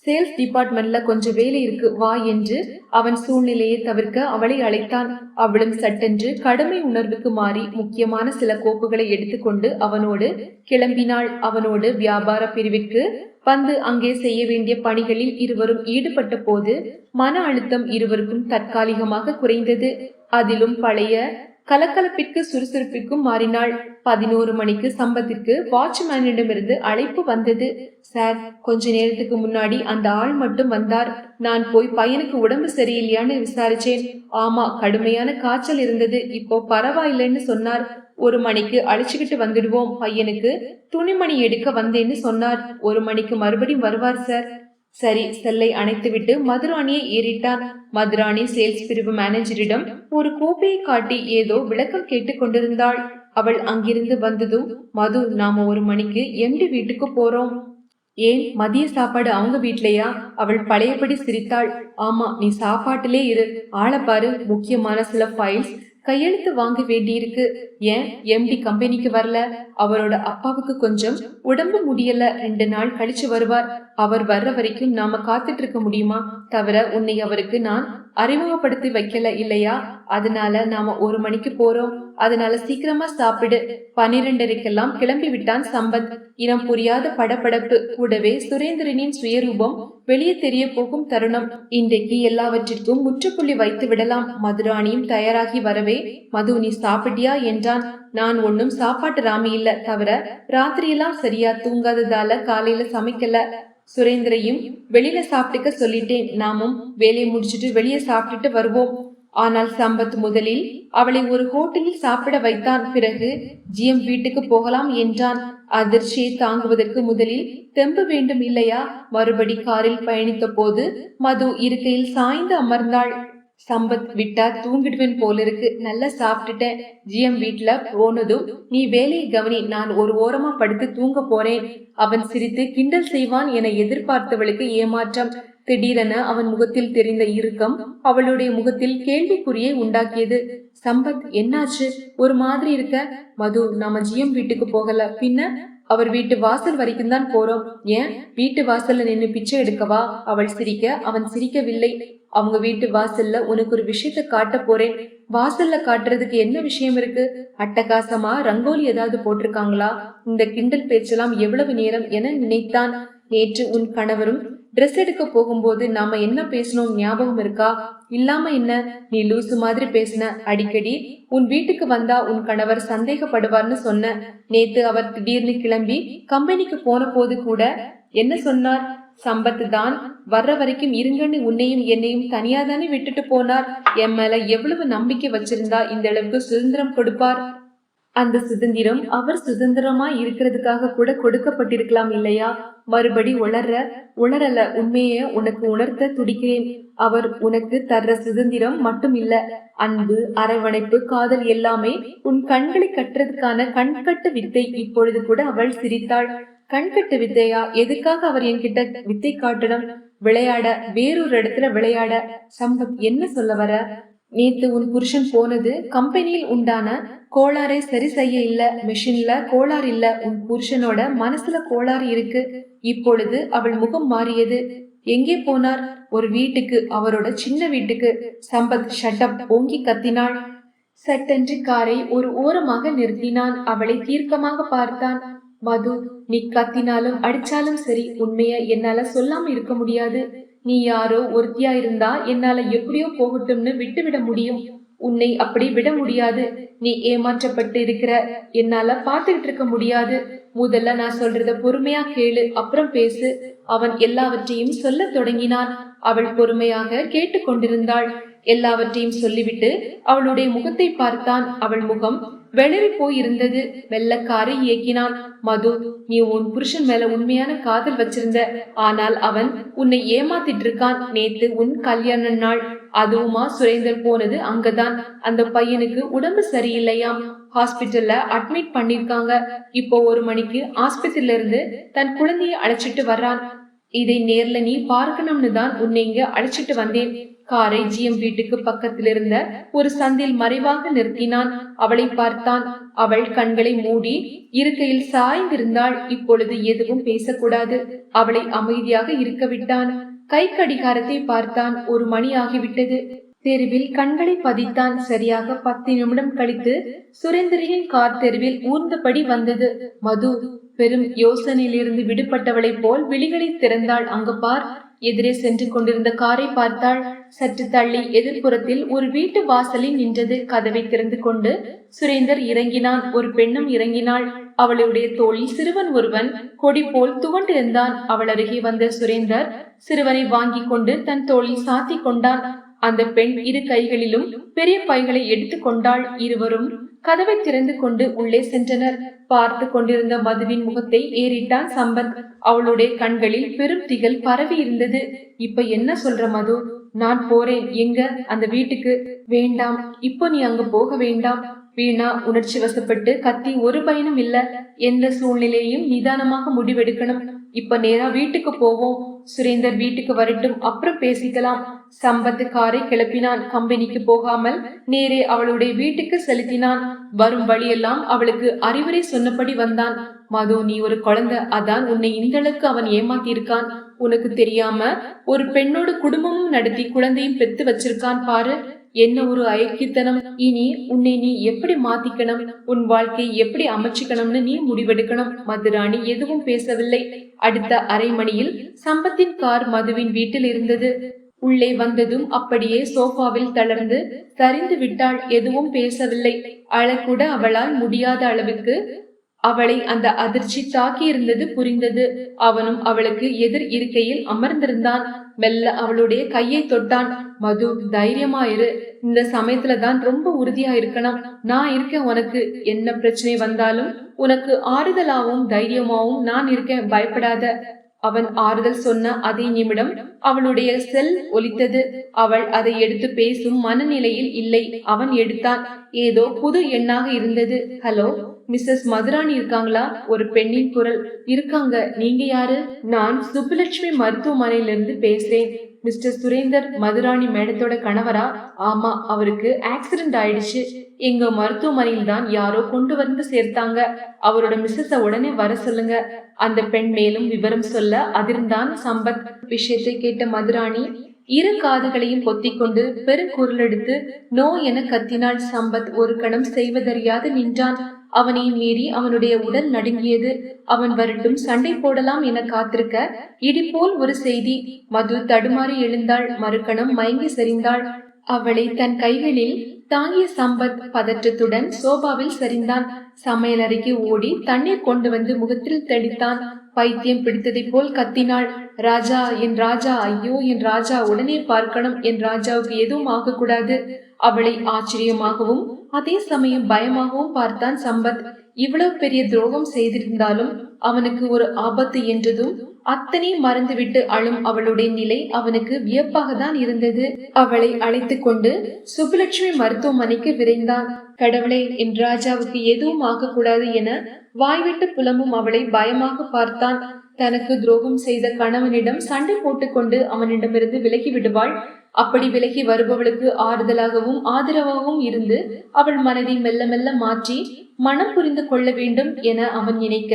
சேல்ஸ் டிபார்ட்மெண்ட்ல கொஞ்சம் வேலை இருக்கு, வா என்று அவன் சூழ்நிலையை தவிர்க்க அவளை அழைத்தான். அவளும் சட்டென்று கடமை உணர்வுக்கு மாறி முக்கியமான சில கோப்புகளை எடுத்துக்கொண்டு அவனோடு கிளம்பினாள். அவனோடு வியாபார பிரிவிற்கு வந்து அங்கே செய்ய வேண்டிய பணிகளில் இருவரும் ஈடுபட்ட போது மன அழுத்தம் இருவருக்கும் தற்காலிகமாக குறைந்தது. அதிலும் பழைய கலக்கலப்பிற்கு சுறுசுறுப்பிற்கும் மாறினாள். 11 மணிக்கு சம்பத்திற்கு வாட்ச்மேனிடமிருந்து அழைப்பு வந்தது. சார், கொஞ்ச நேரத்துக்கு முன்னாடி அந்த ஆள் மட்டும் வந்தார். நான் போய் பையனுக்கு உடம்பு சரியில்லையான்னு விசாரிச்சேன். ஆமா, கடுமையான காய்ச்சல் இருந்தது. இப்போ பரவாயில்லைன்னு சொன்னார். 1 மணிக்கு அழைச்சுக்கிட்டு வந்துடுவோம். பையனுக்கு துணிமணி எடுக்க வந்தேன்னு சொன்னார். 1 மணிக்கு மறுபடியும் வருவார் சார். சரி, செல்லை அணைத்துவிட்டு மதுராணியை ஏறிட்டான். மதுராணி சேல்ஸ் பிரிவு மேனேஜரிடம் ஒரு கோப்பையை காட்டி ஏதோ விளக்கம் கேட்டுக் கொண்டிருந்தாள். அவள் அங்கிருந்து வந்ததும், மது, நாம 1 மணிக்கு எம்டி வீட்டுக்கு போறோம். ஏன், மதிய சாப்பாடு அவங்க வீட்லயா? அவள் பழையபடி சிரித்தாள். ஆமா, நீ சாப்பாட்டிலே இரு. ஆளை பாரு, முக்கியமான சில ஃபைல்ஸ் கையெழுத்து வாங்க வேண்டியிருக்கு. ஏன் எம்டி கம்பெனிக்கு வரல? அவரோட அப்பாவுக்கு கொஞ்சம் உடம்பு முடியல, 2 நாள் கழிச்சு வருவார். அவர் வர்ற வரைக்கும் நாம காத்துட்டு இருக்க முடியுமா? தவிர உன்னை அவருக்கு நான் அறிமுகப்படுத்தி வைக்கல இல்லையா? அதனால நாம 1 மணிக்கு போறோம். அதனால சீக்கிரமா சாப்பிடு. 12:30க்கெல்லாம் கிளம்பி விட்டான் சம்பத். இனம் புரியாத படபடப்பு, கூடவே சுரேந்திரனின் சுயரூபம் வெளியே தெரிய போகும் தருணம். இன்றைக்கு எல்லாவற்றிற்கும் முற்றுப்புள்ளி வைத்து விடலாம். மதுராணியும் தயாராகி வரவே, மது நீ சாப்பிட்டியா என்றான். நான் ஒன்னும் சாப்பாட்டு ராமி இல்ல, தவிர ராத்திரியெல்லாம் சரியா தூங்காததால காலையில சமைக்கல. சுரேந்திரையும் வெளியில சாப்பிட்டுக்க சொல்லிட்டேன். நாமும் வேலையை முடிச்சுட்டு வெளியே சாப்பிட்டுட்டு வருவோம். ஆனால் சம்பத் முதலில் அவளை ஒரு ஹோட்டலில் சாப்பிட வைத்தான். பிறகு ஜிஎம் வீட்டுக்கு போகலாம் என்றான். அதிர்ச்சியை தாங்குவதற்கு முதலில் தெம்பு வேண்டும் இல்லையா? மறுபடி காரில் பயணித்த போது மது இருக்கையில் சாய்ந்து அமர்ந்தாள். சம்பத் விட்டா தூங்கிடுவேன் போல இருக்கு, நல்லா சாப்பிட்டுட்டேன். ஜிஎம் வீட்டுல போனதும் நீ வேலையை கவனி, நான் ஒரு ஓரமா படுத்து தூங்க போறேன். அவன் சிரித்து கிண்டல் செய்வான் என எதிர்பார்த்தவளுக்கு ஏமாற்றம். திடீரென அவன் முகத்தில் தெரிந்த இறுக்கம் அவளுடைய முகத்தில் கேள்விக்குறியை உண்டாக்கியது. சம்பத் என்னாச்சு, ஒரு மாதிரி இருக்க? மது, நாம ஜிஎம் வீட்டுக்கு போகல, பின்ன அவர் வீட்டு வாசல் வரைக்கும் தான் போறோம். ஏன் வீட்டு வாசல்ல நின்னு பிச்சை எடுக்கவா? அவள் சிரிக்க அவன் சிரிக்கவில்லை. அவங்க வீட்டு வாசல்ல உனக்கு ஒரு விஷயத்த காட்ட போறேன். வாசல்ல காட்டுறதுக்கு என்ன விஷயம் இருக்கு? அட்டகாசமா ரங்கோலி ஏதாவது போட்டிருக்காங்களா? இந்த கிண்டல் பேச்செல்லாம் எவ்வளவு நேரம் என நினைத்தான். நேற்று உன் கணவரும் ட்ரெஸ் எடுக்க போகும்போது நாம என்ன பேசணும் ஞாபகம் இருக்கா? இல்லாம என்ன, நீ லூசு மாதிரி பேசின. அடிக்கடி உன் வீட்டுக்கு வந்தா உன் கணவர் சந்தேகப்படுவார்னு சொன்ன. நேத்து அவர் திடீர்னு கிளம்பி கம்பெனிக்கு போன போது கூட என்ன சொன்னார்? சம்பத்து தான் வர்ற வரைக்கும் இருங்கன்னு உன்னையும் என்னையும் தனியாதானே விட்டுட்டு போனார். என் மேல எவ்வளவு நம்பிக்கை வச்சிருந்தா இந்த அளவுக்கு சுதந்திரம் கொடுப்பார்? அந்த சுதந்திரம் அவர் சுதந்திரமா இருக்கிறதுக்காக கூட கொடுக்கப்பட்டிருக்கலாம் இல்லையா? மறுபடி உளரல, உண்மைய உனக்கு உணர்த்த துடிக்கிறேன். அவர் உனக்கு தர்ற சுதந்திரம் மட்டும் இல்ல, அன்பு, அரவணைப்பு, காதல் எல்லாமே உன் கண்களை கட்டுறதுக்கான கண்கட்டு வித்தை. இப்பொழுது கூட அவள் சிரித்தாள். கண்கட்டு வித்தையா? எதுக்காக அவர் என்கிட்ட வித்தை காட்டணும்? விளையாட, வேறொரு இடத்துல விளையாட. சம்பத் என்ன சொல்ல வர? நேத்து உன் புருஷன் போனது கம்பெனியில் உண்டான கோளாறை சரி செய்ய இல்ல, மெஷின்ல கோளாறு இல்ல, உன் புருஷனோட மனசுல கோளாறு இருக்கு. இப்பொழுது அவள் முகம் மாறியது. எங்கே போனார்? ஒரு வீட்டுக்கு, அவரோட சின்ன வீட்டுக்கு. சம்பத் ஷட்டப் ஓங்கி கத்தினாள். சட்டென்று காரை ஒரு ஓரமாக நிறுத்தினான். அவளை தீர்க்கமாக பார்த்தான். மது, நீ கத்தினாலும் அடிச்சாலும் சரி, உண்மைய என்னால சொல்லாம இருக்க முடியாது. நீ யாரோ ஒருத்தியா இருந்தா என்னால எப்படியோ போகட்டும்னு விட்டுவிட முடியும். உன்னை அப்படி விட முடியாது. நீ ஏமாற்றப்பட்டு இருக்கிற, என்னால பார்த்துக்கிட்டு இருக்க முடியாது. முதல்ல நான் சொல்றத பொறுமையா கேளு, அப்புறம் பேசு. அவன் எல்லாவற்றையும் சொல்ல தொடங்கினான். அவள் பொறுமையாக கேட்டு கொண்டிருந்தாள். எல்லாவற்றையும் சொல்லிவிட்டு அவளுடைய முகத்தை பார்த்தான். அவள் முகம் வெளிரி போயிருந்தது. வெள்ளக்காரை இயக்கினான். மது, நீ உன் புருஷன் மேல உண்மையான காதல் வச்சிருந்த, ஆனால் அவன் உன்னை ஏமாத்திட்டு இருக்கான். நேத்து உன் கல்யாண நாள், அதுவுமா சுரேந்தர் போனது அங்கதான். அந்த பையனுக்கு உடம்பு சரியில்லையாம், ஹாஸ்பிட்டல்ல அட்மிட் பண்ணிருக்காங்க. இப்போ 1 மணிக்கு ஆஸ்பத்திரியில இருந்து தன் குழந்தைய அழைச்சிட்டு வர்றான். இதை நேர்ல நீ பார்க்கணும்னு தான் உன்னை இங்க அழைச்சிட்டு வந்தேன். காரை ஜிஎம் வீட்டுக்கு பக்கத்தில் இருந்த ஒரு சந்தில் மறைவாக நிறுத்தினான். அவளை பார்த்தான். அவள் கண்களை மூடி இருக்கையில் சாய்ந்திருந்தாள். இப்பொழுது எதுவும் பேசக்கூடாது. அவளை அமைதியாக இருக்க விட்டான். கை கடிகாரத்தை பார்த்தான். 1 மணி ஆகிவிட்டது. தெருவில் கண்களை பதித்தான். சரியாக 10 நிமிடம் கழித்து சுரேந்திரியின் கார் தெருவில் ஊர்ந்தபடி வந்தது. மது பெரும் யோசனையிலிருந்து விடுபட்டவளை போல் விழிகளை திறந்தாள். அங்கு பார். எதிரே சென்று கொண்டிருந்த காரை பார்த்தாள். சற்று தள்ளி எதிர்ப்புறத்தில் ஒரு வீட்டு வாசலில் நின்றது. கதவை திறந்து கொண்டு சுரேந்தர் இறங்கினான். ஒரு பெண்ணும் இறங்கினாள். அவளுடைய தோளில் சிறுவன் ஒருவன் கொடி போல் துவண்டிருந்தான். அவள் அருகே வந்த சுரேந்தர் சிறுவனை வாங்கி கொண்டு தன் தோளில் சாத்தி கொண்டான். அந்த பெண் 2 கைகளிலும் பெரிய பைகளை எடுத்து கொண்டாள். இருவரும் கதவை திறந்து கொண்டு உள்ளே சென்றனர். பார்த்து கொண்டிருந்த மதுவின் முகத்தை ஏறிட்டான் சம்பத். அவளுடைய கண்களில் பெரும் திகழ் பரவி இருந்தது. இப்ப என்ன சொல்ற மது? நான் போறேன். எங்க? அந்த வீட்டுக்கு. வேண்டாம், இப்போ நீ அங்க போக வேண்டாம். வீணா உணர்ச்சி வசப்பட்டு கத்தி ஒரு பயனும் இல்ல. எந்த சூழ்நிலையும் நிதானமாக முடிவெடுக்கணும். இப்ப நேரா வீட்டுக்கு போவோம். சுரேந்தர் வீட்டுக்கு வரட்டும், அப்புறம் பேசிக்கலாம். சம்பத் காரை கிளப்பினான். கம்பெனிக்கு போகாமல் நேரே அவளுடைய வீட்டுக்கு செலுத்தினான். வரும் வழியெல்லாம் அவளுக்கு அறிவுரை சொன்னபடி வந்தான். மது, நீ ஒரு குழந்தை, அதான் உன்னை இந்த அளவுக்கு அவன் ஏமாத்தி இருக்கான். உனக்கு தெரியாம ஒரு பெண்ணோட குடும்பமும் நடத்தி குழந்தையும் பெத்து வச்சிருக்கான் பாரு. என்ன ஒரு ஐக்கியத்தனம். இனி உன்னை நீ எப்படி மாத்திக்கணும், உன் வாழ்க்கையை எப்படி அமைச்சுக்கணும்னு நீ முடிவெடுக்கணும். மதுராணி எதுவும் பேசவில்லை. அடுத்த அரை மணியில் சம்பத்தின் கார் மதுவின் வீட்டில் இருந்தது. உள்ளே வந்ததும் அப்படியே சோஃபாவில் தளர்ந்து சரிந்து விட்டாள். எதுவும் பேசவில்லை. அழக்கூட அவளால் முடியாத அளவுக்கு அவளை அந்த அதிர்ச்சி தாக்கி இருந்தது புரிந்தது. அவனும் அவளுக்கு எதிர் இருக்கையில் அமர்ந்திருந்தான். மெல்ல அவளுடைய கையை தொட்டான். மது, தைரியமாயிரு. இந்த சமயத்துலதான் ரொம்ப உறுதியா இருக்கணும். நான் இருக்கேன். உனக்கு என்ன பிரச்சனை வந்தாலும் உனக்கு ஆறுதலாவும் தைரியமாவும் நான் இருக்கேன். பயப்படாத. அவன் ஆறுதல் சொன்ன அதே நிமிடம் அவளுடைய செல் ஒலித்தது. அவள் அதை எடுத்து பேசும் மனநிலையில் இல்லை. அவன் எடுத்தான். ஏதோ புது எண்ணாக இருந்தது. ஹலோ, மிஸ்ஸஸ் மதுராணி இருக்காங்களா? ஒரு பெண்ணின் குரல். இருக்காங்க. நீங்க யாரு? நான் சுப்புலட்சுமி மருத்துவமனையிலிருந்து பேசுறேன். மிஸ்டர் சுரேந்தர் மதுராணி மேடத்தோட கணவரா? ஆமா, அவருக்கு ஆக்சிடென்ட் ஆயிடுச்சு. எங்க மருத்துவமனையில் தான் யாரோ கொண்டு வந்து சேர்த்தாங்க. அவரோட மிஸ்ஸஸ உடனே வர சொல்லுங்க. அந்த பெண் மேலும் விவரம் சொல்ல அதிர்ந்தான் சம்பத். விஷயத்தை கேட்ட மதுராணி இரு காதுகளையும் பொத்திக்கொண்டு பெருக்குரல் எடுத்து நோ என கத்தினாள். சம்பத் ஒரு கணம் செய்வதறியாது நின்றான். அவனை மீறி அவனுடைய உடல் நடுங்கியது. அவன் வரட்டும், சண்டை போடலாம் என காத்திருக்க இடிபோல் ஒரு செய்தி. மது தடுமாறி எழுந்தாள். மறுகணம் மயங்கி சரிந்தாள். அவளை தன் கைகளில் தாங்கிய சம்பத் பதற்றத்துடன் சோபாவில் சரிந்தான். சமையலறைக்கு ஓடி தண்ணீர் கொண்டு வந்து முகத்தில் தெளித்தான். பைத்தியம் பிடித்ததை போல் கத்தினாள். ராஜா, என் ராஜா, ஐயோ என் ராஜா, உடனே பார்க்கணும். என் ராஜாவுக்கு எதுவும் ஆகக்கூடாது. அவளை ஆச்சரியமாகவும் அதே சமயம் பயமாகவும் பார்த்தான் சம்பத். இவ்வளவு பெரிய துரோகம் செய்திருந்தாலும் அவனுக்கு ஒரு ஆபத்து என்றதும் அத்தனை மறந்துவிட்டு அழும் அவளுடைய நிலை அவனுக்கு வியப்பாக தான் இருந்தது. அவளை அழைத்து கொண்டு சுப்புலட்சுமி மருத்துவமனைக்கு விரைந்தான். கடவுளே, என் ராஜாவுக்கு எதுவும் ஆகக்கூடாது என வாய்விட்டு புலம்பும் அவளை பயமாக பார்த்தான். தனக்கு துரோகம் செய்த கணவனிடம் சண்டை போட்டுக்கொண்டு அவனிடமிருந்து விலகி விடுவாள். அப்படி விலகி வருபவளுக்கு ஆறுதலாகவும் ஆதரவாகவும் இருந்து அவள் மனதை மெல்ல மெல்ல மாற்றி மனம் புரிந்து கொள்ள வேண்டும் என அவன் நினைக்க,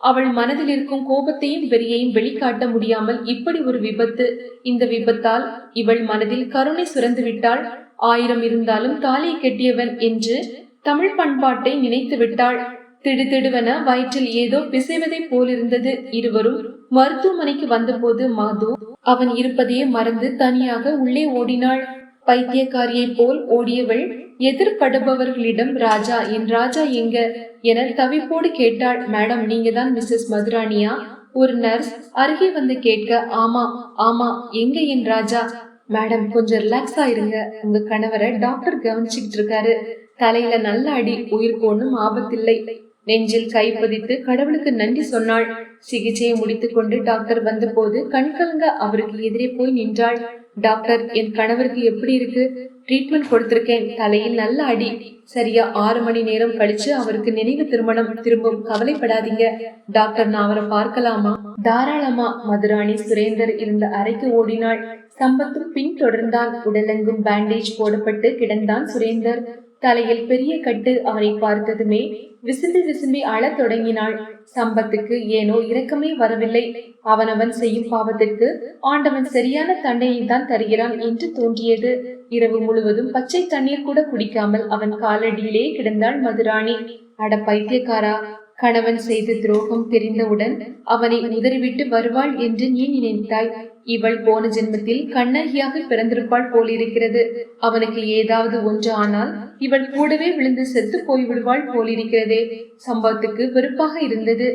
அவள் மனதில் இருக்கும் கோபத்தையும் வெறியையும் வெளிக்காட்ட முடியாமல் இப்படி ஒரு விபத்து. இந்த விபத்தால் இவள் மனதில் கருணை சுரந்து விட்டாள். 1000 இருந்தாலும் தாலியை கெட்டியவன் என்று தமிழ் பண்பாட்டை நினைத்து விட்டாள். திடுதிடுவென வயிற்றில் ஏதோ பிசைவதை போலிருந்தது. இருவரும் மருத்துவமனைக்கு வந்தபோது மது அவன் இருப்பதையே மறந்து தனியாக உள்ளே ஓடினாள். பைத்தியக்காரியை போல் ஓடியவள் எதிர்படுபவர்களிடம் ராஜா, என் ராஜா எங்க என தவிப்போடு கேட்டாள். மேடம், நீங்க தான் மிஸ்ஸஸ் மதுராணியா? ஒரு நர்ஸ் அருகே வந்து கேட்க, ஆமா ஆமா, எங்க என் ராஜா? மேடம், கொஞ்சம் ரிலாக்ஸா இருங்க. உங்க கணவரை டாக்டர் கவனிச்சுக்கிட்டு இருக்காரு. தலையில நல்ல அடி, உயிருக்கு ஒன்றும் ஆபத்தில்லை. நெஞ்சில் கை பதித்து கடவுளுக்கு நன்றி சொன்னாள். சிகிச்சையை முடித்துக் கொண்டு டாக்டர் வந்த போது கண்கலங்க அவருக்கு எதிரே போய் நின்றாள். டாக்டர், என் கணவருக்கு எப்படி இருக்கு? ட்ரீட்மெண்ட் கொடுத்திருக்கேன். தலையில் நல்ல அடி. சரியா 6 மணி நேரம் கழிச்சு அவருக்கு நினைவு திரும்பும். கவலைப்படாதீங்க. டாக்டர், நான் அவரை பார்க்கலாமா? தாராளமா. மதுராணி சுரேந்தர் இருந்த அறைக்கு ஓடினாள். சம்பத்தும் பின் தொடர்ந்தான். உடலெங்கும் பேண்டேஜ் போடப்பட்டு கிடந்தான் சுரேந்தர். தலையில் பெரிய கட்டு. அவனை பார்த்ததுமே விசும்பி அழத் தொடங்கினாள். சம்பத்துக்கு ஏனோ இரக்கமே வரவில்லை. அவனவன் செய்யும் பாவத்திற்கு ஆண்டவன் சரியான தண்டனை தான் தருகிறான் என்று தோன்றியது. இரவு முழுவதும் பச்சை தண்ணீர் கூட குடிக்காமல் அவன் காலடியிலே கிடந்தாள் மதுராணி. அட பைத்தியக்காரா, கணவன் செய்த துரோகம் தெரிந்தவுடன் அவனை உதறிவிட்டு வருவாள் என்று நீ நினைத்தாய். இவள் போன ஜென்மத்தில் கண்ணகியாக பிறந்திருப்பாள் போலிருக்கிறது. அவனுக்கு ஏதாவது ஒன்று ஆனால் இவள் கூடவே விழுந்து செத்து போய்விடுவாள் போலிருக்கிறதே. சம்பவத்துக்கு வெறுப்பாக இருந்தது.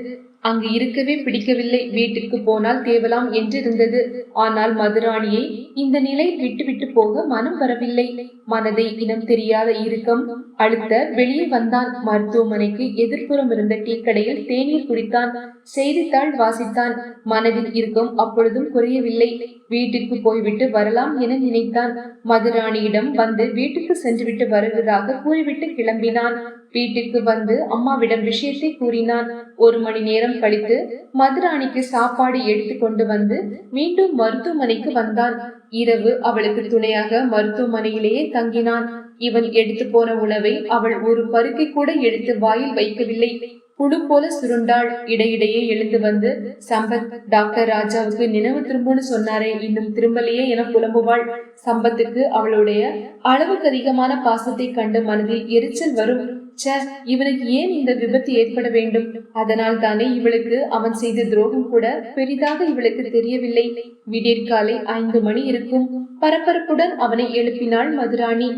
அங்கு இருக்கவே பிடிக்கவில்லை. வீட்டிற்கு போனால் தேவலாம் என்று இருந்தது. ஆனால் மதுராணியை இந்த நிலை விட்டு போக மனம் வரவில்லை. மனதை இனம் தெரியாத இறுக்கம் அழுத்த வெளியே வந்தான். மருத்துவமனைக்கு எதிர்ப்புறம் இருந்த டீ கடையில் தேநீர் குடித்தான். செய்தித்தாள் வாசித்தான். மனதில் இருக்கும் அப்பொழுதும் குறையவில்லை. வீட்டிற்கு போய்விட்டு வரலாம் என நினைத்தான். மதுராணியிடம் வந்து வீட்டுக்கு சென்றுவிட்டு வருவதாக கூறிவிட்டு கிளம்பினான். வீட்டுக்கு வந்து அம்மாவிடம் விஷயத்தை கூறினான். 1 மணி நேரம் கழித்து மதுராணிக்கு சாப்பாடு எடுத்து கொண்டு வந்து மீண்டும் மருத்துவமனைக்கு வந்தான். இரவு அவளுக்கு துணையாக மருத்துவமனையிலேயே தங்கினான். இவன் எடுத்து போன உணவை அவள் ஒரு பருக்கை கூட எடுத்து வாயில் வைக்கவில்லை. புழு போல சுருண்டாள். இடையிடையே எழுந்து வந்து, சம்பத், டாக்டர் ராஜாவுக்கு நினைவு திரும்புன்னு சொன்னாரே, இன்னும் திரும்பலையே என புலம்புவாள். சம்பத்துக்கு அவளுடைய அளவுக்கு அதிகமான பாசத்தை கண்டு மனதில் எரிச்சல் வரும். இவனுக்கு ஏன் இந்த விபத்து ஏற்பட வேண்டும்? அதனால் தானே இவளுக்கு அவன் செய்த துரோகம் கூட பெரிதாக இவளுக்கு தெரியவில்லை. விடியற்காலை 5 மணி இருக்கும். பரபரப்புடன் அவனை எழுப்பினாள் மதுராணி.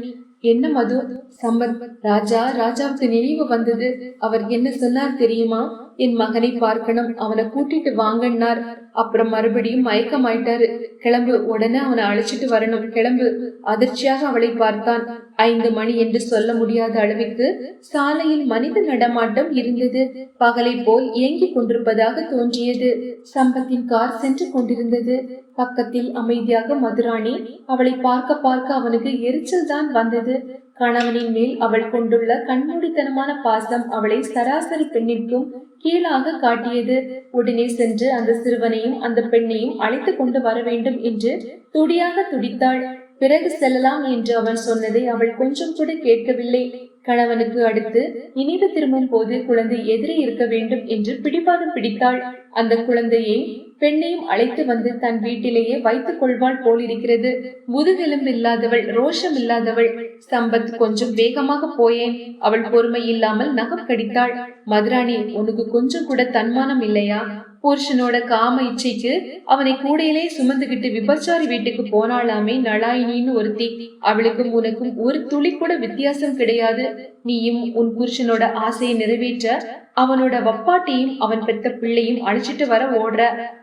என்ன மது? சம்பத், ராஜாவுக்கு நினைவு வந்தது. அவர் என்ன சொன்னார் தெரியுமா? என் மகனை பார்க்கணும், அவனை கூட்டிட்டு வாங்கன்னார். அப்புறம் மறுபடியும் மயக்கமாயிட்டாரு. கிளம்பு, உடனே அவனை அழைச்சிட்டு வரணும், கிளம்பு. அதிர்ச்சியாக அவளை பார்த்தான். 5 மணி என்று சொல்ல முடியாத அளவிற்கு சாலையில் மனித நடமாட்டம் இருந்தது. பகலை போல் இயங்கிக் கொண்டிருப்பதாக தோன்றியது. சம்பத்தின் கார் சென்று கொண்டிருந்தது. பக்கத்தில் அமைதியாக மதுராணி. அவளை பார்க்க பார்க்க அவனுக்கு எரிச்சல் தான் வந்தது. கணவனின் மேல் அவள் கொண்டுள்ள கண்மூடித்தனமான பாசம் அவளை சராசரி பெண்ணிற்கும் கீழாக காட்டியது. உடனே சென்று அந்த சிறுவனையும் அந்த பெண்ணையும் அழைத்து கொண்டு வர வேண்டும் என்று துடியாக துடித்தாள். பிறகு செல்லலாம் என்று அவன் சொன்னதை அவள் கொஞ்சம் கூட கேட்கவில்லை. கணவனுக்கு அடுத்து நினைவு திரும்பும் போது குழந்தை எதிரே இருக்க வேண்டும் என்று பிடிவாதம் பிடித்தாள். அந்த குழந்தையை பெண்ணையும் அழைத்து வந்து தன் வீட்டிலேயே வைத்துக் கொள்வாள் போலிருக்கிறது. முதுகெலும்பு இல்லாதவள், ரோஷம் இல்லாதவள். சம்பத், கொஞ்சம் வேகமாக போயேன். அவள் பொறுமை இல்லாமல் நகம் கடித்தாள். மதுராணி, உனக்கு கொஞ்சம் கூட தன்மானம் இல்லையா? புருஷனோட காம இச்சைக்கு அவனை கூடையிலே சுமந்துகிட்டு விபச்சாரி வீட்டுக்கு போனாலாமே நளாயினின்னு ஒருத்தி. அவளுக்கும் உனக்கும் ஒரு துளி கூட வித்தியாசம் கிடையாது. நீயும் உன் புருஷனோட ஆசையை நிறைவேற்ற அவனோட வப்பாட்டியும் அவன் பெத்த பிள்ளையும் அழைச்சிட்டு வர ஓடுற.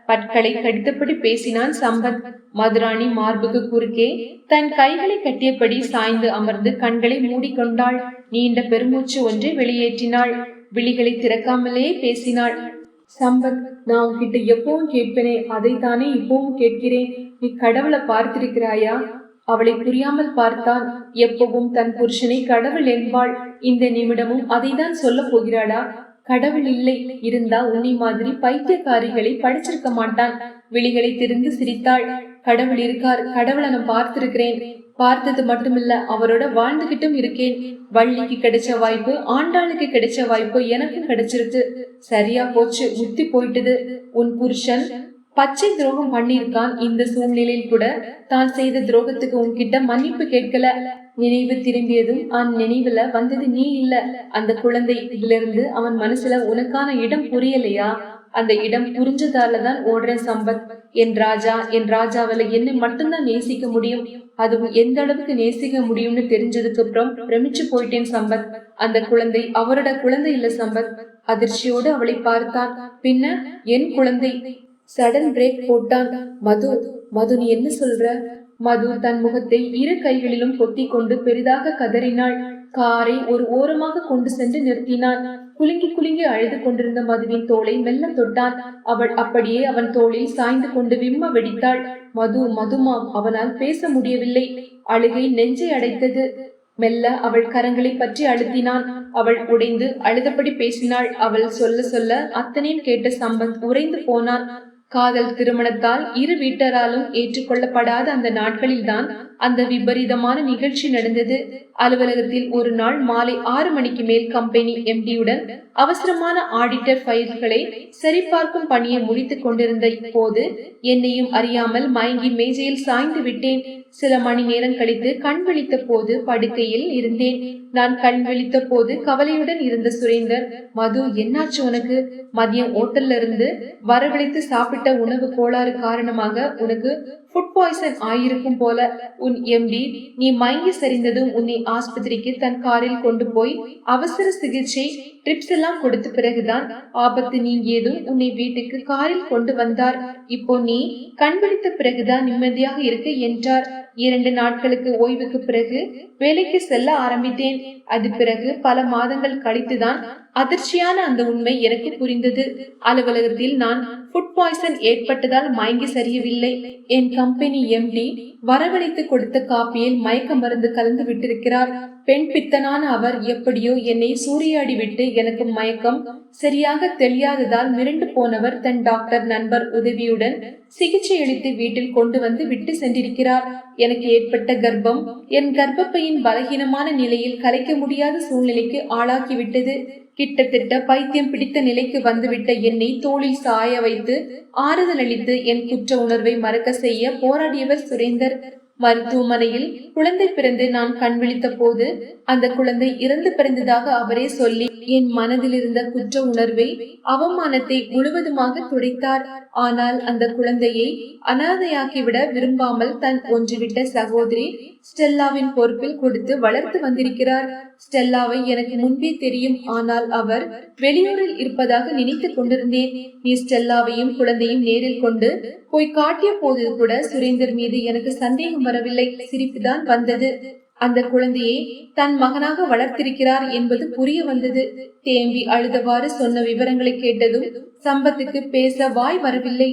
பற்களை கடித்தபடி பேசினான் சம்பத். மதுராணி மார்புக்கு குறுக்கே தன் கைகளை கட்டியபடி சாய்ந்து அமர்ந்து கண்களை மூடிக்கொண்டாள். நீண்ட பெருமூச்சு ஒன்றை வெளியேற்றினாள். விழிகளை திறக்காமலே பேசினாள். சம்பத், நான் உன்கிட்ட எப்பவும் கேட்பேனே, அதை தானே இப்பவும் கேட்கிறேன். நீ கடவுளை பார்த்திருக்கிறாயா? அவளை புரியாமல் பார்த்தான். எப்பவும் தன் புருஷனை கடவுள் என்பாள். இந்த நிமிடமும் அதை தான் சொல்ல போகிறாளா? கடவுள் இல்லை, இருந்தா உன்னை மாதிரி பைத்தியக்காரிகளை படிச்சிருக்க மாட்டான். விழிகளை திறந்து சிரித்தாள். கடவுள் இருக்கார், கடவுளை நான் பார்த்திருக்கிறேன். பார்த்தது மட்டுமில்ல, அவரோட வாழ்ந்துகிட்டும் இருக்கேன். வள்ளிக்கு கிடைச்ச வாய்ப்பு, ஆண்டாளுக்கு கிடைச்ச வாய்ப்பு எனக்கும் கிடைச்சிருக்கு. சரியா போச்சு, முத்தி போயிட்டது. உன் புருஷன் பச்சை துரோகம் பண்ணிருக்கான். இந்த சூழ்நிலையில் கூட தான் செய்த துரோகத்துக்கு உன்கிட்ட மன்னிப்பு கேட்கல. நினைவு திரும்பியதும் அந்நினைவுல வந்தது நீ இல்ல, அந்த குழந்தை. இதுல இருந்து அவன் மனசுல உனக்கான இடம் புரியலையா? அந்த இடம் புரிஞ்சதாலதான் ஓடுறேன் சம்பத். என் ராஜாவில என்னை மட்டும்தான் நேசிக்க முடியும். அதுவும் எந்த அளவுக்கு நேசிக்க முடியும்னு தெரிஞ்சதுக்கு அப்புறம் பிரமிச்சு போயிட்டேன் சம்பத். அந்த குழந்தை அவரோட குழந்தை இல்ல சம்பத். அதிர்ச்சியோடு அவளை பார்த்தான். பின்ன என் குழந்தை. சடன் பிரேக் போட்டான். மது நீ என்ன சொல்ற? மது தன் முகத்தை 2 கைகளிலும் பொத்தி கொண்டு பெரிதாக கதறினாள். காரை ஒரு ஓரமாக கொண்டு சென்று நிறுத்தினான். குலுங்கி குலுங்கி அழுது கொண்டிருந்த மதுவின் தோளை மெல்ல தொட்டான். அவள் அப்படியே அவன் தோளில் சாய்ந்து கொண்டு விம்ம வெடித்தாள். மதுமா அவனால் பேச முடியவில்லை. அழுகை நெஞ்சை அடைத்தது. மெல்ல அவள் கரங்களை பற்றி அழுத்தினான். அவள் உடைந்து அழுதபடி பேசினாள். அவள் சொல்ல சொல்ல அத்தனையும் கேட்ட சம்பத் உறைந்து போனான். காதல் திருமணத்தால் 2 வீட்டாராலும் ஏற்றுக்கொள்ளப்படாத அந்த நாட்களில் தான் அந்த விபரீதமான நிகழ்ச்சி நடந்தது. அலுவலகத்தில் ஒரு நாள் மாலை 6 மணிக்கு மேல் கம்பெனி எம்டியுடன் அவசரமான ஆடிட்டர் ஃபைல்களை சரிபார்க்கும் பணியை முடித்துக் கொண்டிருந்த போது என்னையும் அறியாமல் மயங்கி மேஜையில் சாய்ந்து விட்டேன். சில மணி நேரம் கழித்து கண் விழித்த போது படுக்கையில் இருந்தேன். நான் கண் விழித்த போது கவலையுடன் இருந்த சுரேந்தர், மது என்னாச்சு உனக்கு? மதியம் ஓட்டல்ல இருந்து வரவழைத்து சாப்பிட்ட உணவு கோளாறு காரணமாக உனக்கு ஃபுட் பாய்சன் ஆயிருக்கும் போல. உன் எம்டி நீ மயங்கி சரிந்ததும் உன்னை ஆஸ்பத்திரிக்கு தன் காரில் கொண்டு போய் அவசர சிகிச்சை ட்ரிப்ஸ் எல்லாம் கொடுத்த பிறகுதான் ஆபத்து நீங்கியதும் உன்னை வீட்டுக்கு காரில் கொண்டு வந்தார். இப்போ நீ கண் விழித்த பிறகுதான் நிம்மதியாக இருக்க என்றார். 2 நாட்களுக்கு ஓய்வுக்கு பிறகு வேலைக்கு செல்ல ஆரம்பித்தேன். அது பிறகு பல மாதங்கள் கழித்துதான் அதிர்ச்சியான அந்த உண்மை எனக்கு புரிந்தது. அலுவலகத்தில் நான் ஃபுட் பாய்சன் ஏற்பட்டதால் மயங்கி சரியவில்லை. என் கம்பெனி எம்டி வரவழைத்து கொடுத்த காப்பியில் மயக்க மருந்து கலந்து விட்டிருக்கிறார். பெண் பித்தனான அவர் எப்படியோ என்னை சூறையாடி விட்டு எனக்கு மயக்கம் சரியாக தெளியாததால் மிரண்டு போனவர் தன் டாக்டர் நண்பர் உதவியுடன் சிகிச்சை அளித்து வீட்டில் கொண்டு வந்து விட்டு சென்றிருக்கிறார். எனக்கு ஏற்பட்ட கர்ப்பம் என் கர்ப்பப்பையின் பலகீனமான நிலையில் கலைக்க முடியாத சூழ்நிலைக்கு ஆளாக்கிவிட்டது. கிட்டத்தட்ட பைத்தியம் பிடித்த நிலைக்கு வந்துவிட்ட என்னை தோளில் சாய வைத்து ஆறுதல் அளித்து என் குற்ற உணர்வை மறக்க செய்ய போராடியவர் சுரேந்தர். மருத்துவமனையில் குழந்தை பிறந்து நான் கண் விழித்த போது அந்த குழந்தை இறந்து பிறந்ததாக அவரே சொல்லி என் மனதில் இருந்த குற்ற உணர்வை அவமானத்தை முழுவதுமாக துடைத்தார். ஆனால் அந்த குழந்தையை அனாதையாக்கிவிட விரும்பாமல் தன் ஒன்றுவிட்ட சகோதரி ஸ்டெல்லாவின் பொறுப்பில் கொடுத்து வளர்த்து வந்திருக்கிறார். ஸ்டெல்லாவை எனக்கு முன்பே தெரியும். ஆனால் அவர் வெளியூரில் இருப்பதாக நினைத்து கொண்டிருந்தேன். நீ ஸ்டெல்லாவையும் குழந்தையும் நேரில் கொண்டு போய் காட்டிய போது கூட சுரேந்தர் மீது எனக்கு சந்தேகம் வரவில்லை, சிரிப்புதான் வந்தது. அந்த குழந்தையை தன் மகனாக வளர்த்திருக்கிறார் என்பது புரிய வந்தது. தேம்பி அழுதவாறு சொன்ன விவரங்களை கேட்டதும் சம்பத்துக்கு பேச வாய் வரவில்லை.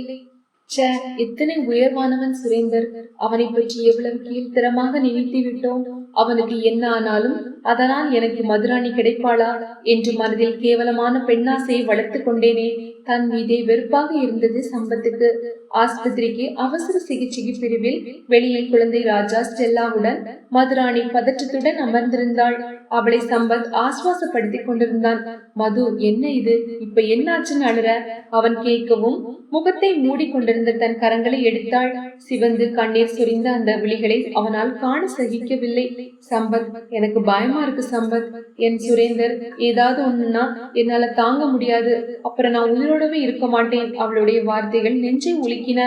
எத்தனை உயர்வானவன் சுரேந்தர்! அவனை பற்றி எவ்வளவு கீழ்த்தரமாக நினைத்து விட்டோம். அவனுக்கு என்ன ஆனாலும் அதனால் எனக்கு மதுராணி கிடைப்பாளா என்று மனதில் கேவலமான பெண்ணாசையை வளர்த்து கொண்டேனே. தன் மீதே வெறுப்பாக இருந்தது சம்பத்துக்கு. ஆஸ்பத்திரிக்கு அவசர சிகிச்சை பிரிவில் வெளியில் குழந்தை ராஜா ஸ்டெல்லாவுடன் மதுராணி பதற்றத்துடன் அமர்ந்திருந்தாள். அவளை சம்பத் ஆஸ்வாசப்படுத்திக் கொண்டிருந்தான். மது, என்ன இது, இப்ப என்னாச்சுன்னு அழுற? அவன் கேட்கவும் முகத்தை மூடிக்கொண்டிருந்த தன் கரங்களை எடுத்தாள். சிவந்து கண்ணீர் சொரிந்த அந்த விழிகளை அவனால் காண சகிக்கவில்லை. சம்பத், எனக்கு பயமா இருக்கு சம்பத். என் சுரேந்தர் ஏதாவது ஒண்ணுன்னா என்னால தாங்க முடியாது. அப்புறம் நான் உயிரோடவே இருக்க மாட்டேன். அவளுடைய வார்த்தைகள் நெஞ்சை உலுக்கின.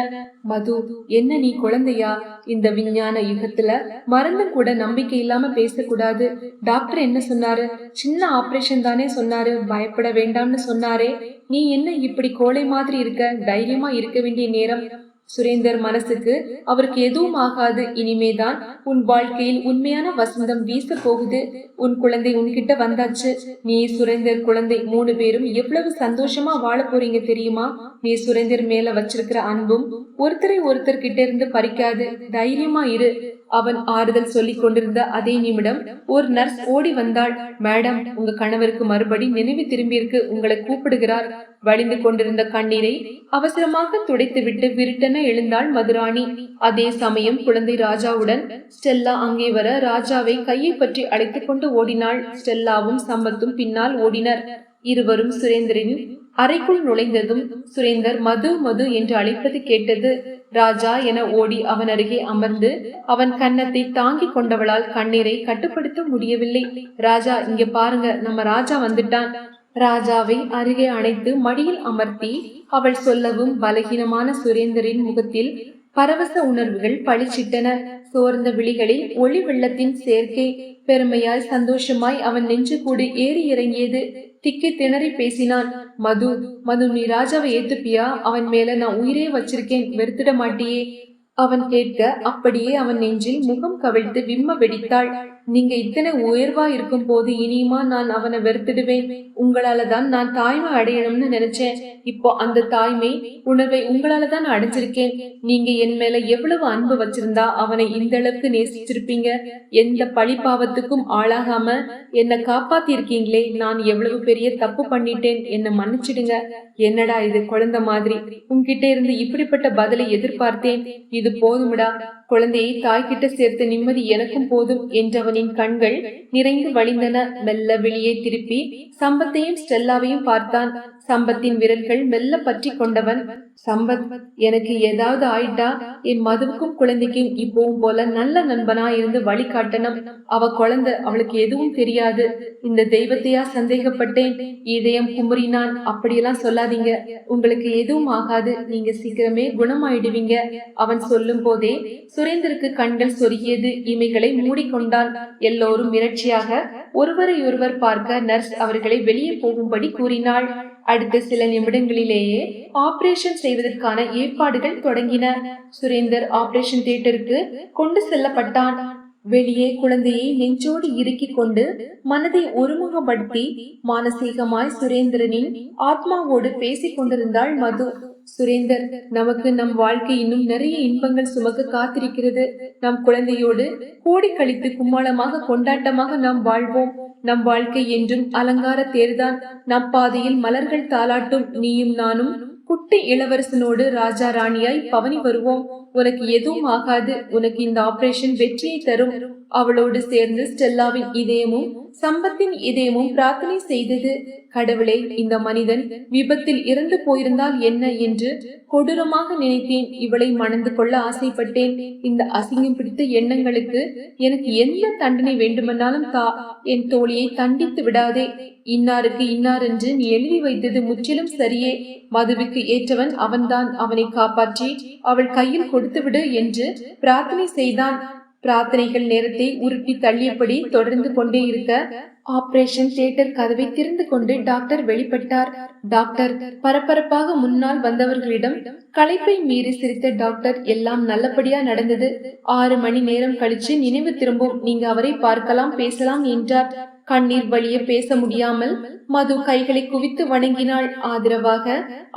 மது, என்ன நீ குழந்தையா? இந்த விஞ்ஞான யுகத்துல மருந்து கூட நம்பிக்கை இல்லாம பேசக்கூடாது. டாக்டர் என்ன சொன்னாரு? சின்ன ஆபரேஷன் தானே சொன்னாரு, பயப்பட வேண்டாம்னு சொன்னாரே. நீ என்ன இப்படி கோழை மாதிரி இருக்க? தைரியமா இருக்க வேண்டிய நேரம். சுரேந்தர் மனசுக்கு அவருக்கு எதுவும் ஆகாது. இனிமேதான் உன் வாழ்க்கையில் உண்மையான வசந்தம் வீச போகுது. உன் குழந்தை உன்கிட்ட வந்தாச்சு. நீ சுரேந்தர் குழந்தை 3 பேரும் எவ்வளவு சந்தோஷமா வாழ போறீங்க தெரியுமா? நீ சுரேந்தர் மேல வச்சிருக்கிற அன்பும் ஒருத்தரை ஒருத்தர் கிட்ட இருந்து பறிக்காது. தைரியமா இரு. அவன் ஆறுதல் சொல்லிக் கொண்டிருந்த அதே நிமிடம் ஒரு நர்ஸ் ஓடி வந்தாள். மேடம், உங்க கணவருக்கு மறுபடி நினைவு திரும்பியிருக்கு, உங்களை கூப்பிடுகிறார். வழிந்து கொண்டிருந்த கண்ணீரை அவசரமாக துடைத்து விட்டு விருட்டென எழுந்தாள் மதுராணி. அதே சமயம் குழந்தை ராஜாவுடன் ஸ்டெல்லா அங்கே வர ராஜாவை கையை பற்றி அழைத்துக் கொண்டு ஓடினாள். ஸ்டெல்லாவும் சம்பத்தும் பின்னால் ஓடினர். இருவரும் சுரேந்தரின் அறைக்குள் நுழைந்ததும் சுரேந்தர் மது மது என்று அழைப்பது கேட்டது. ராஜா என ஓடி அவன் அருகே அமர்ந்து அவன் கன்னத்தை தாங்கி கொண்டவளால் கண்ணீரை கட்டுப்படுத்த முடியவில்லை. ராஜா, இங்க பாருங்க, நம்ம ராஜா வந்துட்டான். ராஜாவை அருகே அணைத்து மடியில் அமர்த்தி அவள் சொல்லவும் பலகீனமான சுரேந்தரின் முகத்தில் பரவச உணர்வுகள் பளிச்சிட்டன. சோர்ந்த விழிகளில் ஒளி வெள்ளத்தின் சேர்க்கை. பெருமையாய் சந்தோஷமாய் அவன் நெஞ்சு கூடு ஏறி இறங்கியது. திக்கி திணறி பேசினான். மது, மது, நீ ராஜாவை ஏத்துப்பியா? அவன் மேல நான் உயிரே வச்சிருக்கேன், வெறுத்துட மாட்டியே? அவன் கேட்க அப்படியே அவன் நெஞ்சில் முகம் கவிழ்த்து விம்ம வெடித்தாள். நீங்க இத்தனை உயர்வா இருக்கும் போது இனியுமா நான் அவனை வெறுத்துடுவேன்? உங்களாலதான் நான் தாய்மை அடையணும்னு நினைச்சேன். இப்போ அந்த தாய்மை உணர்வை உங்களாலதான் அடைஞ்சிருக்கேன். நீங்க என் மேல எவ்வளவு அன்பு வச்சிருந்தா அவனை இந்த அளவுக்கு நேசிச்சிருப்பீங்க. எந்த பழி பாவத்துக்கும் ஆளாகாம என்னை காப்பாத்தி இருக்கீங்களே. நான் எவ்வளவு பெரிய தப்பு பண்ணிட்டேன், என்னை மன்னிச்சிடுங்க. என்னடா இது, குழந்தை மாதிரி உன்கிட்ட இருந்து இப்படிப்பட்ட பதிலை எதிர்பார்த்தேன். இது போதும்டா. குழந்தையை தாய்கிட்ட சேர்த்த நிம்மதி எனக்கும் போதும் என்றவனின் கண்கள் நிறைந்து வழிந்தன. மெல்ல வெளியே திருப்பி சம்பத்தையும் ஸ்டெல்லாவையும் பார்த்தான். சம்பத்தின் விரல்கள் மெல்ல பற்றி கொண்டவன், சம்பத், எனக்கு ஏதாவது ஆயிட்டா என் மதுவுக்கும் குழந்தைக்கும் இப்பவும் போல நல்ல நண்பனா இருந்து வழி காட்டணும். அவ குழந்தை, அவளுக்கு எதுவும் தெரியாது. இந்த தெய்வத்தையா சந்தேகப்பட்டேன்? இதயம் குமுறினான். அப்படியெல்லாம் சொல்லாதீங்க, உங்களுக்கு எதுவும் ஆகாது. நீங்க சீக்கிரமே குணமாயிடுவீங்க. அவன் சொல்லும் போதே சுரேந்தருக்கு கண்கள் சொருகியது. இமைகளை மூடிக்கொண்டான். எல்லோரும் மிரட்சியாக ஒருவரையொருவர் பார்க்க நர்ஸ் அவர்களை வெளியே போகும்படி கூறினாள். அடுத்த சில நிமிடங்களிலேயே ஆபரேஷன் செய்வதற்கான ஏற்பாடுகள் தொடங்கின. சுரேந்தர் ஆபரேஷன் தியேட்டருக்கு கொண்டு செல்லப்பட்டான். வெளியே குழந்தையை நெஞ்சோடு இறுக்கிக் கொண்டு மனதை ஒருமுகப்படுத்தி மானசீகமாய் சுரேந்திரனின் ஆத்மாவோடு பேசிக் கொண்டிருந்தாள் மது. சுரேந்தர், நமக்கு நம் வாழ்க்கை இன்னும் நிறைய இன்பங்கள் சுமக்க காத்திருக்கிறது. நம் குழந்தையோடு கோடி கழித்து கும்மாளமாக கொண்டாட்டமாக நாம் வாழ்வோம். நம் வாழ்க்கை என்றும் அலங்கார தேர்தான். நம் பாதையில் மலர்கள் தாளாட்டும். நீயும் நானும் குட்டி இளவரசனோடு ராஜா ராணியாய் பவனி வருவோம். உனக்கு எதுவும் ஆகாது. உனக்கு இந்த ஆபரேஷன் வெற்றியை தரும். அவளோடு சேர்ந்து ஸ்டெல்லாவின் இதயமும் சம்பத்தின் இதயமும் பிரார்த்தனை செய்தது. கடவுளே, இந்த மனிதன் விபத்தில் இறந்து போயிருந்தால் என்ன என்று கொடூரமாக நினைத்தேன். இவளை மணந்து கொள்ள ஆசைப்பட்டேன். இந்த அசிங்கம் பிடித்த எண்ணங்களுக்கு எனக்கு எந்த தண்டனை வேண்டுமென்னாலும் தா. என் தோழியை தண்டித்து விடாதே. இன்னாருக்கு இன்னார் என்று நீ எழுதி வைத்தது முற்றிலும் சரியே. மதுவுக்கு ஏற்றவன் அவன்தான். அவனை காப்பாற்றி அவள் கையில் கொடுத்துவிடு என்று பிரார்த்தனை செய்தான். பிரார்த்தனைகள் நேரத்தை உருட்டி தள்ளியபடி தொடர்ந்து கொண்டே இருக்க ஆபரேஷன் தியேட்டர் கதவை திறந்து கொண்டு டாக்டர் வெளிப்பட்டார். டாக்டர் பரபரப்பாக முன்னால் வந்தவர்களிடம் களைப்பை மீறி சிரித்த டாக்டர், எல்லாம் நல்லபடியா நடந்தது. 6 மணி நேரம் கழிச்சு நினைவு திரும்பும். நீங்க அவரை பார்க்கலாம், பேசலாம் என்றார். கண்ணீர் வழிய பேச முடியாமல் மது கைகளை குவித்து வணங்கினாள். ஆதரவாக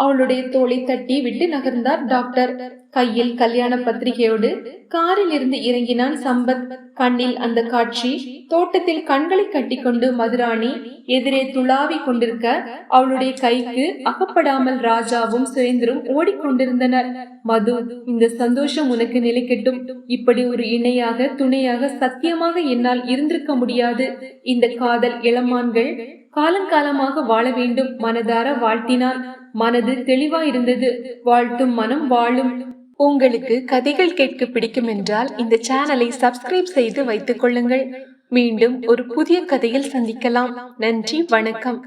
அவளுடைய தோளை தட்டி விட்டு நகர்ந்தார் டாக்டர். கையில் கல்யாண பத்திரிகையோடு காரில் இருந்து இறங்கினான் சம்பத். கண்ணில் அந்த காட்சி. தோட்டத்தில் கண்களை கட்டிக்கொண்டு மதுராணி எதிரே துளாவி கொண்டிருக்க அவளுடைய கைக்கு அகப்படாமல் ராஜாவும் சுரேந்தரும் ஓடிக்கொண்டிருந்தனர். மது, இந்த சந்தோஷம் உனக்கு நிலைக்கட்டும். இப்படி ஒரு இணையாக துணையாக சத்தியமாக என்னால் இருந்திருக்க முடியாது. இந்த காதல் இளமான்கள் காலங்காலமாக வாழ வேண்டும். மனதார வாழ்த்தினான். மனது தெளிவா இருந்தது. வாழ்த்தும் மனம் வாழும். உங்களுக்கு கதைகள் கேட்க பிடிக்கும் என்றால் இந்த சேனலை சப்ஸ்கிரைப் செய்து வைத்துக் கொள்ளுங்கள். மீண்டும் ஒரு புதிய கதையில் சந்திக்கலாம். நன்றி, வணக்கம்.